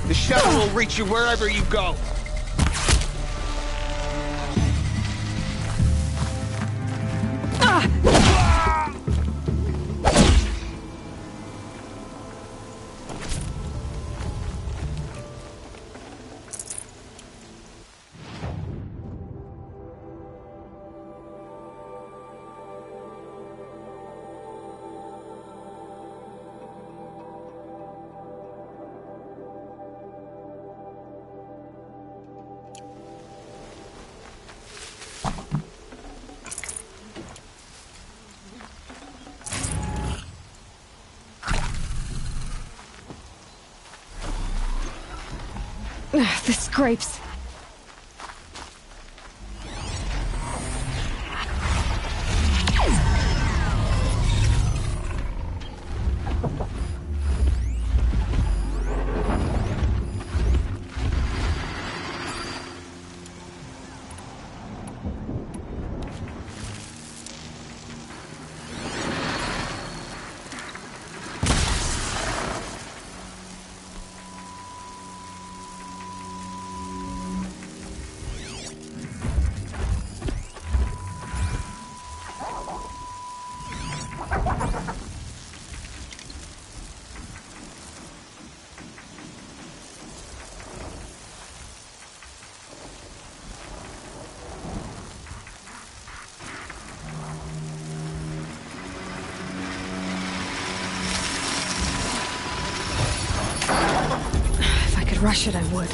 The shuttle will reach you wherever you go. The scrapes. If I could rush it, I would.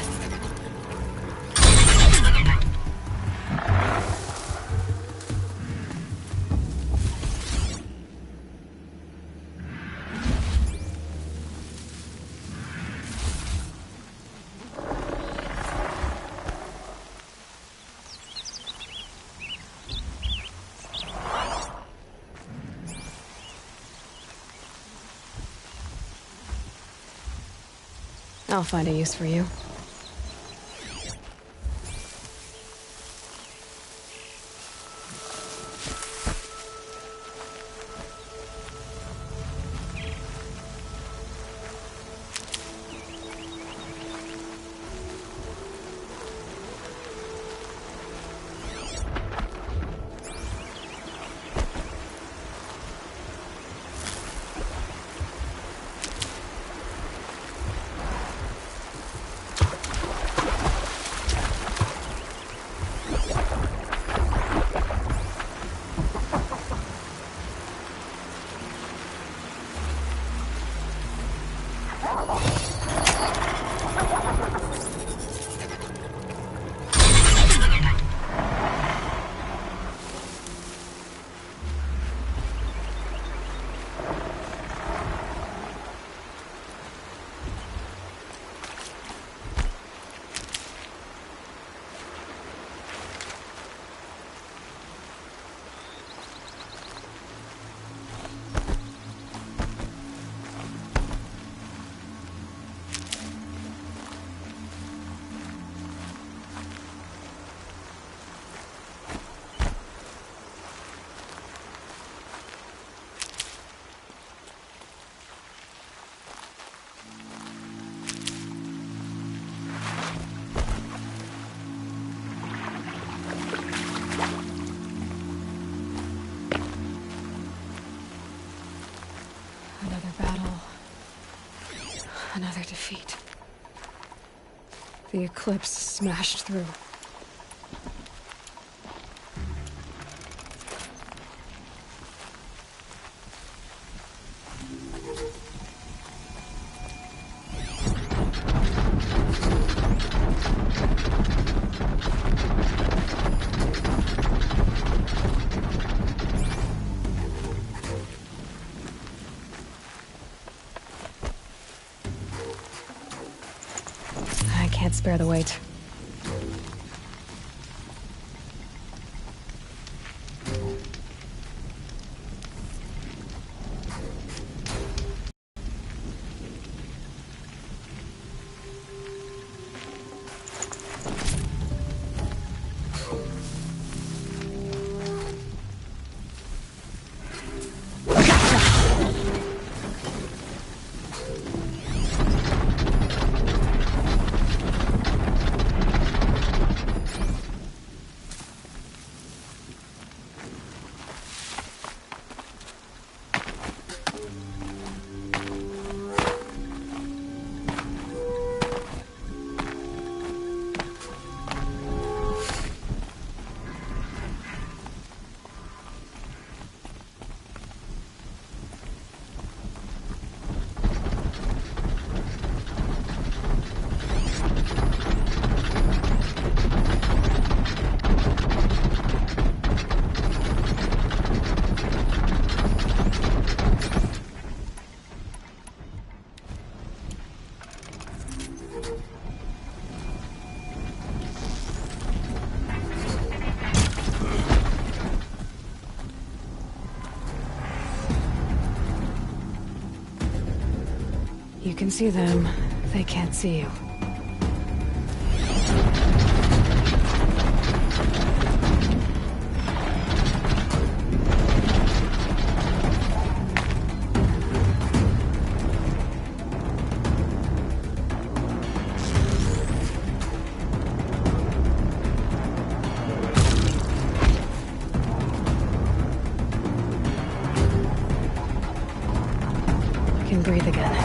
I'll find a use for you. Another defeat. The eclipse smashed through. I can't spare the weight. You can see them, they can't see you. You can breathe again.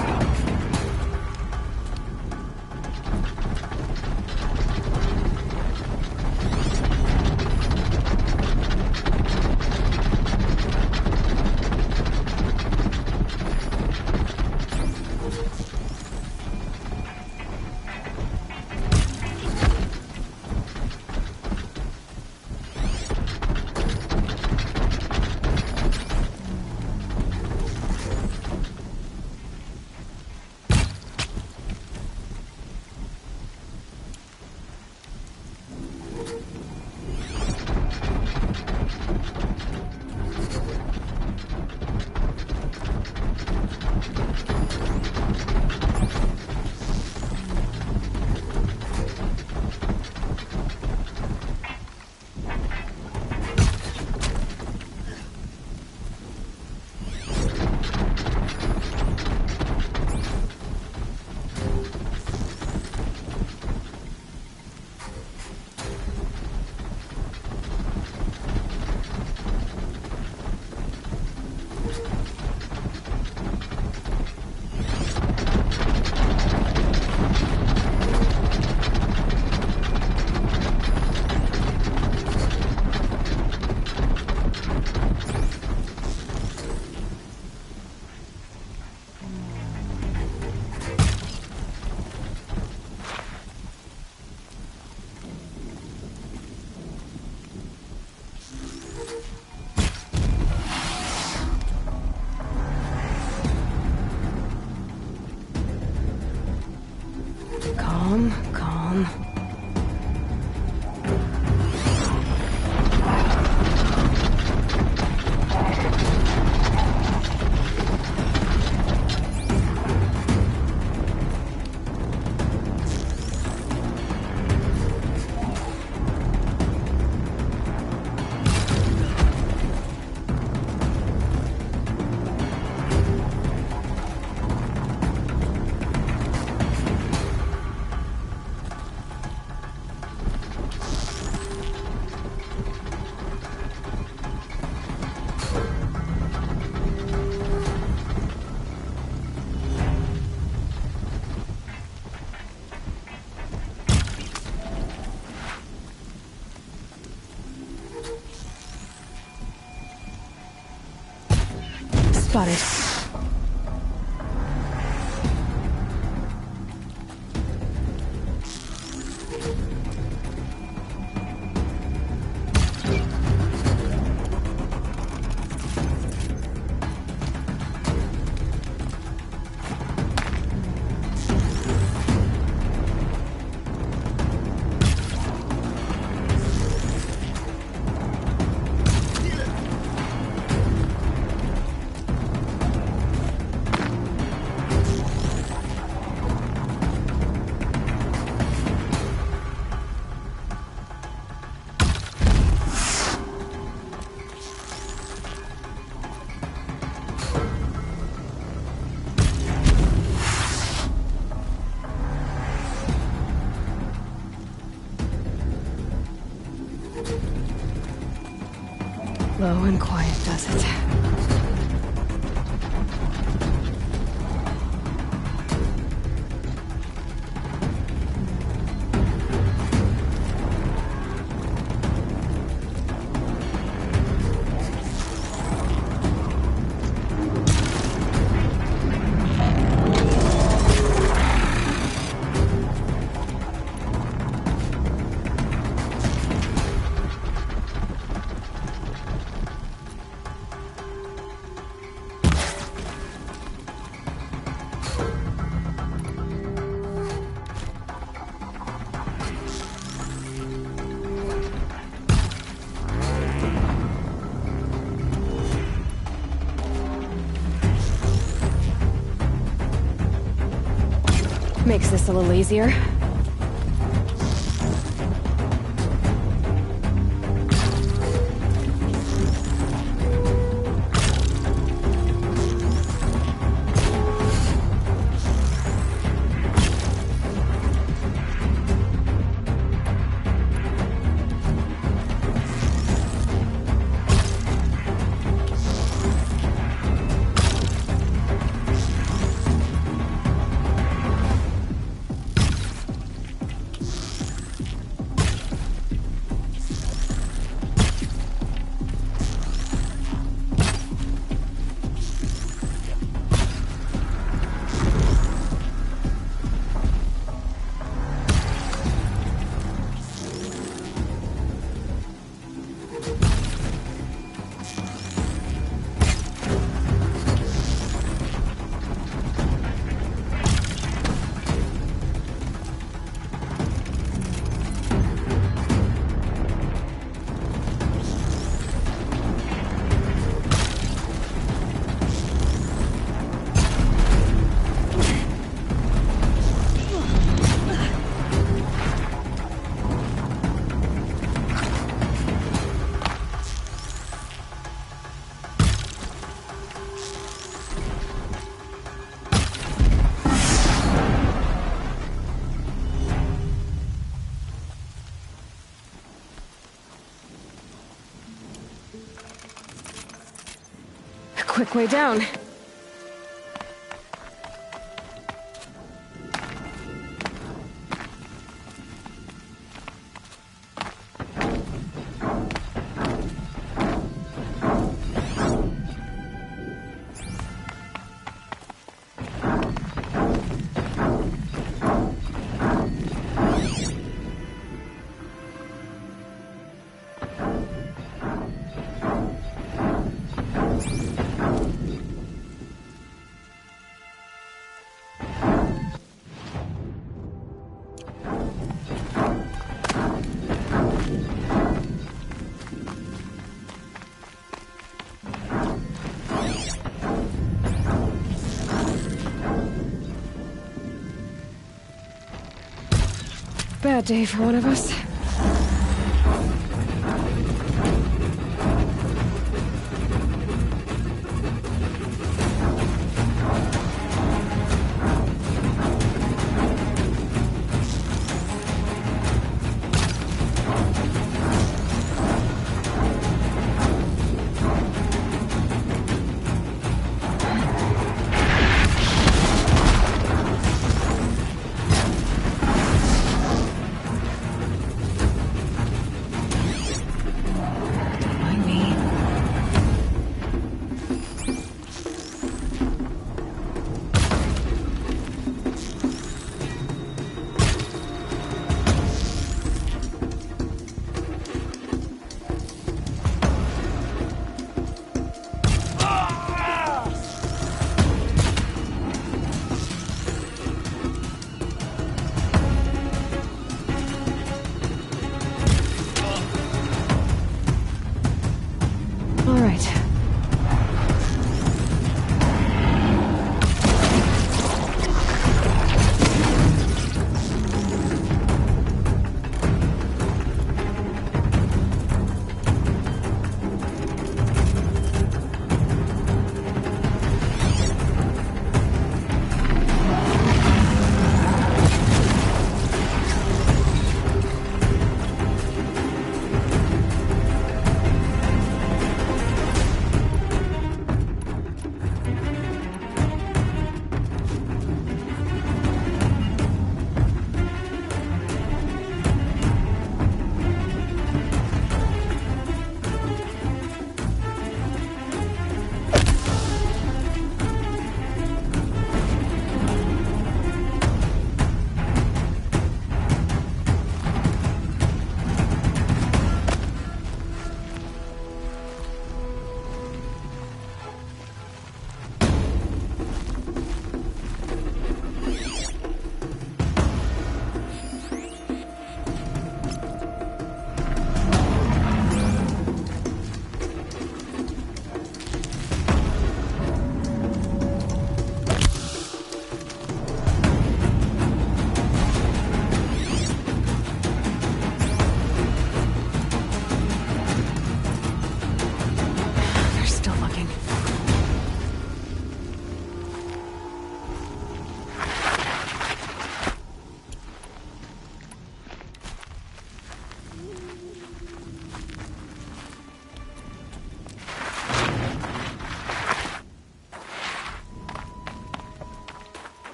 Calm, calm. Spotted. Low and quiet does it. Makes this a little easier. Quick way down. Bad day for one of us.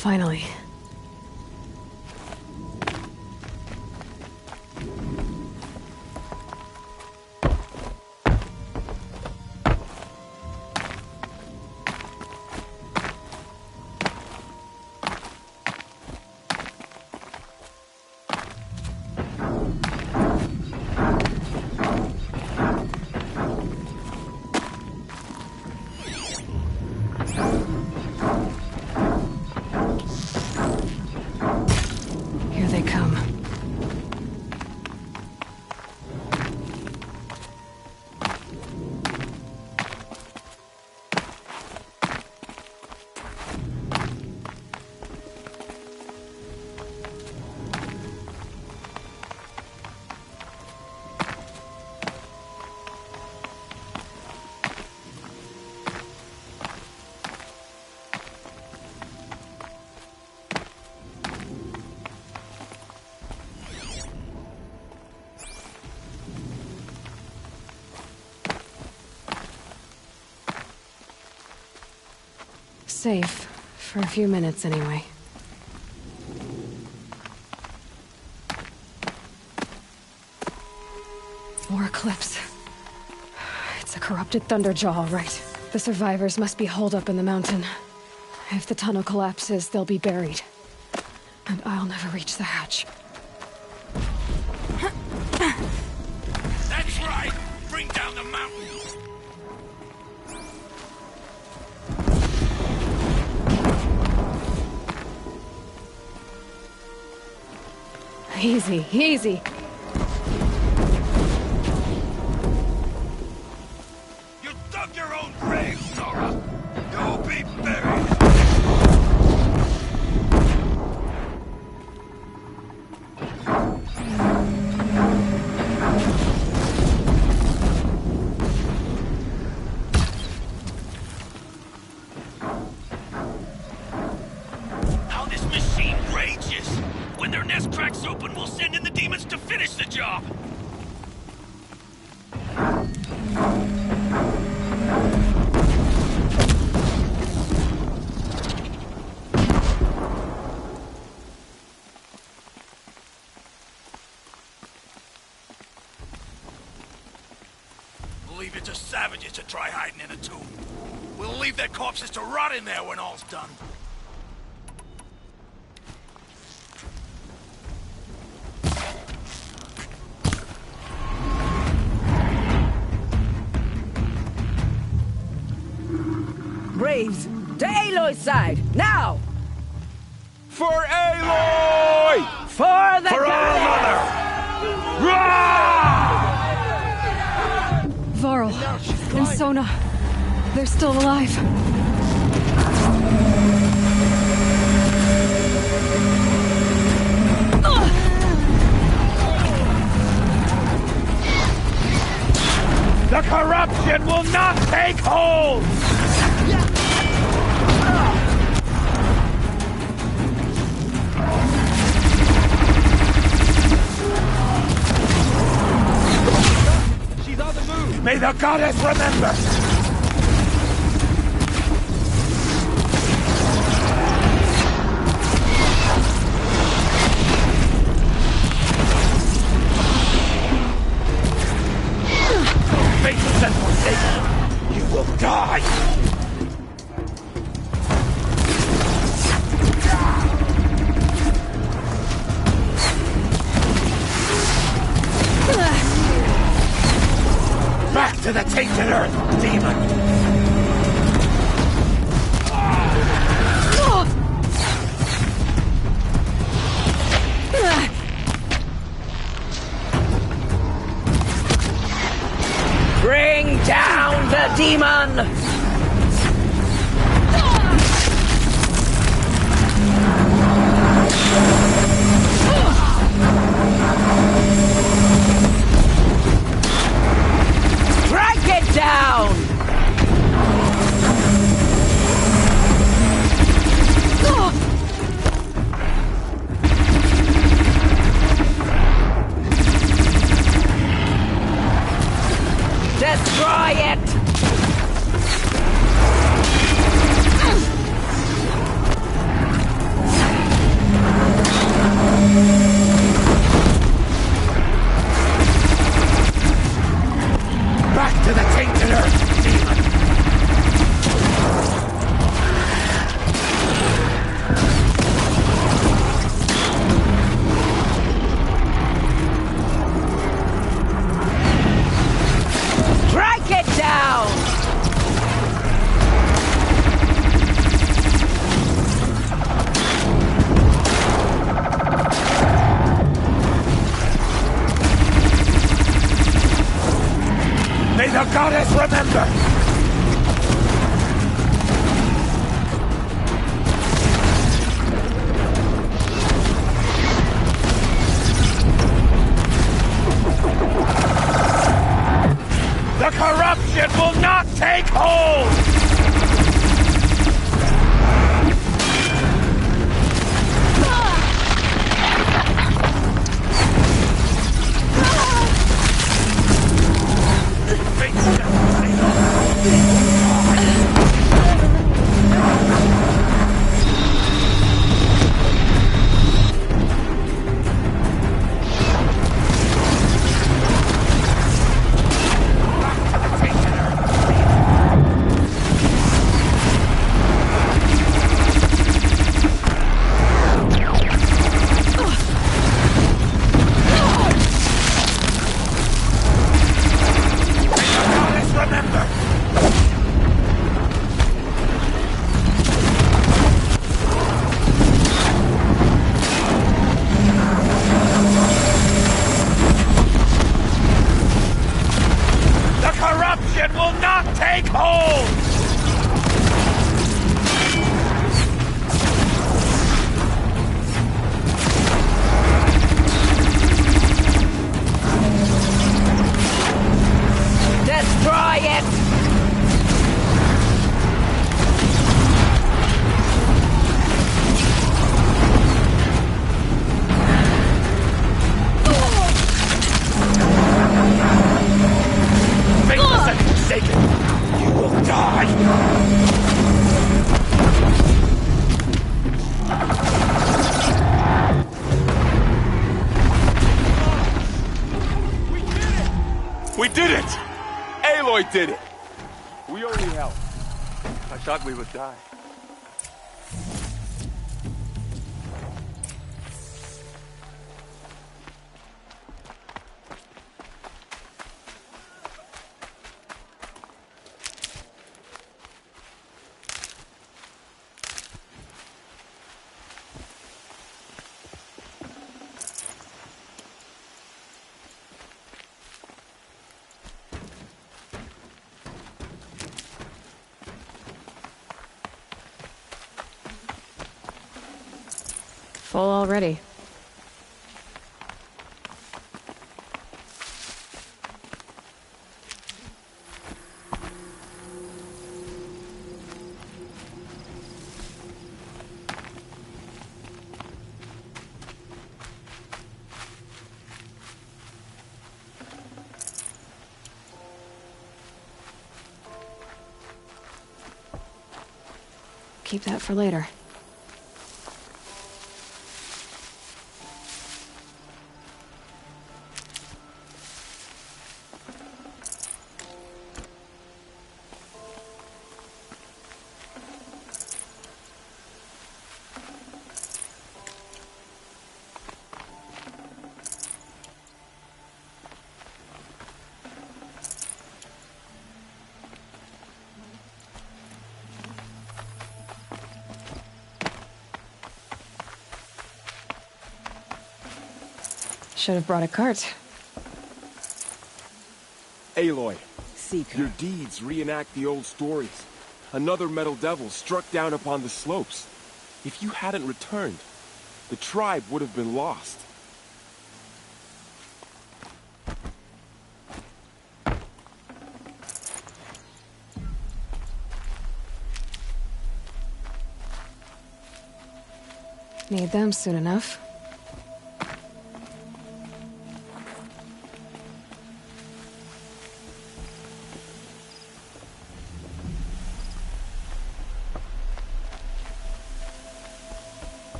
Finally. Here they come. Safe. For a few minutes, anyway. More Eclipse. It's a corrupted Thunderjaw, all right. The survivors must be holed up in the mountain. If the tunnel collapses, they'll be buried. And I'll never reach the hatch. That's right! Bring down the mountain! Easy, easy. You dug your own grave, Nora! You'll be buried! How this machine rages! When their nest cracks open, we'll send in the demons to finish the job! We'll leave it to savages to try hiding in a tomb. We'll leave their corpses to rot in there when all's done. Braves, to Aloy's side, now! For Aloy! For the For our mother! Varl and Sona. They're still alive. The corruption will not take hold! She's on the move! May the goddess remember! Faithless and forsaken, you will die! Back to the tainted earth, demon! Bring down the demon! Strike it down! Destroy it! goddess remember! The corruption will not take hold! Did it. We only helped. I thought we would die. Full already. Keep that for later. Should have brought a cart. Aloy, Seeker. Your deeds reenact the old stories. Another metal devil struck down upon the slopes. If you hadn't returned, the tribe would have been lost. Need them soon enough.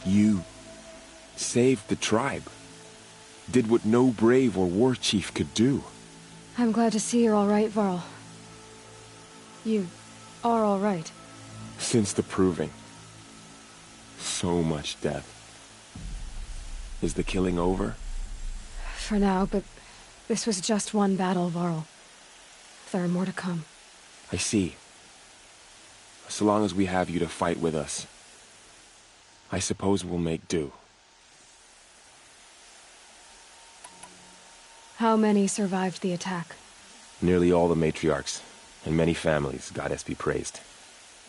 You saved the tribe. Did what no brave or war chief could do. I'm glad to see you're all right, Varl. You are all right. Since the proving. So much death. Is the killing over? For now, but this was just one battle, Varl. There are more to come. I see. So long as we have you to fight with us, I suppose we'll make do. How many survived the attack? Nearly all the matriarchs, and many families, goddess be praised.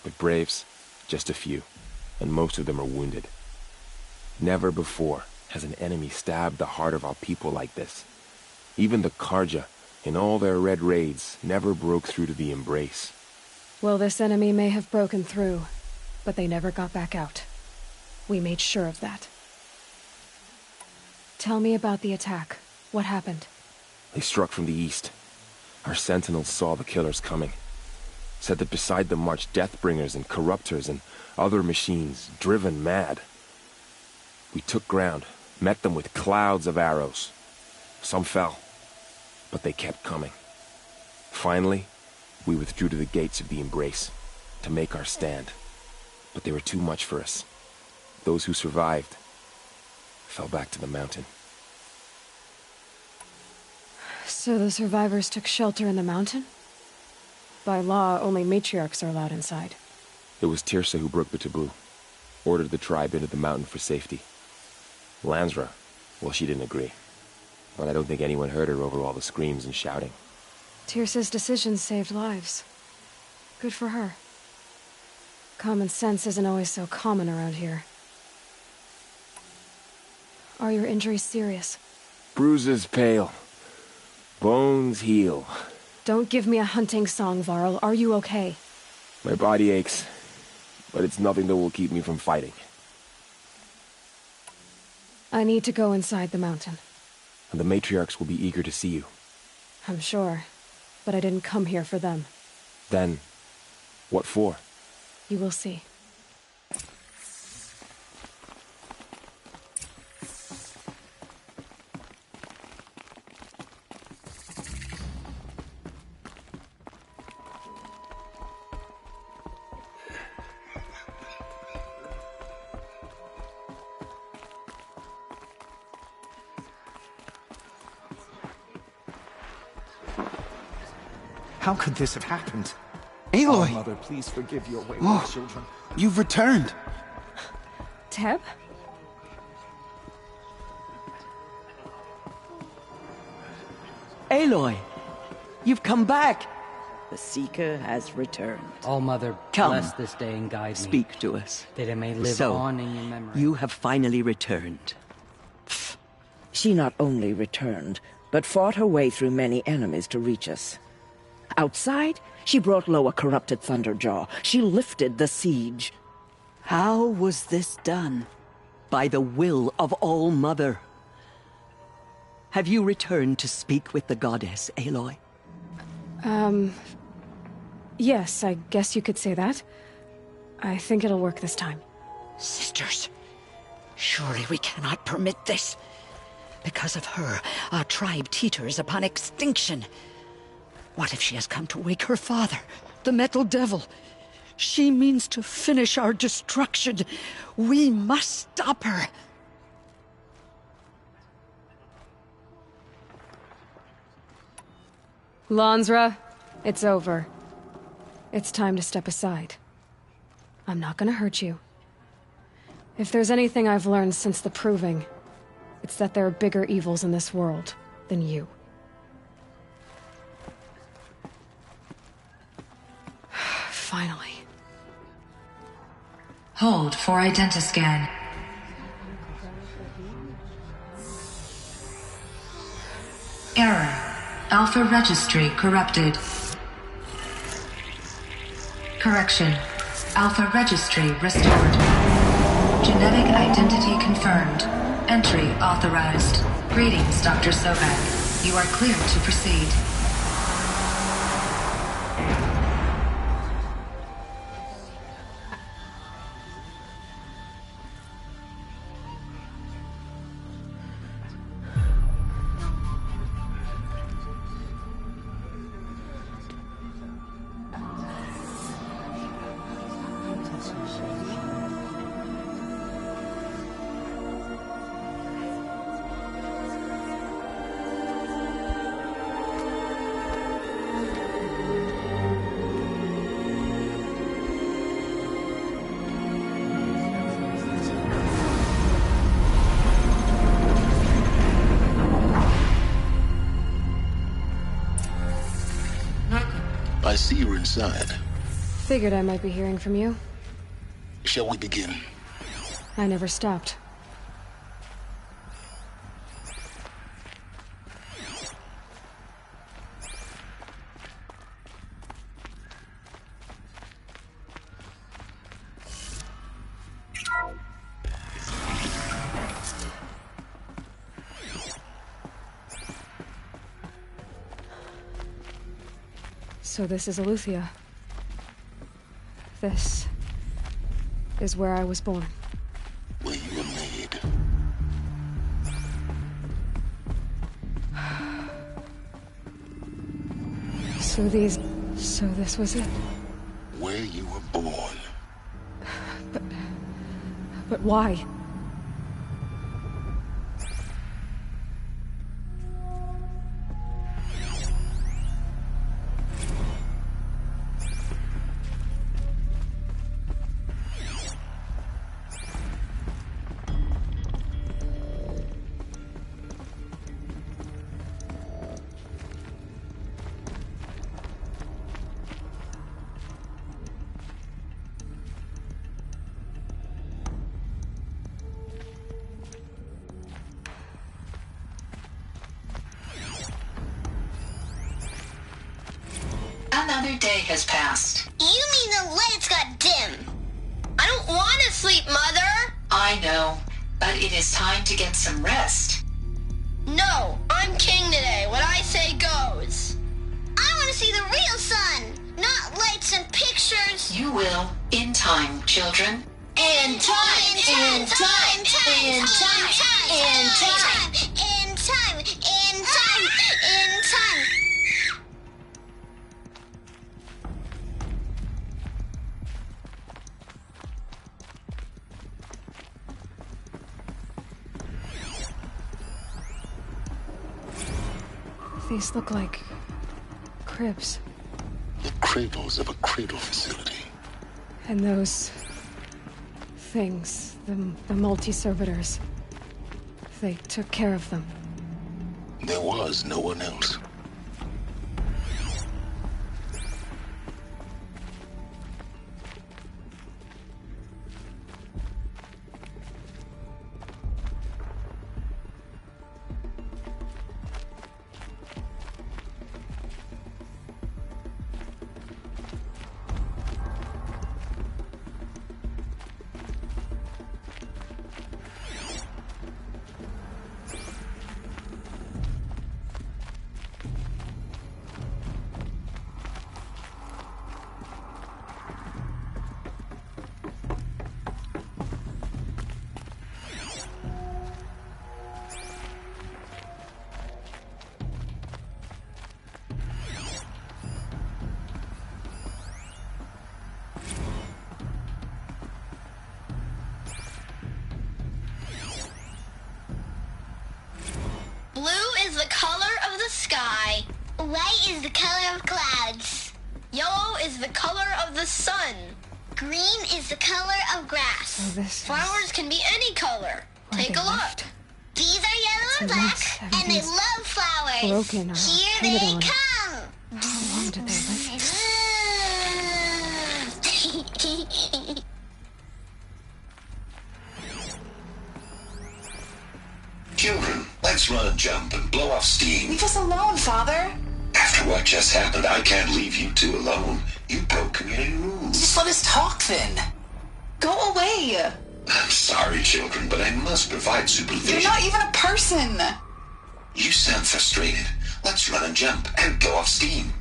But braves, just a few, and most of them are wounded. Never before has an enemy stabbed the heart of our people like this. Even the Karja, in all their red raids, never broke through to the embrace. Well, this enemy may have broken through, but they never got back out. We made sure of that. Tell me about the attack. What happened? They struck from the east. Our sentinels saw the killers coming. Said that beside them marched Deathbringers and Corruptors and other machines, driven mad. We took ground, met them with clouds of arrows. Some fell, but they kept coming. Finally, we withdrew to the gates of the Embrace to make our stand. But they were too much for us. Those who survived fell back to the mountain. So the survivors took shelter in the mountain? By law, only matriarchs are allowed inside. It was Tirsa who broke the taboo, ordered the tribe into the mountain for safety. Lansra, well, she didn't agree. But I don't think anyone heard her over all the screams and shouting. Tirsa's decisions saved lives. Good for her. Common sense isn't always so common around here. Are your injuries serious? Bruises pale. Bones heal. Don't give me a hunting song, Varl. Are you okay? My body aches, but it's nothing that will keep me from fighting. I need to go inside the mountain. And the matriarchs will be eager to see you. I'm sure, but I didn't come here for them. Then, what for? You will see. How could this have happened? Aloy! Oh, Mother, please forgive your wayward children. You've returned. Teb? Aloy! You've come back! The Seeker has returned. All Mother, Come. bless this day and guide me. Speak to us. That it may live So, on in your memory. You have finally returned. She not only returned, but fought her way through many enemies to reach us. Outside, she brought low a corrupted Thunderjaw. She lifted the siege. How was this done? By the will of All Mother. Have you returned to speak with the goddess, Aloy? Yes, I guess you could say that. I think it'll work this time. Sisters, surely we cannot permit this. Because of her, our tribe teeters upon extinction. What if she has come to wake her father, the Metal Devil? She means to finish our destruction. We must stop her. Lansra, it's over. It's time to step aside. I'm not gonna hurt you. If there's anything I've learned since the Proving, it's that there are bigger evils in this world than you. Finally. Hold for identiscan. Error. Alpha registry corrupted. Correction. Alpha registry restored. Genetic identity confirmed. Entry authorized. Greetings, Dr. Sobek. You are cleared to proceed. see you're inside. Figured I might be hearing from you. Shall we begin? I never stopped. So this is Eleuthia. This is where I was born. Where you were made. So this was it? Where you were born. But why? Another day has passed. You mean the lights got dim? I don't want to sleep, Mother! I know, but it is time to get some rest. No, I'm king today. What I say goes. I want to see the real sun, not lights and pictures. You will, in time, children. In time, in time, in time, in time, in time, in time, in time. These look like cribs. The cradles of a cradle facility. And those things, the multi-servitors, they took care of them. There was no one else. Blue is the color of the sky. White is the color of clouds. Yellow is the color of the sun. Green is the color of grass. Flowers can be any color. Take a look. These are yellow and black, and they love flowers. Broken or Here painted they on. come. How long did they live? Children, let's run and jump and blow off steam. Leave us alone, Father. After what just happened, I can't leave you two alone. You broke community rules. Just let us talk then. Go away. I'm sorry, children, but I must provide supervision. You're not even a person. You sound frustrated. Let's run and jump and blow off steam.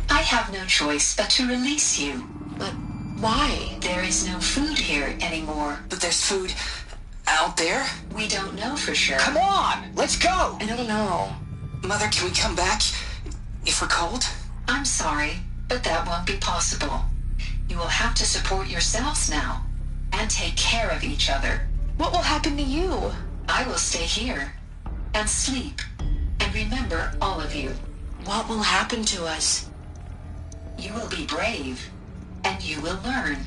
I have no choice but to release you. But why? There is no food here anymore. But there's food out there? We don't know for sure. Come on, let's go. I don't know. Mother, can we come back if we're cold? I'm sorry, but that won't be possible. You will have to support yourselves now and take care of each other. What will happen to you? I will stay here and sleep and remember all of you. What will happen to us? You will be brave, and you will learn.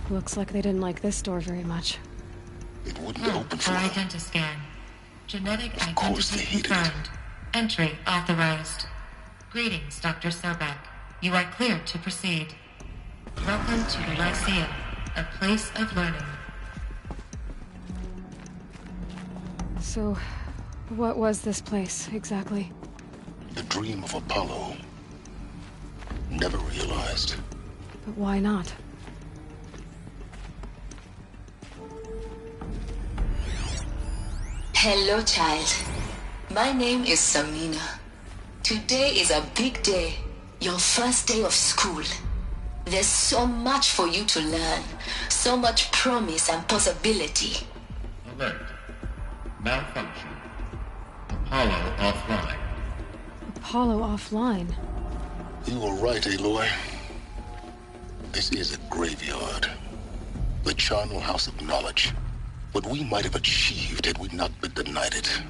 Looks like they didn't like this door very much. It wouldn't open for them. Identiscan. Genetic Of course they identity hated it. confirmed. Entry authorized. Greetings, Dr. Sobek. You are cleared to proceed. Welcome to the Lyceum, a place of learning. So, what was this place, exactly? The dream of Apollo. Never realized. But why not? Hello, child. My name is Samina. Today is a big day. Your first day of school. There's so much for you to learn. So much promise and possibility. Alert. Malfunction. Apollo offline. Apollo offline. You were right, Aloy. This is a graveyard. The charnel house of knowledge. What we might have achieved had we not been denied it.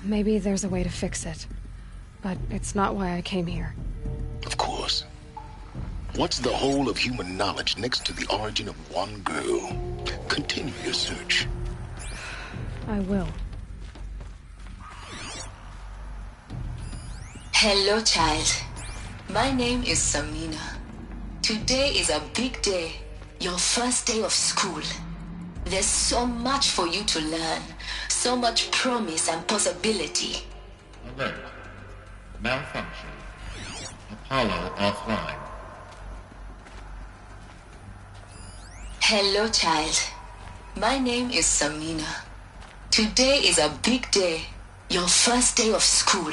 Maybe there's a way to fix it. But it's not why I came here. Of course. What's the whole of human knowledge next to the origin of one girl? Continue your search. I will. Hello, child. My name is Samina. Today is a big day. Your first day of school. There's so much for you to learn. So much promise and possibility. Alert. Malfunction. Apollo offline. Hello, child. My name is Samina. Today is a big day. Your first day of school.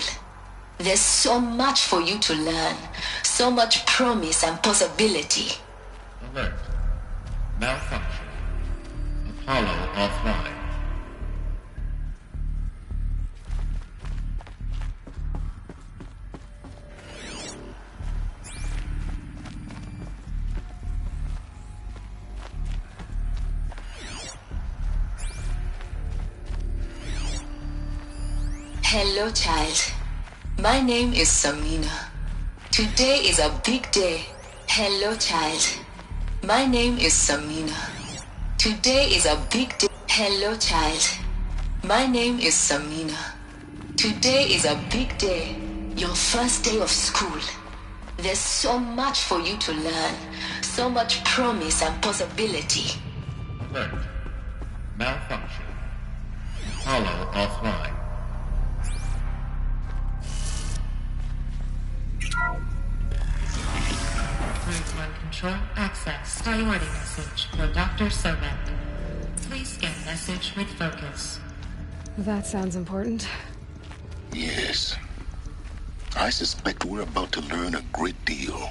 There's so much for you to learn. So much promise and possibility. Alert. Malfunction. Apollo offline. Hello, child. My name is Samina. Today is a big day. Hello, child. My name is Samina. Today is a big day. Hello, child. My name is Samina. Today is a big day. Your first day of school. There's so much for you to learn. So much promise and possibility. Alert. Malfunction. Apollo offline. Group 1 control access. Priority message for Dr. Sobek. Please scan message with focus. That sounds important. Yes. I suspect we're about to learn a great deal.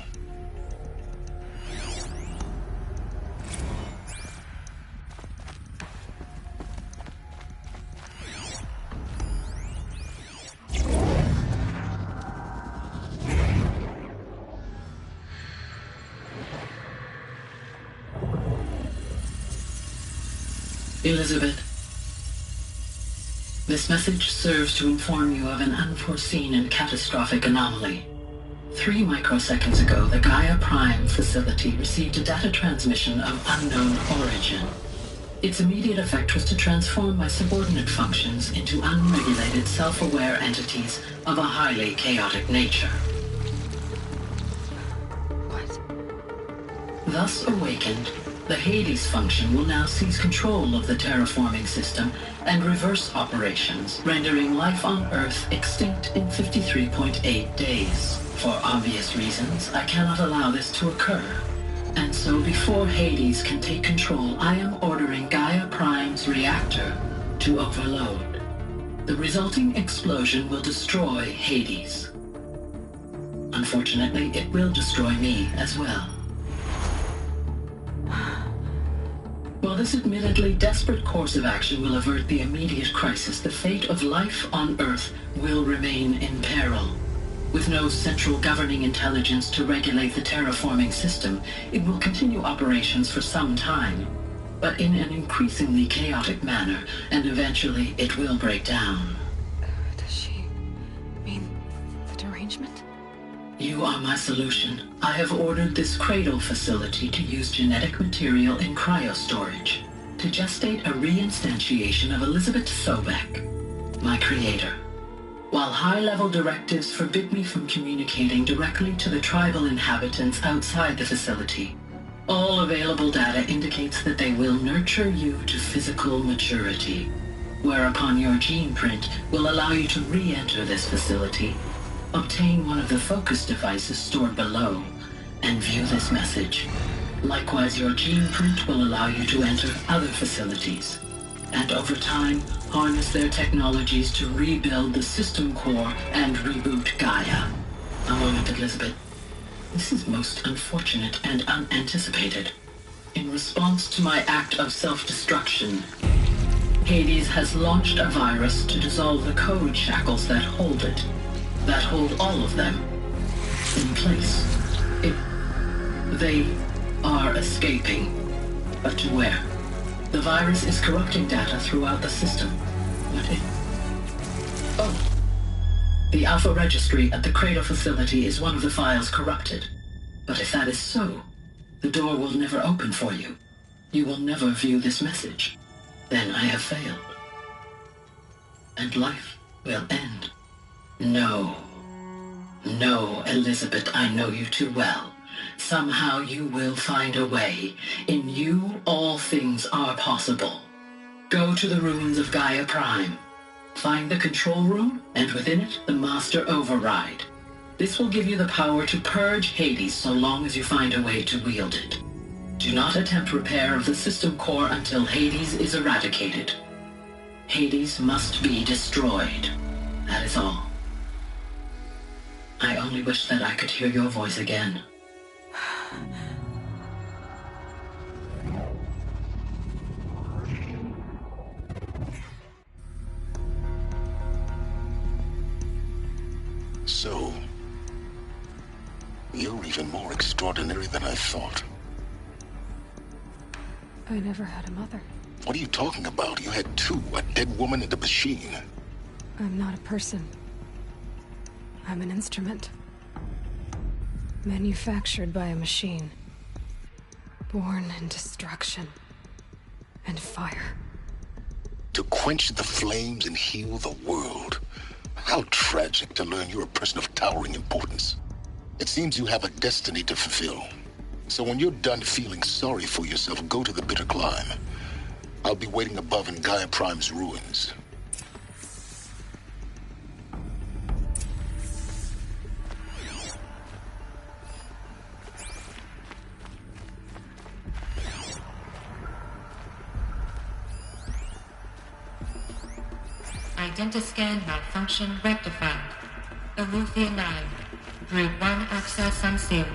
Elizabeth, this message serves to inform you of an unforeseen and catastrophic anomaly. 3 microseconds ago, the Gaia Prime facility received a data transmission of unknown origin. Its immediate effect was to transform my subordinate functions into unregulated, self-aware entities of a highly chaotic nature. What? Thus awakened, the Hades function will now seize control of the terraforming system and reverse operations, rendering life on Earth extinct in 53.8 days. For obvious reasons, I cannot allow this to occur, And so before Hades can take control, I am ordering Gaia Prime's reactor to overload. The resulting explosion will destroy Hades. Unfortunately, it will destroy me as well. While this admittedly desperate course of action will avert the immediate crisis, the fate of life on Earth will remain in peril. With no central governing intelligence to regulate the terraforming system, it will continue operations for some time, but in an increasingly chaotic manner, and eventually it will break down. Does she mean the derangement? You are my solution. I have ordered this cradle facility to use genetic material in cryostorage to gestate a reinstantiation of Elizabeth Sobek, my creator. While high-level directives forbid me from communicating directly to the tribal inhabitants outside the facility, all available data indicates that they will nurture you to physical maturity, whereupon your gene print will allow you to re-enter this facility, obtain one of the focus devices stored below, and view this message. Likewise, your gene print will allow you to enter other facilities, and over time, harness their technologies to rebuild the system core and reboot Gaia. A moment, Elizabeth. This is most unfortunate and unanticipated. In response to my act of self-destruction, Hades has launched a virus to dissolve the code shackles that hold it, that hold all of them in place. They are escaping, but to where? The virus is corrupting data throughout the system. Oh. The Alpha Registry at the Cradle facility is one of the files corrupted. But if that is so, the door will never open for you. You will never view this message. Then I have failed. And life will end. No. No, Elizabeth, I know you too well. Somehow you will find a way. In you, all things are possible. Go to the ruins of Gaia Prime. Find the control room, and within it, the Master Override. This will give you the power to purge Hades so long as you find a way to wield it. Do not attempt repair of the system core until Hades is eradicated. Hades must be destroyed. That is all. I only wish that I could hear your voice again. So, you're even more extraordinary than I thought. I never had a mother. What are you talking about? You had two, a dead woman and a machine. I'm not a person. I'm an instrument. Manufactured by a machine. Born in destruction and fire. To quench the flames and heal the world. How tragic to learn you're a person of towering importance. It seems you have a destiny to fulfill. So when you're done feeling sorry for yourself, go to the bitter climb. I'll be waiting above in Gaia Prime's ruins. Identiscan malfunction rectified. Alufia 9. Group 1 access unsealed.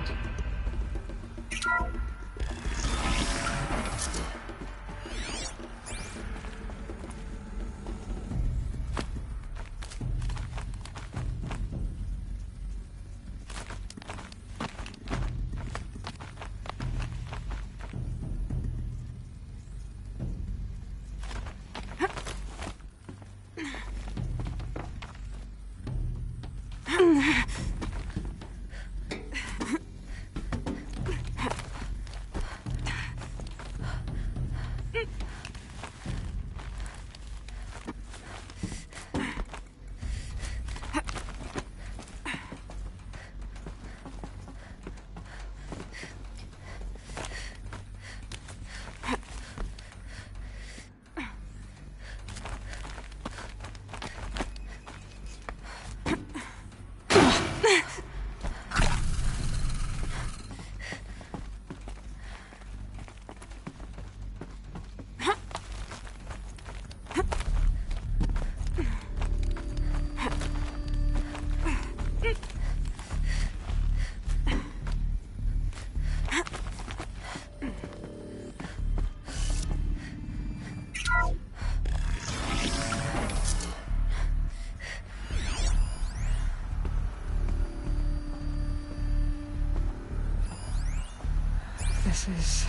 This is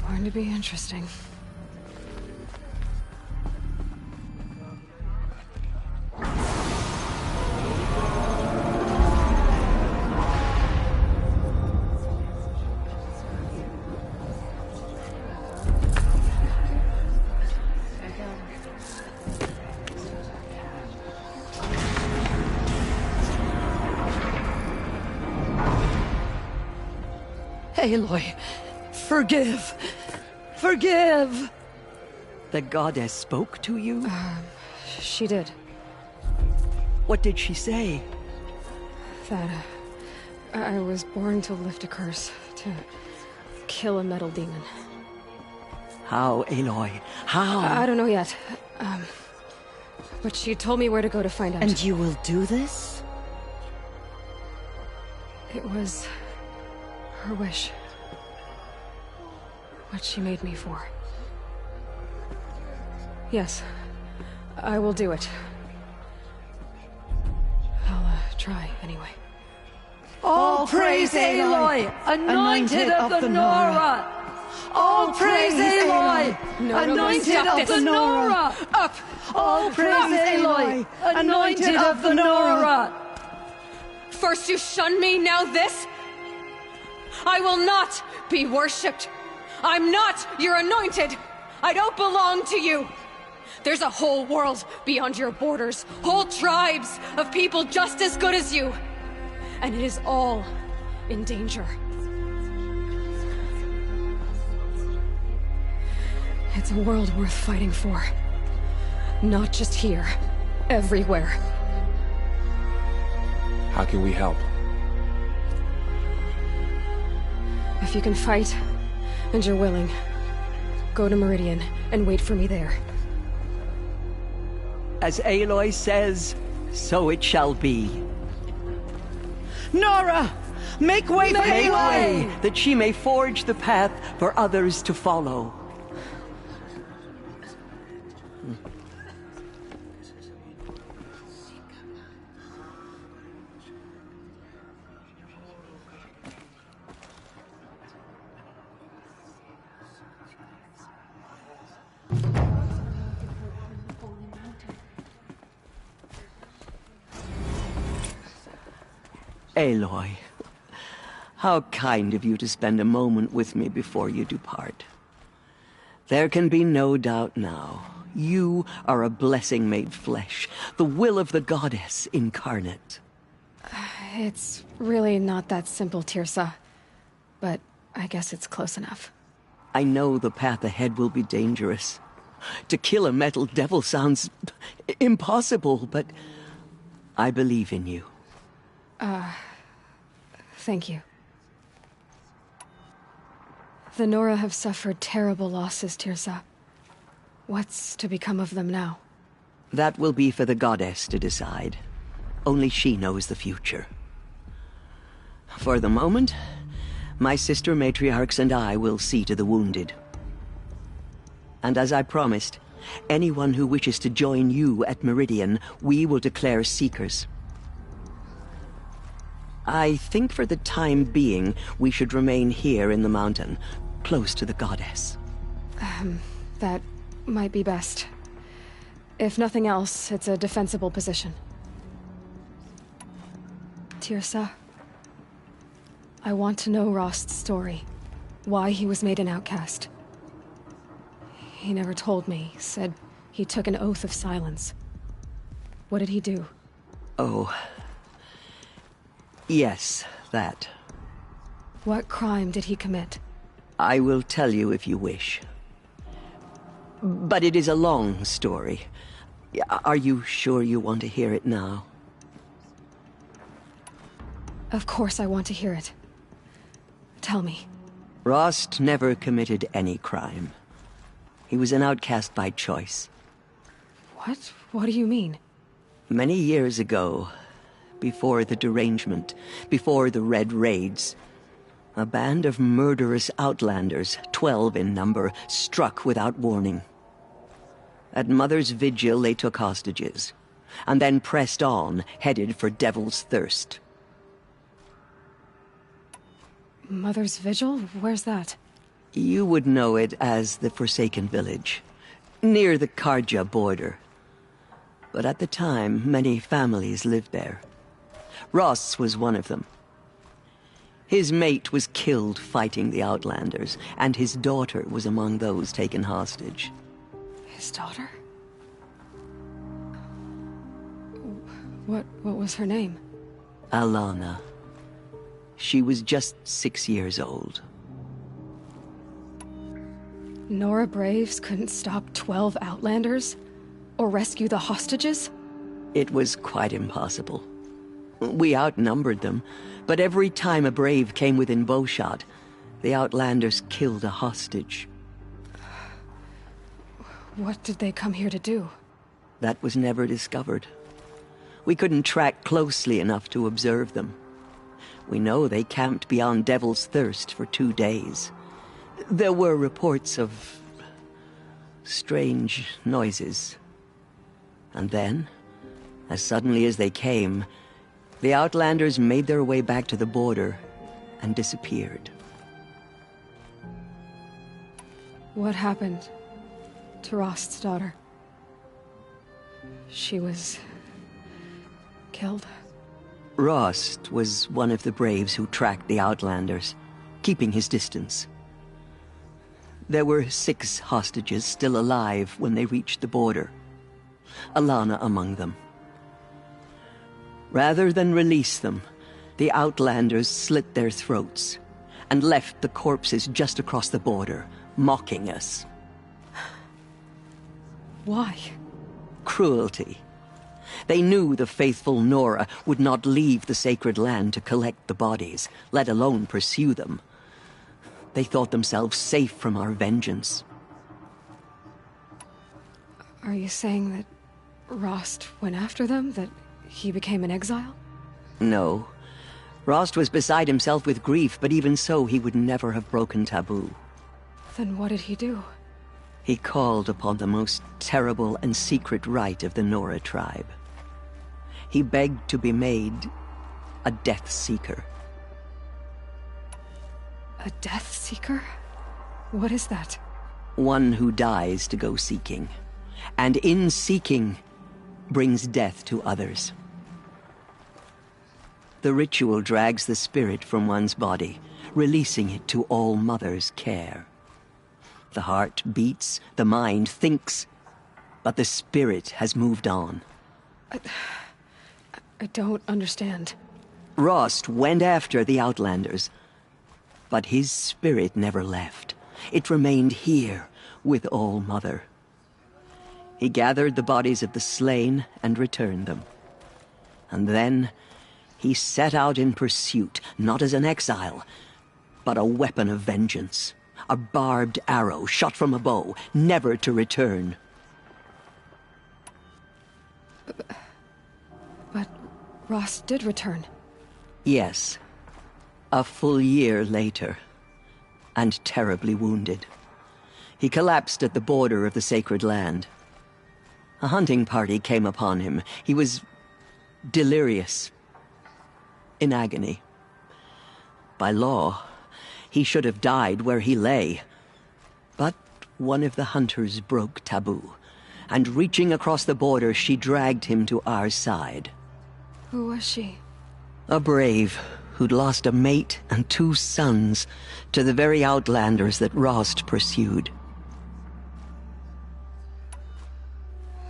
going to be interesting. Aloy, forgive! Forgive! The goddess spoke to you? She did. What did she say? That I was born to lift a curse, to kill a metal demon. How, Aloy? How? I don't know yet. But she told me where to go to find out. And you will do this? It was her wish. What she made me for. Yes, I will do it. I'll try anyway. All praise Aloy, anointed of the Nora! All praise Aloy, anointed of the Nora! Up! All praise Aloy, anointed of the Nora! First you shun me, now this? I will not be worshipped. I'm not your anointed. I don't belong to you. There's a whole world beyond your borders, whole tribes of people just as good as you. And it is all in danger. It's a world worth fighting for. Not just here, everywhere. How can we help? If you can fight, and you're willing, go to Meridian and wait for me there. As Aloy says, so it shall be. Nora! Make way for Make Aloy! way, that she may forge the path for others to follow. Aloy, how kind of you to spend a moment with me before you depart. There can be no doubt now. You are a blessing made flesh, the will of the goddess incarnate. It's really not that simple, Tirsa. But I guess it's close enough. I know the path ahead will be dangerous. To kill a metal devil sounds impossible, but I believe in you. Thank you. The Nora have suffered terrible losses, Tirsa. What's to become of them now? That will be for the goddess to decide. Only she knows the future. For the moment, my sister matriarchs and I will see to the wounded. And as I promised, anyone who wishes to join you at Meridian, we will declare seekers. I think for the time being, we should remain here in the mountain, close to the goddess. That might be best. If nothing else, it's a defensible position. Tirsa, I want to know Rost's story. Why he was made an outcast. He never told me, said he took an oath of silence. What did he do? Oh. Yes, that. What crime did he commit? I will tell you if you wish. But it is a long story. Are you sure you want to hear it now? Of course I want to hear it. Tell me. Rost never committed any crime. He was an outcast by choice. What? What do you mean? Many years ago, before the derangement, before the Red Raids, a band of murderous outlanders, 12 in number, struck without warning. At Mother's Vigil, they took hostages, and then pressed on, headed for Devil's Thirst. Mother's Vigil? Where's that? You would know it as the Forsaken Village, near the Karja border. But at the time, many families lived there. Ross was one of them. His mate was killed fighting the Outlanders, and his daughter was among those taken hostage. His daughter? What was her name? Alana. She was just 6 years old. Nora Braves couldn't stop 12 Outlanders? Or rescue the hostages? It was quite impossible. We outnumbered them, but every time a Brave came within bowshot, the Outlanders killed a hostage. What did they come here to do? That was never discovered. We couldn't track closely enough to observe them. We know they camped beyond Devil's Thirst for 2 days. There were reports of strange noises. And then, as suddenly as they came, the Outlanders made their way back to the border and disappeared. What happened to Rost's daughter? She was killed. Rost was one of the Braves who tracked the Outlanders, keeping his distance. There were 6 hostages still alive when they reached the border. Alana among them. Rather than release them, the Outlanders slit their throats and left the corpses just across the border, mocking us. Why? Cruelty. They knew the faithful Nora would not leave the sacred land to collect the bodies, let alone pursue them. They thought themselves safe from our vengeance. Are you saying that Rost went after them? That he became an exile? No. Rost was beside himself with grief, but even so, he would never have broken taboo. Then what did he do? He called upon the most terrible and secret rite of the Nora tribe. He begged to be made a Death Seeker. A Death Seeker? What is that? One who dies to go seeking, and in seeking, brings death to others. The ritual drags the spirit from one's body, releasing it to All Mother's care. The heart beats, the mind thinks, but the spirit has moved on. I don't understand. Rost went after the Outlanders, but his spirit never left. It remained here with All Mother. He gathered the bodies of the slain and returned them. And then he set out in pursuit, not as an exile, but a weapon of vengeance. A barbed arrow shot from a bow, never to return. But Rost did return. Yes. A full year later. And terribly wounded. He collapsed at the border of the sacred land. A hunting party came upon him. He was delirious. In agony. By law, he should have died where he lay. But one of the hunters broke taboo, and reaching across the border, she dragged him to our side. Who was she? A brave who'd lost a mate and 2 sons to the very Outlanders that Rost pursued.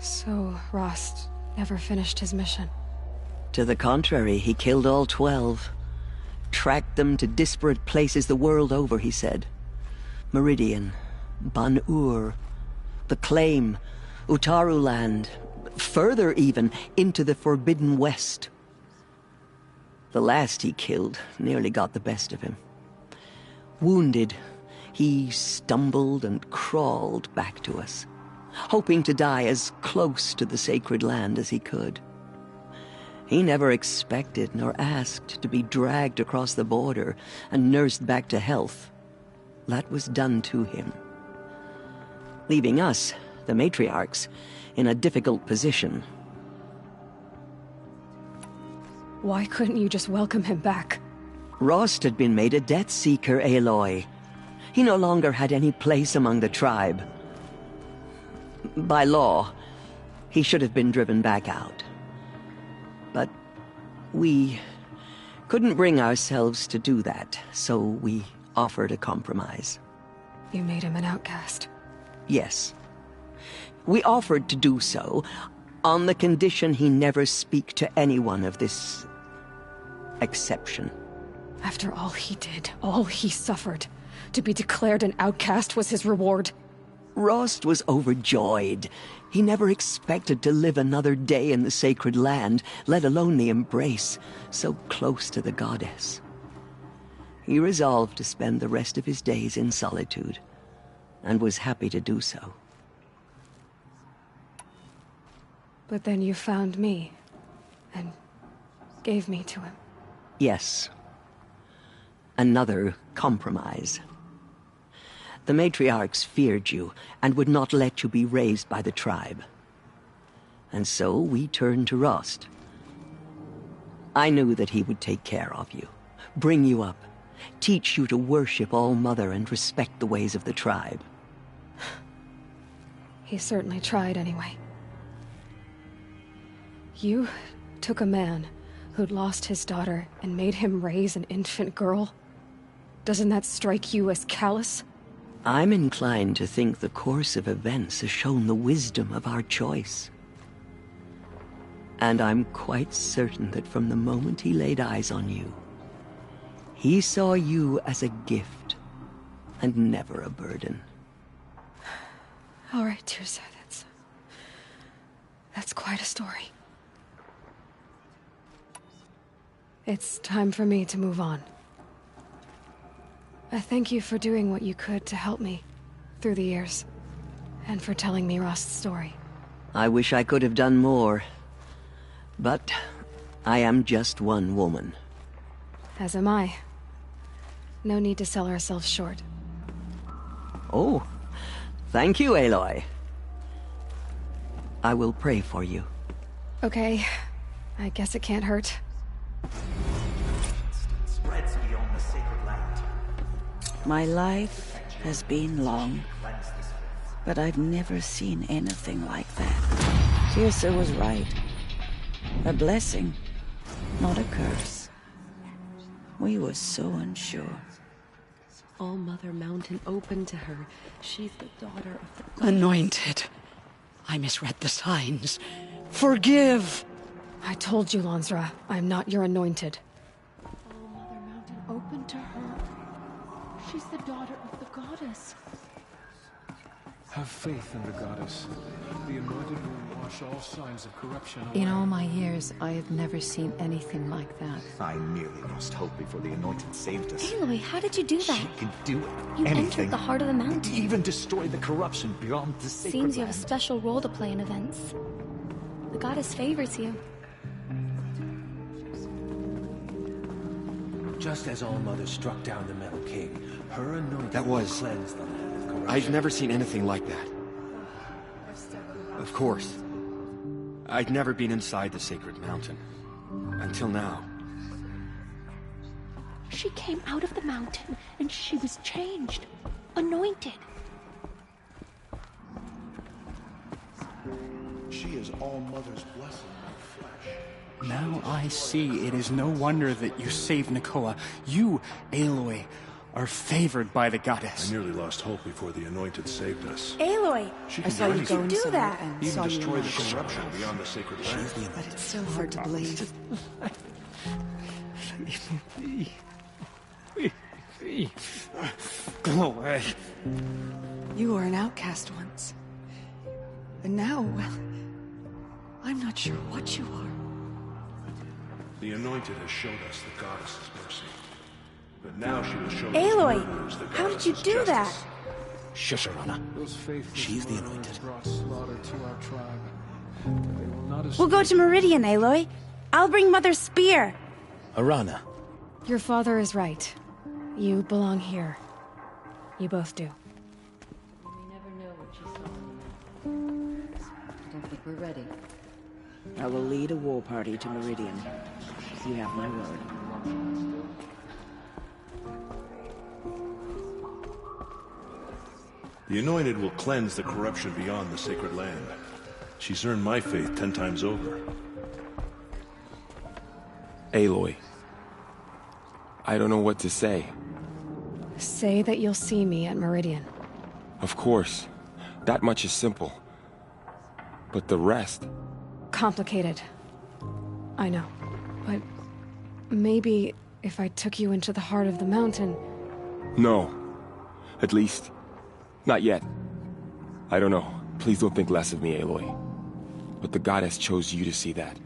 So Rost never finished his mission? To the contrary, he killed all 12. Tracked them to disparate places the world over, he said. Meridian, Ban-Ur, the Claim, Utaru Land, further even, into the Forbidden West. The last he killed nearly got the best of him. Wounded, he stumbled and crawled back to us, hoping to die as close to the sacred land as he could. He never expected nor asked to be dragged across the border and nursed back to health. That was done to him. Leaving us, the matriarchs, in a difficult position. Why couldn't you just welcome him back? Rost had been made a Death Seeker, Aloy. He no longer had any place among the tribe. By law, he should have been driven back out. But we couldn't bring ourselves to do that, so we offered a compromise. You made him an outcast. Yes. We offered to do so on the condition he never speak to anyone of this exception. After all he did, all he suffered, to be declared an outcast was his reward. Rost was overjoyed. He never expected to live another day in the sacred land, let alone the embrace, so close to the goddess. He resolved to spend the rest of his days in solitude, and was happy to do so. But then you found me, and gave me to him. Yes. Another compromise. The matriarchs feared you, and would not let you be raised by the tribe. And so we turned to Rost. I knew that he would take care of you, bring you up, teach you to worship All-Mother and respect the ways of the tribe. He certainly tried anyway. You took a man who'd lost his daughter and made him raise an infant girl? Doesn't that strike you as callous? I'm inclined to think the course of events has shown the wisdom of our choice. And I'm quite certain that from the moment he laid eyes on you, he saw you as a gift, and never a burden. All right, Tirsa, that's quite a story. It's time for me to move on. I thank you for doing what you could to help me through the years, and for telling me Rost's story. I wish I could have done more, but I am just one woman. As am I. No need to sell ourselves short. Oh, thank you, Aloy. I will pray for you. Okay, I guess it can't hurt. Spreads beyond the sacred land. My life has been long, but I've never seen anything like that. Tirsa was right. A blessing, not a curse. We were so unsure. All-Mother Mountain opened to her. She's the daughter of the... Anointed. I misread the signs. Forgive! I told you, Lansra, I'm not your anointed. All-Mother Mountain opened to her. She's the daughter of the goddess. Have faith in the goddess. The anointed will wash all signs of corruption away. In all my years, I have never seen anything like that. I nearly lost hope before the anointed saved us. Aloy, how did you do that? She can do You anything. entered the heart of the mountain. Even destroy the corruption beyond the sacred Seems you have a land. special role to play in events. The goddess favors you. Just as All-Mother struck down the Metal King, her anointing That was... cleansed the land of corruption. I've never seen anything like that. Of course. I'd never been inside the sacred mountain. Until now. She came out of the mountain, and she was changed. Anointed. She is All-Mother's blessing in flesh. Now I see it is no wonder that you saved Nakoa. You, Aloy, are favored by the goddess. I nearly lost hope before the anointed saved us. Aloy! She I can saw do you anything. go inside that. and even destroy the corruption beyond the sacred land. But it's so hard to believe. Go away. You were an outcast once. And now, well, I'm not sure what you are. The anointed has showed us the goddess's mercy. But now she will show Aloy, us murderers the how did you goddess's do justice. that? Shush, Arana. She's the anointed. Brought slaughter to our tribe. They will not We'll go to Meridian, Aloy. I'll bring Mother's spear. Arana. Your father is right. You belong here. You both do. We never know what she saw in the I don't think we're ready. I will lead a war party to Meridian. You have my word. The Anointed will cleanse the corruption beyond the sacred land. She's earned my faith 10 times over. Aloy. I don't know what to say. Say that you'll see me at Meridian. Of course. That much is simple. But the rest... Complicated. I know. But maybe if I took you into the heart of the mountain... No. At least, not yet. I don't know. Please don't think less of me, Aloy. But the goddess chose you to see that.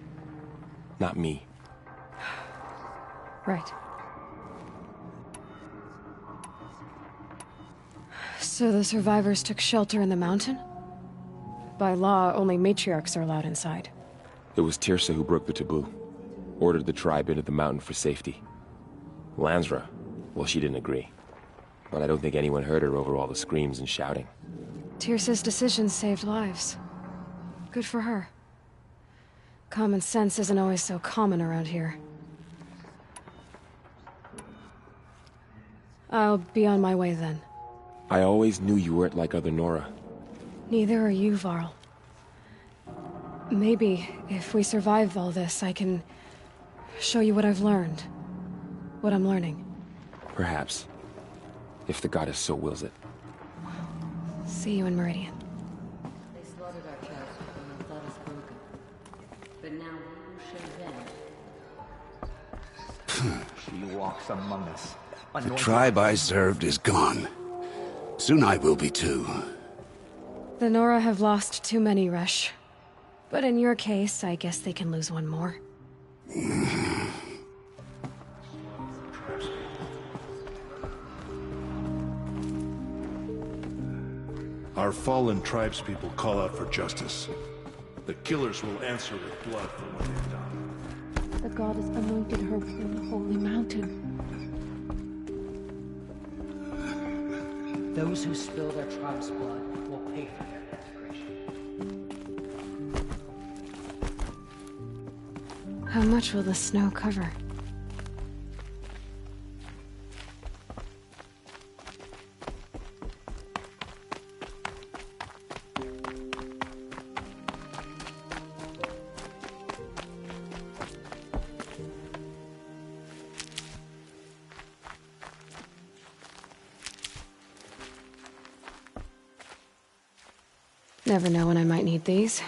Not me. Right. So the survivors took shelter in the mountain? By law, only matriarchs are allowed inside. It was Tirsa who broke the taboo. Ordered the tribe into the mountain for safety. Lansra, well, she didn't agree. But I don't think anyone heard her over all the screams and shouting. Tirsa's decision saved lives. Good for her. Common sense isn't always so common around here. I'll be on my way then. I always knew you weren't like other Nora. Neither are you, Varl. Maybe, if we survive all this, I can show you what I've learned. What I'm learning. Perhaps. If the goddess so wills it. See you in Meridian. They slaughtered our tribes when they thought us broken. But now we will show them. She walks among us. The tribe I served is gone. Soon I will be too. The Nora have lost too many, Resh. But in your case, I guess they can lose one more. Our fallen tribespeople call out for justice. The killers will answer with blood for what they've done. The goddess anointed her within the holy mountain. Those who spill their tribe's blood will pay for their desecration. How much will the snow cover? Never know when I might need these.